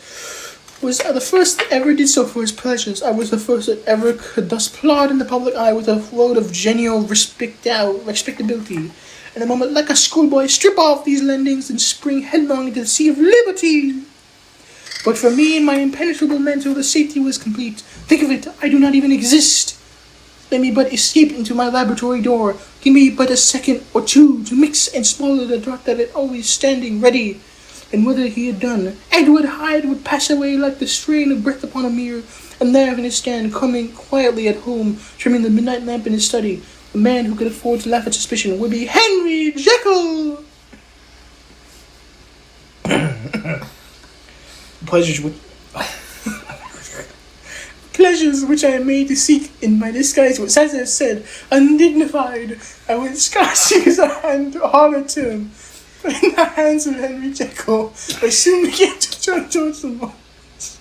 Was the first that ever did so for his pleasures. I was the first that ever could thus plod in the public eye with a load of genial respectability. In a moment, like a schoolboy, strip off these lendings and spring headlong into the sea of liberty. But for me and my impenetrable mental, the safety was complete. Think of it, I do not even exist. Let me but escape into my laboratory door. Give me but a second or two to mix and swallow the draught that is always standing ready. And whether he had done, Edward Hyde would pass away like the strain of breath upon a mirror, and there in his stand, coming quietly at home, trimming the midnight lamp in his study, the man who could afford to laugh at suspicion would be Henry Jekyll! Pleasures which I am made to seek in my disguise was, as I have said, undignified. I would scarce use a hand to honour to him. But in the hands of Henry Jekyll, I soon began to turn towards the monks.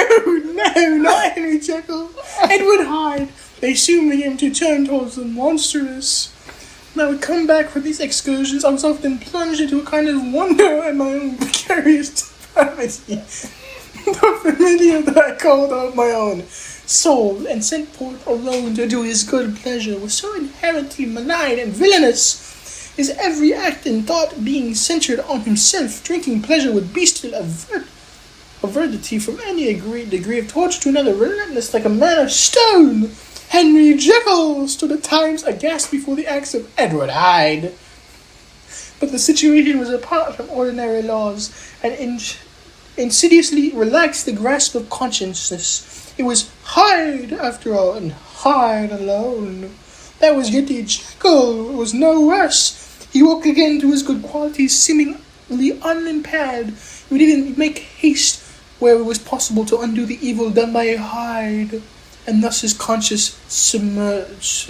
Oh no, not Henry Jekyll. Edward Hyde. They soon began to turn towards the monstrous. When I would come back from these excursions, I was often plunged into a kind of wonder at my own precarious depravity. The familiar that I called out my own soul and sent forth alone to do his good pleasure was so inherently malign and villainous, his every act and thought being centered on himself, drinking pleasure with bestial avidity from any degree of torture to another, relentless like a man of stone. Henry Jekyll stood at times aghast before the acts of Edward Hyde. But the situation was apart from ordinary laws, and insidiously relaxed the grasp of consciousness. It was Hyde, after all, and Hyde alone. That was Yeti Jekyll. It was no worse. He woke again to his good qualities, seemingly unimpaired. He would even make haste where it was possible to undo the evil done by Hyde, and thus his conscience submerged.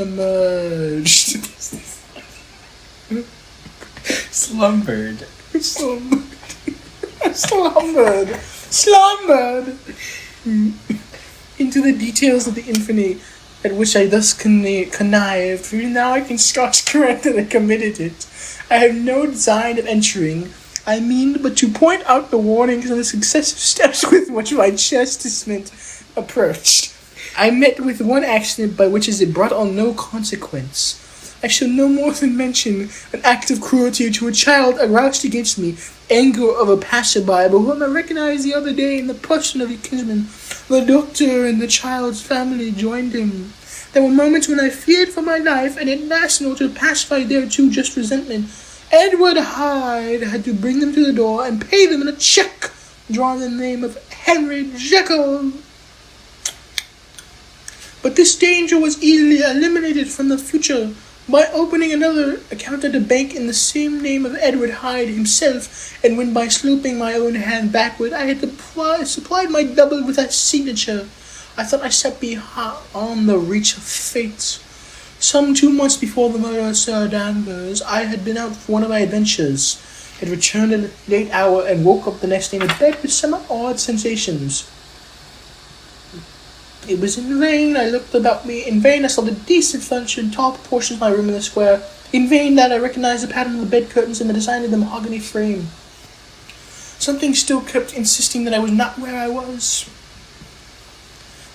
Slumbered. Slumbered into the details of the infamy at which I thus connived. For now I can scotch correct that I committed it. I have no design of entering. I mean but to point out the warnings and the successive steps with which my chastisement approached. I met with one accident by which it brought on no consequence. I shall no more than mention an act of cruelty to a child aroused against me, anger of a passerby, but whom I recognized the other day in the person of a kinsman. The doctor and the child's family joined him. There were moments when I feared for my life, and at last, in order to pacify their too just resentment, Edward Hyde had to bring them to the door and pay them in a cheque drawn in the name of Henry Jekyll. But this danger was easily eliminated from the future by opening another account at a bank in the same name of Edward Hyde himself, and when by sloping my own hand backward I had supplied my double with that signature, I thought I sat beyond the reach of fate. Some 2 months before the murder of Sir Danvers, I had been out for one of my adventures, had returned at a late hour, and woke up the next day in bed with some odd sensations. It was in vain I looked about me. In vain I saw the decent furniture in tall proportions of my room in the square. In vain that I recognized the pattern of the bed curtains and the design of the mahogany frame. Something still kept insisting that I was not where I was.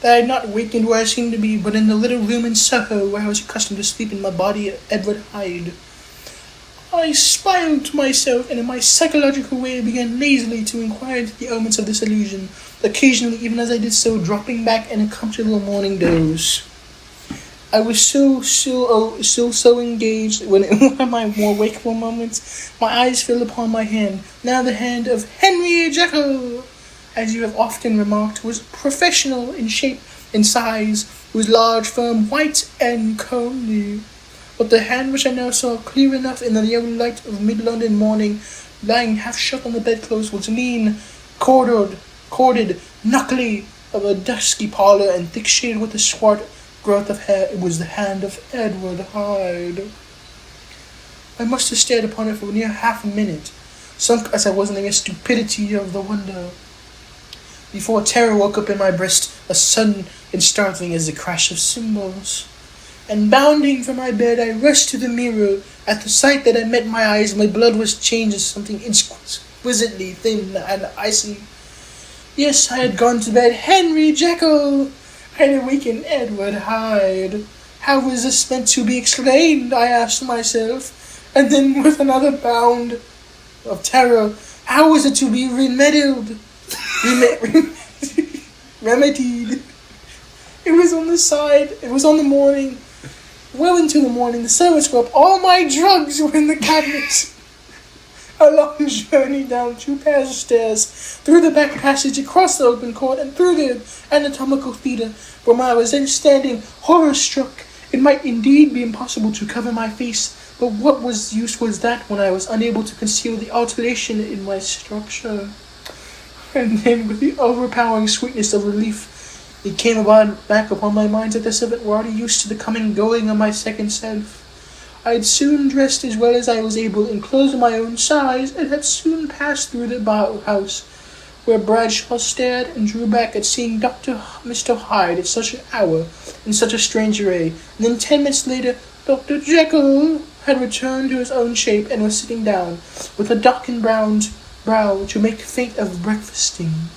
That I had not wakened where I seemed to be, but in the little room in Soho where I was accustomed to sleep in my body at Edward Hyde. I smiled to myself, and in my psychological way began lazily to inquire into the elements of this illusion, occasionally, even as I did so, dropping back in a comfortable morning doze. I was still so engaged when in one of my more wakeful moments, my eyes fell upon my hand, now the hand of Henry Jekyll, as you have often remarked, was professional in shape and size, was large, firm, white, and comely. But the hand which I now saw clear enough in the yellow light of mid-London morning, lying half shut on the bedclothes, was lean, corded, knuckly, of a dusky pallor, and thick shaded with a swart growth of hair. It was the hand of Edward Hyde. I must have stared upon it for near half a minute, sunk as I was in the stupidity of the wonder, before terror woke up in my breast, as sudden and startling as the crash of cymbals. And bounding from my bed, I rushed to the mirror. At the sight that I met my eyes, my blood was changed to something exquisitely thin and icy. Yes, I had gone to bed Henry Jekyll. I had awakened Edward Hyde. How was this meant to be explained, I asked myself. And then with another bound of terror, how was it to be remedied? It was on the morning. Well into the morning, the servants were up. All my drugs were in the cabinet. A long journey down 2 pairs of stairs, through the back passage, across the open court, and through the anatomical theatre, where I was then standing, horror-struck. It might indeed be impossible to cover my face, but what use was that when I was unable to conceal the alteration in my structure? And then, with the overpowering sweetness of relief, it came back upon my mind that the servant were already used to the coming and going of my second self. I had soon dressed as well as I was able, in clothes of my own size, and had soon passed through the house, where Bradshaw stared and drew back at seeing Mr. Hyde at such an hour, in such a strange array. And then 10 minutes later, Dr. Jekyll had returned to his own shape, and was sitting down, with a darkened brow, to make feint of breakfasting.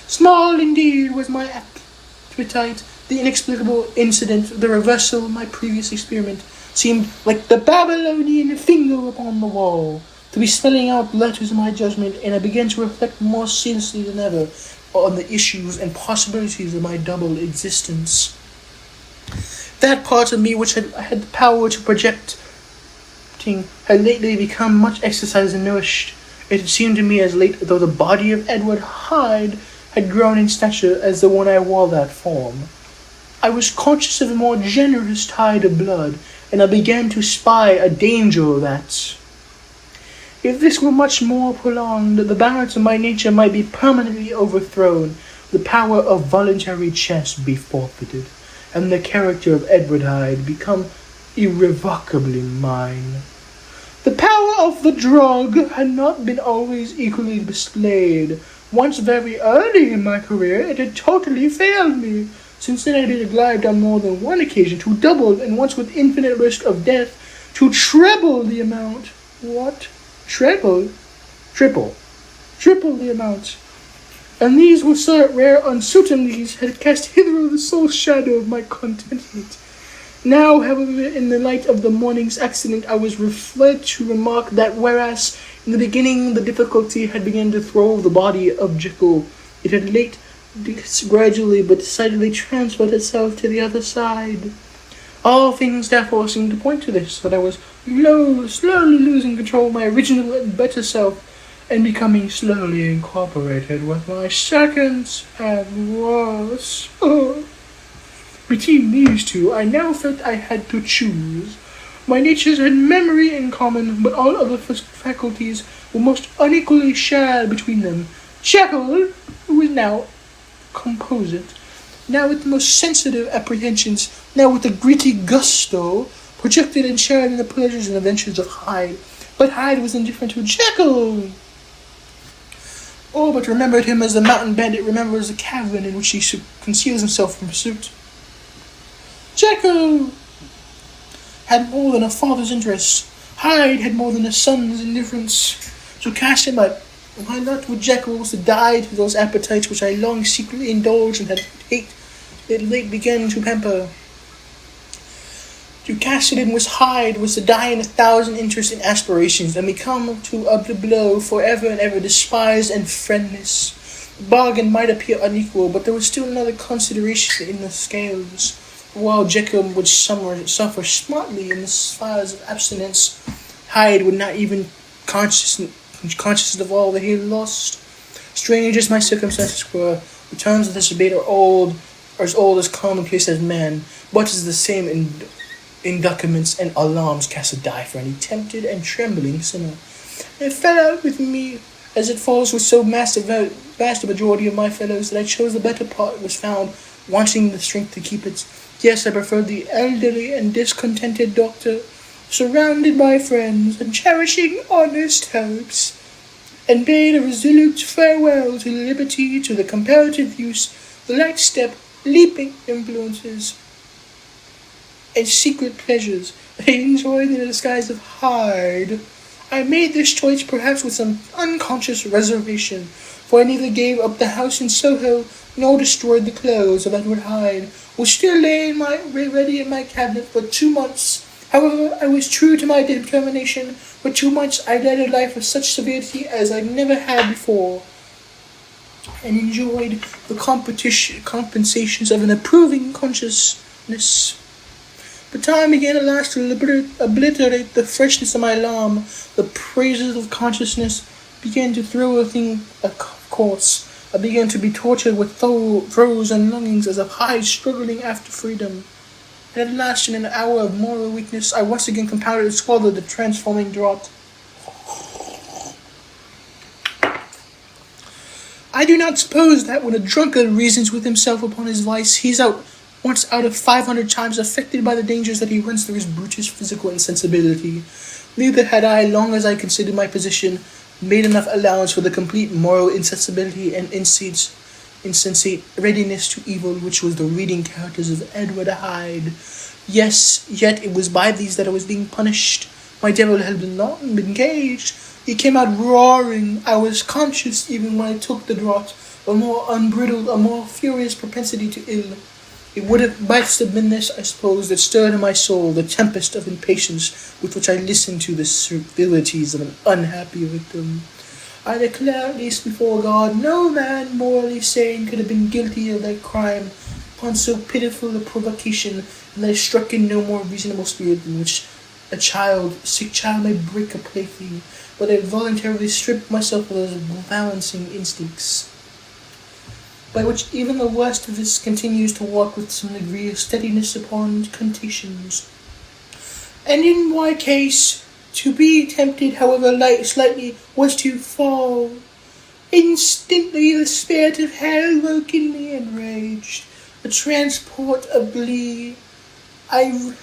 Small indeed was my appetite. The inexplicable incident, the reversal of my previous experiment, seemed like the Babylonian finger upon the wall, to be spelling out letters of my judgment, and I began to reflect more seriously than ever on the issues and possibilities of my double existence. That part of me which had the power to project had lately become much exercised and nourished. It had seemed to me as late though the body of Edward Hyde had grown in stature as the one I wore that form. I was conscious of a more generous tide of blood, and I began to spy a danger that, if this were much more prolonged, the balance of my nature might be permanently overthrown, the power of voluntary chess be forfeited, and the character of Edward Hyde become irrevocably mine. The power of the drug had not been always equally displayed. Once very early in my career, it had totally failed me. Since then, I had been obliged on more than one occasion to double, and once with infinite risk of death, to treble the amount. What? Treble? Triple. Triple the amount. And these were so rare uncertainties had cast hither the sole shadow of my contentment. Now, however, in the light of the morning's accident, I was led to remark that whereas in the beginning the difficulty had begun to throw the body of Jekyll, it had late gradually but decidedly transferred itself to the other side. All things therefore seemed to point to this, that I was slowly losing control of my original and better self, and becoming slowly incorporated with my second and worse. Between these two, I now felt I had to choose. My natures had memory in common, but all other faculties were most unequally shared between them. Jekyll, who was now composite, now with the most sensitive apprehensions, now with a gritty gusto, projected and shared in the pleasures and adventures of Hyde. But Hyde was indifferent to Jekyll. All but remembered him as the mountain bandit remembers the cavern in which he conceals himself from pursuit. Jekyll had more than a father's interest. Hyde had more than a son's indifference. So cast him out. Why not would Jekyll was to die to those appetites which I long secretly indulged and had hate that late began to pamper? To cast it in was Hyde was to die in 1,000 interests and aspirations, and become to a blow forever and ever despised and friendless. The bargain might appear unequal, but there was still another consideration in the scales. While Jekyll would suffer smartly in the fires of abstinence, Hyde would not even conscious of all that he had lost. Strange as my circumstances were, the terms of this debate are as old as commonplace as man, but is the same in documents and alarms cast a die for any tempted and trembling sinner. It fell out with me, as it falls with so vast a majority of my fellows, that I chose the better part was found, wanting the strength to keep it. Yes, I preferred the elderly and discontented doctor, surrounded by friends and cherishing honest hopes, and bade a resolute farewell to liberty, to the comparative use, the light step, leaping influences, and secret pleasures I enjoyed in the disguise of Hyde. I made this choice perhaps with some unconscious reservation, for I neither gave up the house in Soho nor destroyed the clothes of Edward Hyde, which still lay ready in my cabinet for 2 months. However, I was true to my determination. For 2 months I led a life of such severity as I never had before, and enjoyed the compensations of an approving consciousness. But time began at last to obliterate the freshness of my alarm. The praises of consciousness began to throw a thing a course. I began to be tortured with throes and longings as of Hyde struggling after freedom. And at last, in an hour of moral weakness, I once again compounded and swallowed the transforming draught. I do not suppose that when a drunkard reasons with himself upon his vice, he's once out of 500 times affected by the dangers that he runs through his brutish physical insensibility. Neither had I, long as I considered my position, made enough allowance for the complete moral insensibility and insensate readiness to evil which was the reading characters of Edward Hyde. Yes, yet it was by these that I was being punished. My devil had not been caged. He came out roaring. I was conscious, even when I took the draught, of a more unbridled, a more furious propensity to ill. It must have been this, I suppose, that stirred in my soul the tempest of impatience with which I listened to the civilities of an unhappy victim. I declare, at least before God, no man morally sane could have been guilty of that crime upon so pitiful a provocation, and that I struck in no more reasonable spirit in which a sick child may break a plaything, but I voluntarily stripped myself of those balancing instincts. by which even the worst of us continues to walk with some degree of steadiness upon conditions. And in my case, to be tempted, however slightly, was to fall. Instantly the spirit of hell woke in me and raged. A transport of glee. I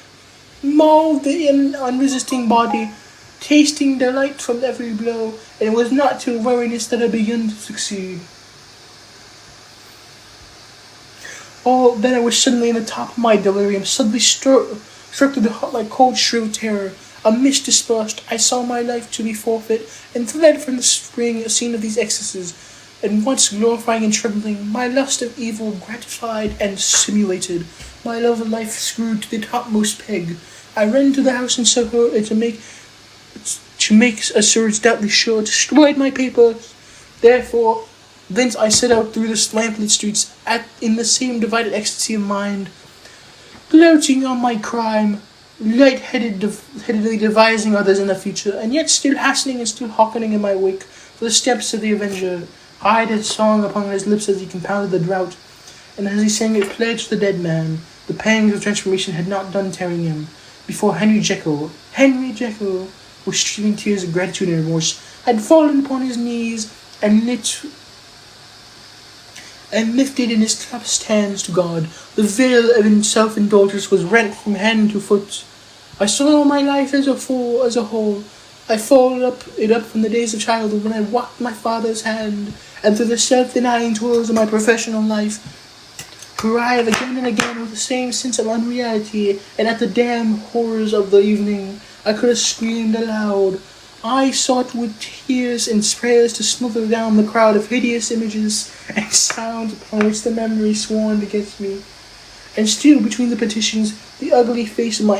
mauled the unresisting body, tasting delight from every blow, and it was not till weariness that I began to succeed. Oh, then I was suddenly in the top of my delirium, suddenly struck through the heart like cold shrill terror. A mist dispersed, I saw my life to be forfeit, and fled from the scene of these excesses, and once glorifying and trembling, my lust of evil gratified and simulated, my love of life screwed to the topmost peg. I ran to the house in Soho and to make assurance doubly sure, destroyed my papers. Therefore, thence I set out through the lamplit streets in the same divided ecstasy of mind, gloating on my crime, light-headedly devising others in the future, and yet still hastening and still hearkening in my wake for the steps of the avenger. Hyde had song upon his lips as he compounded the draught, and as he sang it pledged the dead man. The pangs of transformation had not done tearing him. Before Henry Jekyll, with streaming tears of gratitude and remorse, had fallen upon his knees and lifted in his clasped hands to God. The veil of self-indulgence was rent from hand to foot. I saw my life as a whole. I followed it up from the days of childhood when I walked my father's hand, and through the self-denying toils of my professional life, arrive again and again with the same sense of unreality, and at the damn horrors of the evening, I could have screamed aloud. I sought with tears and prayers to smother down the crowd of hideous images and sounds upon which the memory swarmed against me. And still, between the petitions, the ugly face of my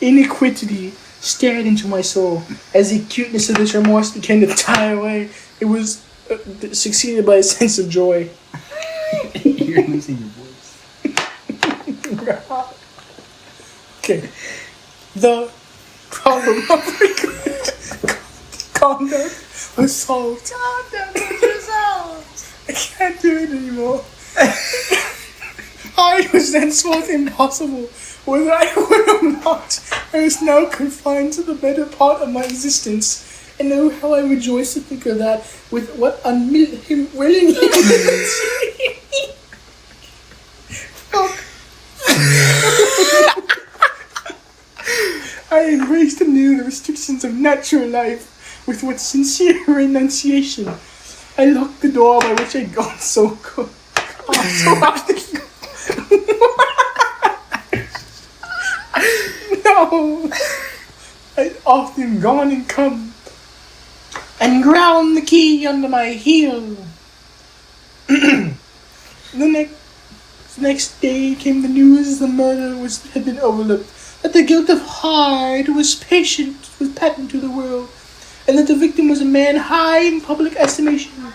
iniquity stared into my soul. As the acuteness of this remorse began to die away, it was succeeded by a sense of joy. You're losing your voice. Okay. The problem of conduct was solved. I can't do it anymore. I was henceforth impossible. Whether I would or not, I was now confined to the better part of my existence. And oh, how I rejoice to think of that, with what unwilling I embraced anew the restrictions of natural life, with what sincere renunciation. I locked the door by which I'd gone so good. No! I'd often gone and come, and ground the key under my heel. The next day came the news the murder had been overlooked, that the guilt of Hyde was patent to the world, and that the victim was a man high in public estimation.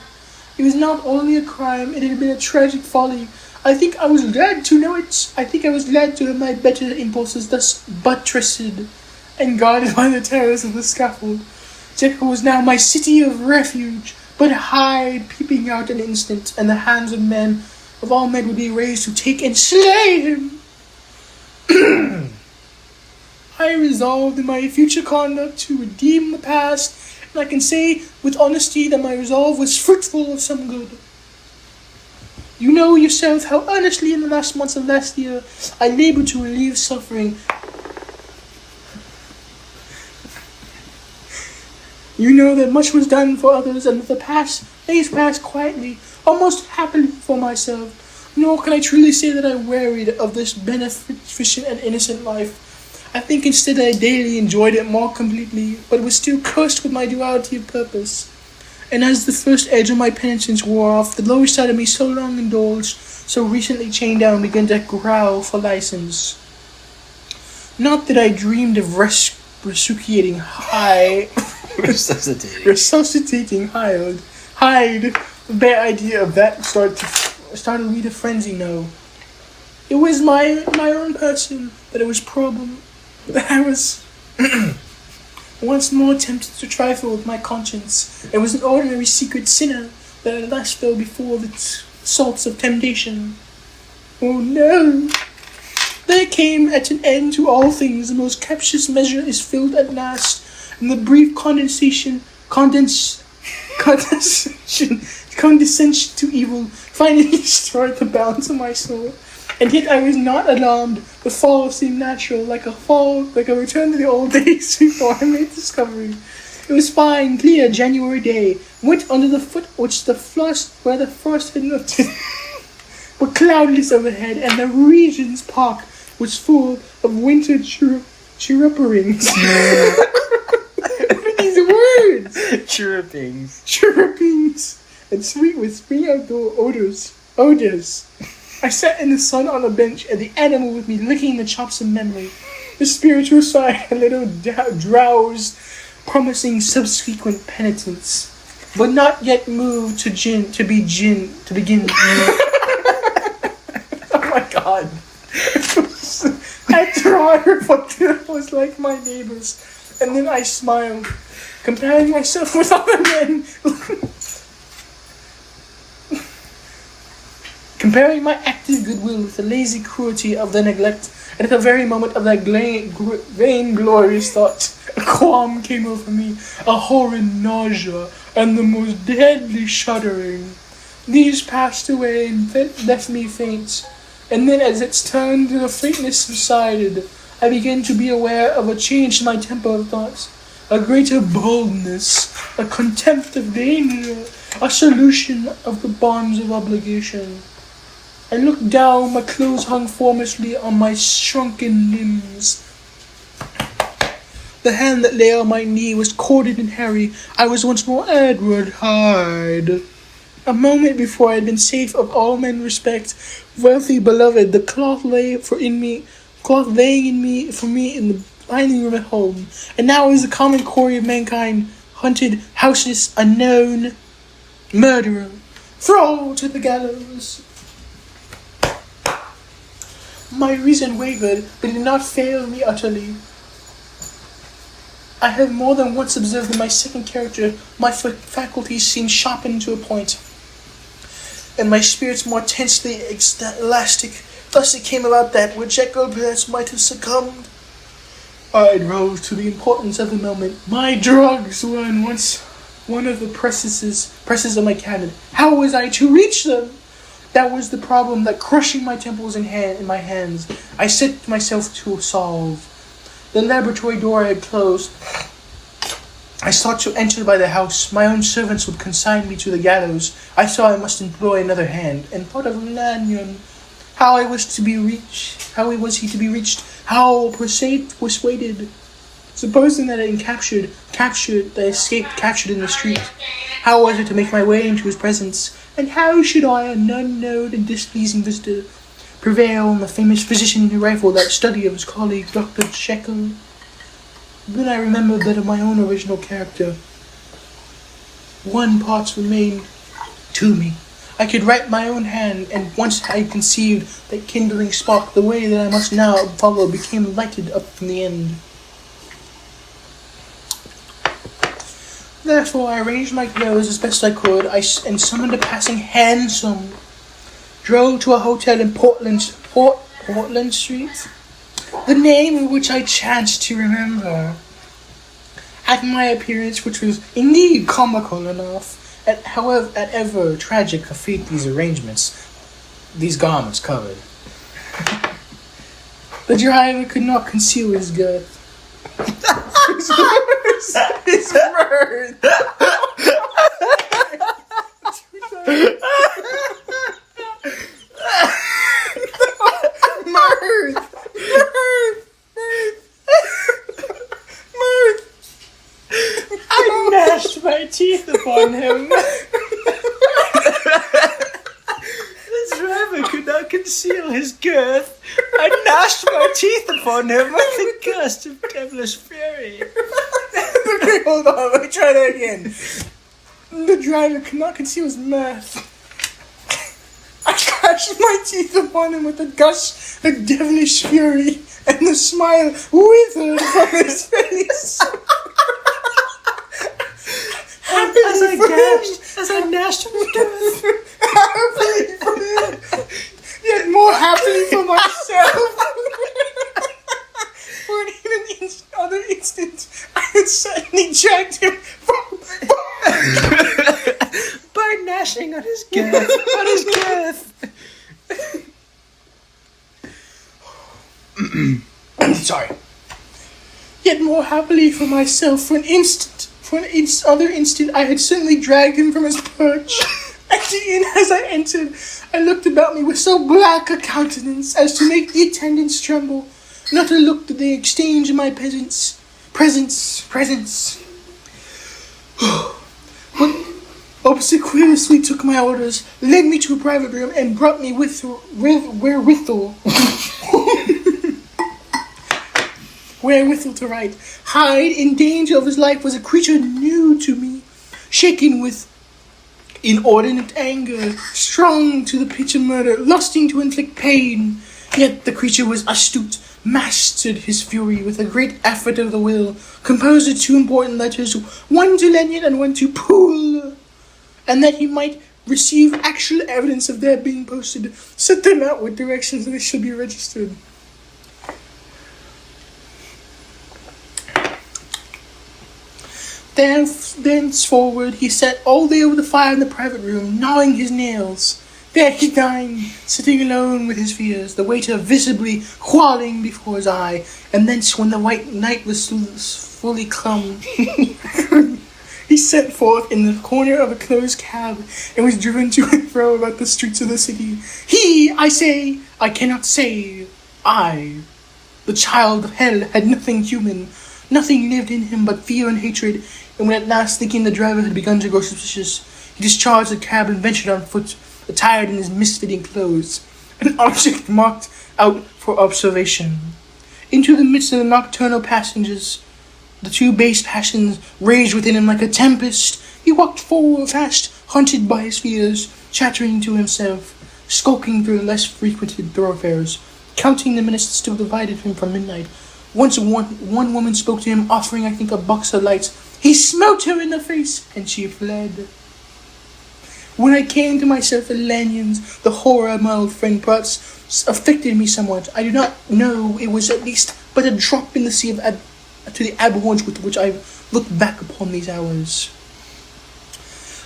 It was not only a crime, it had been a tragic folly. I think I was glad to know it. I think I was glad to have my better impulses thus buttressed and guarded by the terrors of the scaffold. Jekyll was now my city of refuge, but Hyde peeping out an instant, and the hands of all men would be raised to take and slay him. I resolved in my future conduct to redeem the past, and I can say with honesty that my resolve was fruitful of some good. You know yourself how earnestly in the last months of last year I labored to relieve suffering. You know that much was done for others, and that the days passed quietly, almost happily for myself. Nor can I truly say that I wearied of this beneficent and innocent life. I think instead that I daily enjoyed it more completely, but was still cursed with my duality of purpose. And as the first edge of my penitence wore off, the lower side of me so long indulged, so recently chained down, began to growl for license. Not that I dreamed of resuscitating Hyde. Resuscitating Hyde. The bare idea of that started me to frenzy. No, it was my own person that it was problem. That I was once more tempted to trifle with my conscience, and was an ordinary secret sinner that at last fell before the assaults of temptation. Oh no! There came at an end to all things. The most captious measure is filled at last, and the brief condescension to evil finally destroyed the balance of my soul. And yet I was not alarmed. The fall seemed natural, like a return to the old days before I made discovery. It was fine, clear January day. Went under the foot where the frost had lifted, but cloudless overhead, and the Regent's Park was full of winter chirrupings. What are these words? Chirrupings. And sweet with spring outdoor odors. I sat in the sun on a bench, and the animal with me licking the chops of memory. The spiritual side a little drowsed, promising subsequent penitence, but not yet moved to begin. Oh my god. After all, I reflected I was like my neighbors, and then I smiled, comparing myself with other men. Comparing my active goodwill with the lazy cruelty of the neglect, and at the very moment of that vain-glorious thought, a qualm came over me, a horrid nausea, and the most deadly shuddering. These passed away and left me faint, and then as its turn to the faintness subsided, I began to be aware of a change in my tempo of thoughts, a greater boldness, a contempt of danger, a solution of the bonds of obligation. I looked down, my clothes hung formlessly on my shrunken limbs. The hand that lay on my knee was corded and hairy. I was once more Edward Hyde. A moment before I had been safe of all men respect, wealthy, beloved, the cloth laying for me in the dining room at home, and now is the common quarry of mankind, hunted, houseless, unknown, murderer, thrown to the gallows. My reason wavered, but did not fail me utterly. I have more than once observed in my second character, my faculties seemed sharpened to a point, and my spirits more tensely elastic. Thus it came about that, where Jekyll perhaps might have succumbed, I rose to the importance of the moment. My drugs were at once one of the presses of my cabinet. How was I to reach them? That was the problem that, crushing my temples in my hands, I set myself to solve. The laboratory door I had closed. I sought to enter by the house. My own servants would consign me to the gallows. I saw I must employ another hand, and thought of Lanyon. How was he to be reached? How persuaded? Supposing that I captured in the street. How was it to make my way into his presence? And how should I, an unknown and displeasing visitor, prevail on the famous physician who rifled that study of his colleague, Dr. Jekyll? Then I remembered that of my own original character. One part remained to me. I could write my own hand, and once I conceived that kindling spark, the way that I must now follow became lighted up from the end. Therefore, I arranged my clothes as best I could, and summoned a passing hansom, drove to a hotel in Portland Street, the name of which I chanced to remember. At my appearance, which was indeed comical enough, at ever tragic a fate these garments covered, the driver could not conceal his girth. His mirth. I gnashed my teeth upon him. The driver could not conceal his girth. I gnashed my teeth upon him with a gust of devilish fury. Okay, hold on, let me try that again. The driver could not conceal his mirth. I gnashed my teeth upon him with a gust of devilish fury, and the smile withered from his face. gasped as I gnashed on his girth. Happily for him, yet more happily for myself. For in an other instant, I had suddenly dragged him from by gnashing on his girth. Sorry. Yet more happily for myself, for an other instant, I had suddenly dragged him from his perch. And as I entered, I looked about me with so black a countenance as to make the attendants tremble. Not a look did they exchange in my presence. But obsequiously took my orders, led me to a private room, and brought me wherewithal to write. Hyde, in danger of his life, was a creature new to me, shaken with inordinate anger, strung to the pitch of murder, lusting to inflict pain. Yet the creature was astute, mastered his fury with a great effort of the will, composed of 2 important letters, one to Lanyon and one to Poole, and that he might receive actual evidence of their being posted, set them out with directions that they should be registered. Thenceforward he sat all day over the fire in the private room, gnawing his nails. There he dined, sitting alone with his fears, the waiter visibly whirling before his eye, and thence when the white night was fully come, he set forth in the corner of a closed cab, and was driven to and fro about the streets of the city. He, I say, I cannot say, I, the child of hell, had nothing human, nothing lived in him but fear and hatred, and when at last thinking the driver had begun to grow suspicious, he discharged the cab and ventured on foot, attired in his misfitting clothes, an object marked out for observation. Into the midst of the nocturnal passengers, the 2 base passions raged within him like a tempest. He walked forward fast, haunted by his fears, chattering to himself, skulking through the less frequented thoroughfares, counting the minutes that still divided him from midnight. Once one woman spoke to him, offering, I think, a box of lights. He smote her in the face, and she fled. When I came to myself at Lanyon's, the horror of my old friend perhaps affected me somewhat. I do not know, it was at least but a drop in the sea to the abhorrence with which I look back upon these hours.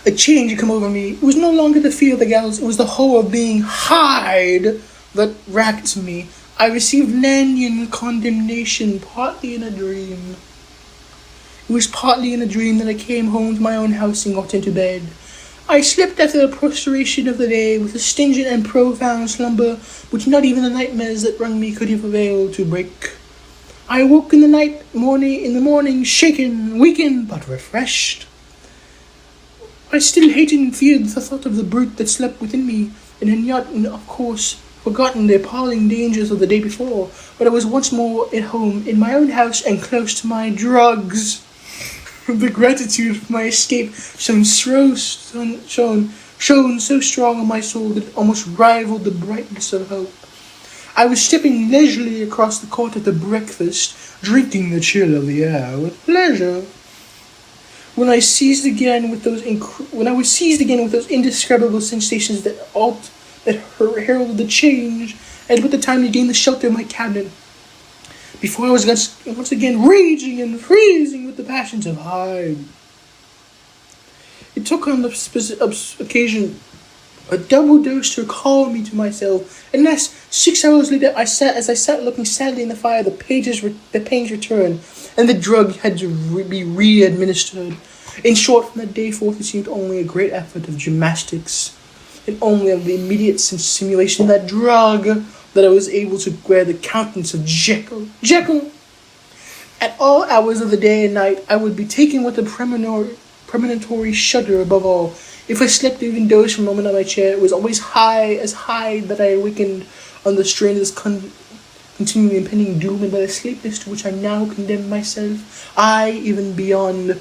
A change had come over me. It was no longer the fear of the gallows, it was the horror of being Hyde that racked me. I received Lanyon condemnation partly in a dream. It was partly in a dream that I came home to my own house and got into bed. I slept after the prostration of the day with a stingent and profound slumber which not even the nightmares that wrung me could have availed to break. I awoke in the morning, shaken, weakened, but refreshed. I still hated and feared the thought of the brute that slept within me, and had not, of course, forgotten the appalling dangers of the day before, but I was once more at home, in my own house, and close to my drugs. The gratitude of my escape shone so strong on my soul that it almost rivaled the brightness of hope. I was stepping leisurely across the court after breakfast, drinking the chill of the air with pleasure, when I was seized again with those indescribable sensations that heralded the change, and put the time to gain the shelter of my cabinet, before I was once again raging and freezing with the passions of Hyde. It took on the occasion a double dose to recall me to myself, and last 6 hours later, as I sat looking sadly in the fire, the pains returned, and the drug had to be re-administered. In short, from that day forth, it seemed only a great effort of gymnastics, and only of the immediate simulation of that drug, that I was able to wear the countenance of Jekyll. At all hours of the day and night, I would be taken with a premonitory shudder above all. If I slept or even dozed for a moment on my chair, it was always high that I awakened on the strain of this continually impending doom, and by the sleepiness to which I now condemned myself, I, even beyond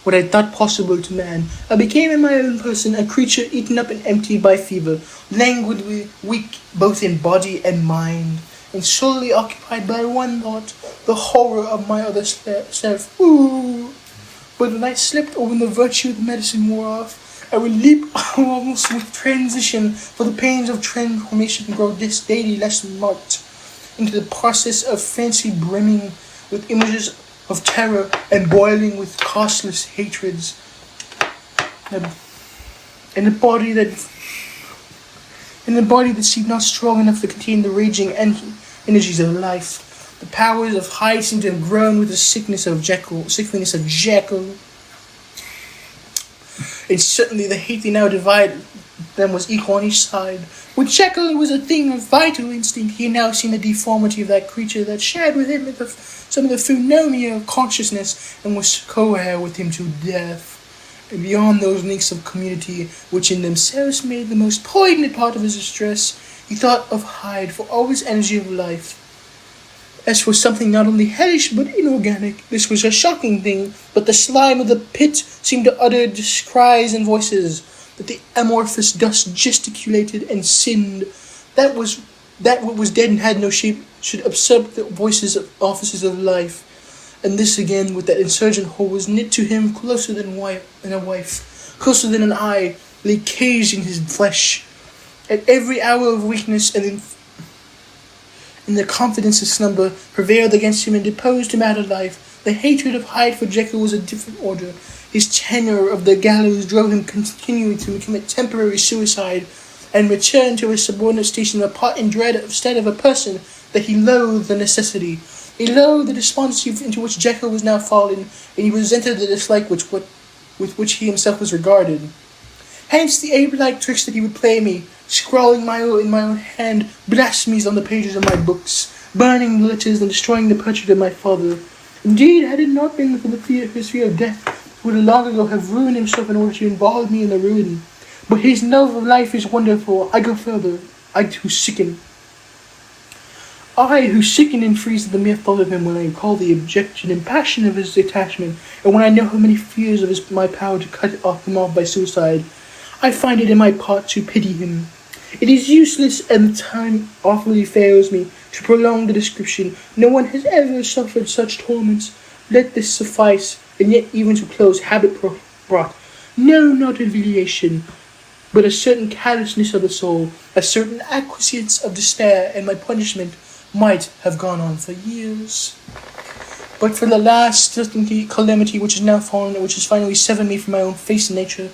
what I thought possible to man, I became in my own person a creature eaten up and emptied by fever, languidly weak both in body and mind, and solely occupied by one thought, the horror of my other self. Ooh! But when I slept or when the virtue of the medicine wore off, I would leap almost with transition, for the pains of transformation grow daily less marked, into the process of fancy brimming with images of terror and boiling with costless hatreds. In a body that seemed not strong enough to contain the raging energies of life. The powers of Hyde seemed to have grown with the sickness of Jekyll. And certainly the hate they now divided them was equal on each side. With Jekyll, it was a thing of vital instinct. He had now seen the deformity of that creature that shared with him some of the phenomena of consciousness and was co-heir with him to death. And beyond those links of community, which in themselves made the most poignant part of his distress, he thought of Hyde for all his energy of life. As for something not only hellish but inorganic, this was a shocking thing, but the slime of the pit seemed to utter cries and voices, that the amorphous dust gesticulated and sinned, that what was dead and had no shape should usurp the voices of offices of life. And this again, with that insurgent whole, was knit to him closer than a wife, closer than an eye, lay caged in his flesh. At every hour of weakness and in the confidence of slumber, prevailed against him and deposed him out of life. The hatred of Hyde for Jekyll was a different order. His tenure of the gallows drove him continually to commit temporary suicide, and return to his subordinate station in dread instead of a person, that he loathed the necessity. He loathed the despondency into which Jekyll was now fallen, and he resented the dislike with which he himself was regarded. Hence the ape-like tricks that he would play me, scrawling in my own hand blasphemies on the pages of my books, burning the letters and destroying the portrait of my father. Indeed, had it not been for his fear of death, he would long ago have ruined himself in order to involve me in the ruin. But his love of life is wonderful. I go further. I too sicken. I, who sicken and freeze at the mere thought of him when I recall the objection and passion of his attachment, and when I know how many fears of my power to cut him off by suicide, I find it in my part to pity him. It is useless, and the time awfully fails me to prolong the description. No one has ever suffered such torments. Let this suffice, and yet even to close habit brought. No, not affiliation, but a certain callousness of the soul, a certain acquiescence of despair, and my punishment might have gone on for years. But for the last calamity which is now fallen, and which has finally severed me from my own face and nature,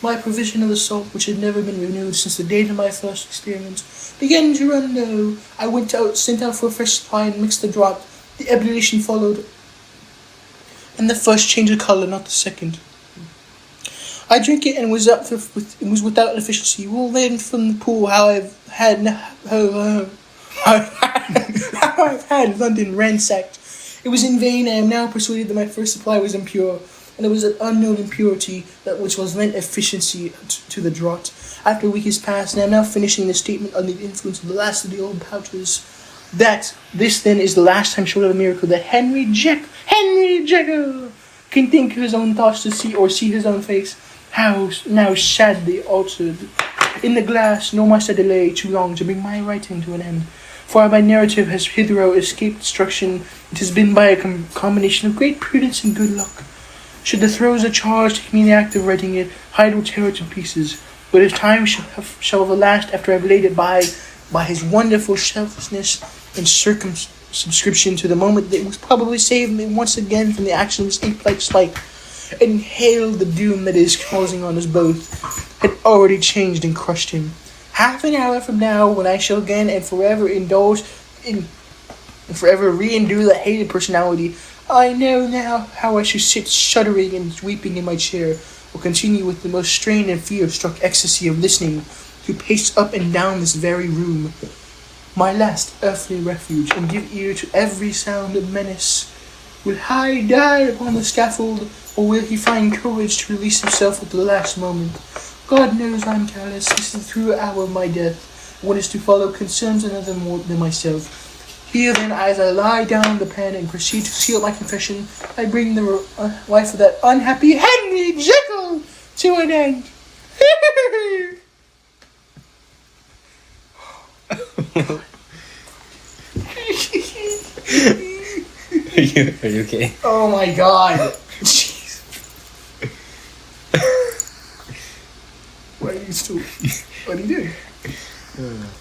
my provision of the salt, which had never been renewed since the date of my first experiment, began to run low. I sent out for a fresh supply and mixed the draught. The ebullition followed, and the first change of colour, not the second. I drank it and was without efficiency. Well, then from the pool, how I've had London ransacked. It was in vain. I am now persuaded that my first supply was impure, and it was an unknown impurity that which was lent efficiency to the draught. After a week has passed, and I am now finishing the statement on the influence of the last of the old pouters. That this then is the last time short of a miracle that Henry Jekyll can think of his own thoughts to see his own face. How now sadly altered. In the glass, nor must I delay too long to bring my writing to an end. For my narrative has hitherto escaped destruction. It has been by a combination of great prudence and good luck. Should the throes of charge take me in the act of writing it, Hyde will tear it to pieces. But if time shall have elapsed after I have laid it by his wonderful selflessness and circumscription to the moment that it was probably saved me once again from the action of his ape-like spike, and inhaled the doom that is causing on us both, had already changed and crushed him. Half an hour from now, when I shall again and forever re-endue the hated personality, I know now how I should sit shuddering and weeping in my chair, or continue with the most strained and fear-struck ecstasy of listening, to pace up and down this very room, my last earthly refuge, and give ear to every sound of menace. Will Hyde die upon the scaffold, or will he find courage to release himself at the last moment? God knows I'm careless. This is the true hour of my death. What is to follow concerns another more than myself. Here then, as I lie down the pen and proceed to seal my confession, I bring the life of that unhappy Henry Jekyll to an end. Are you okay? Oh my God. Jeez. Why are you still... What are you doing?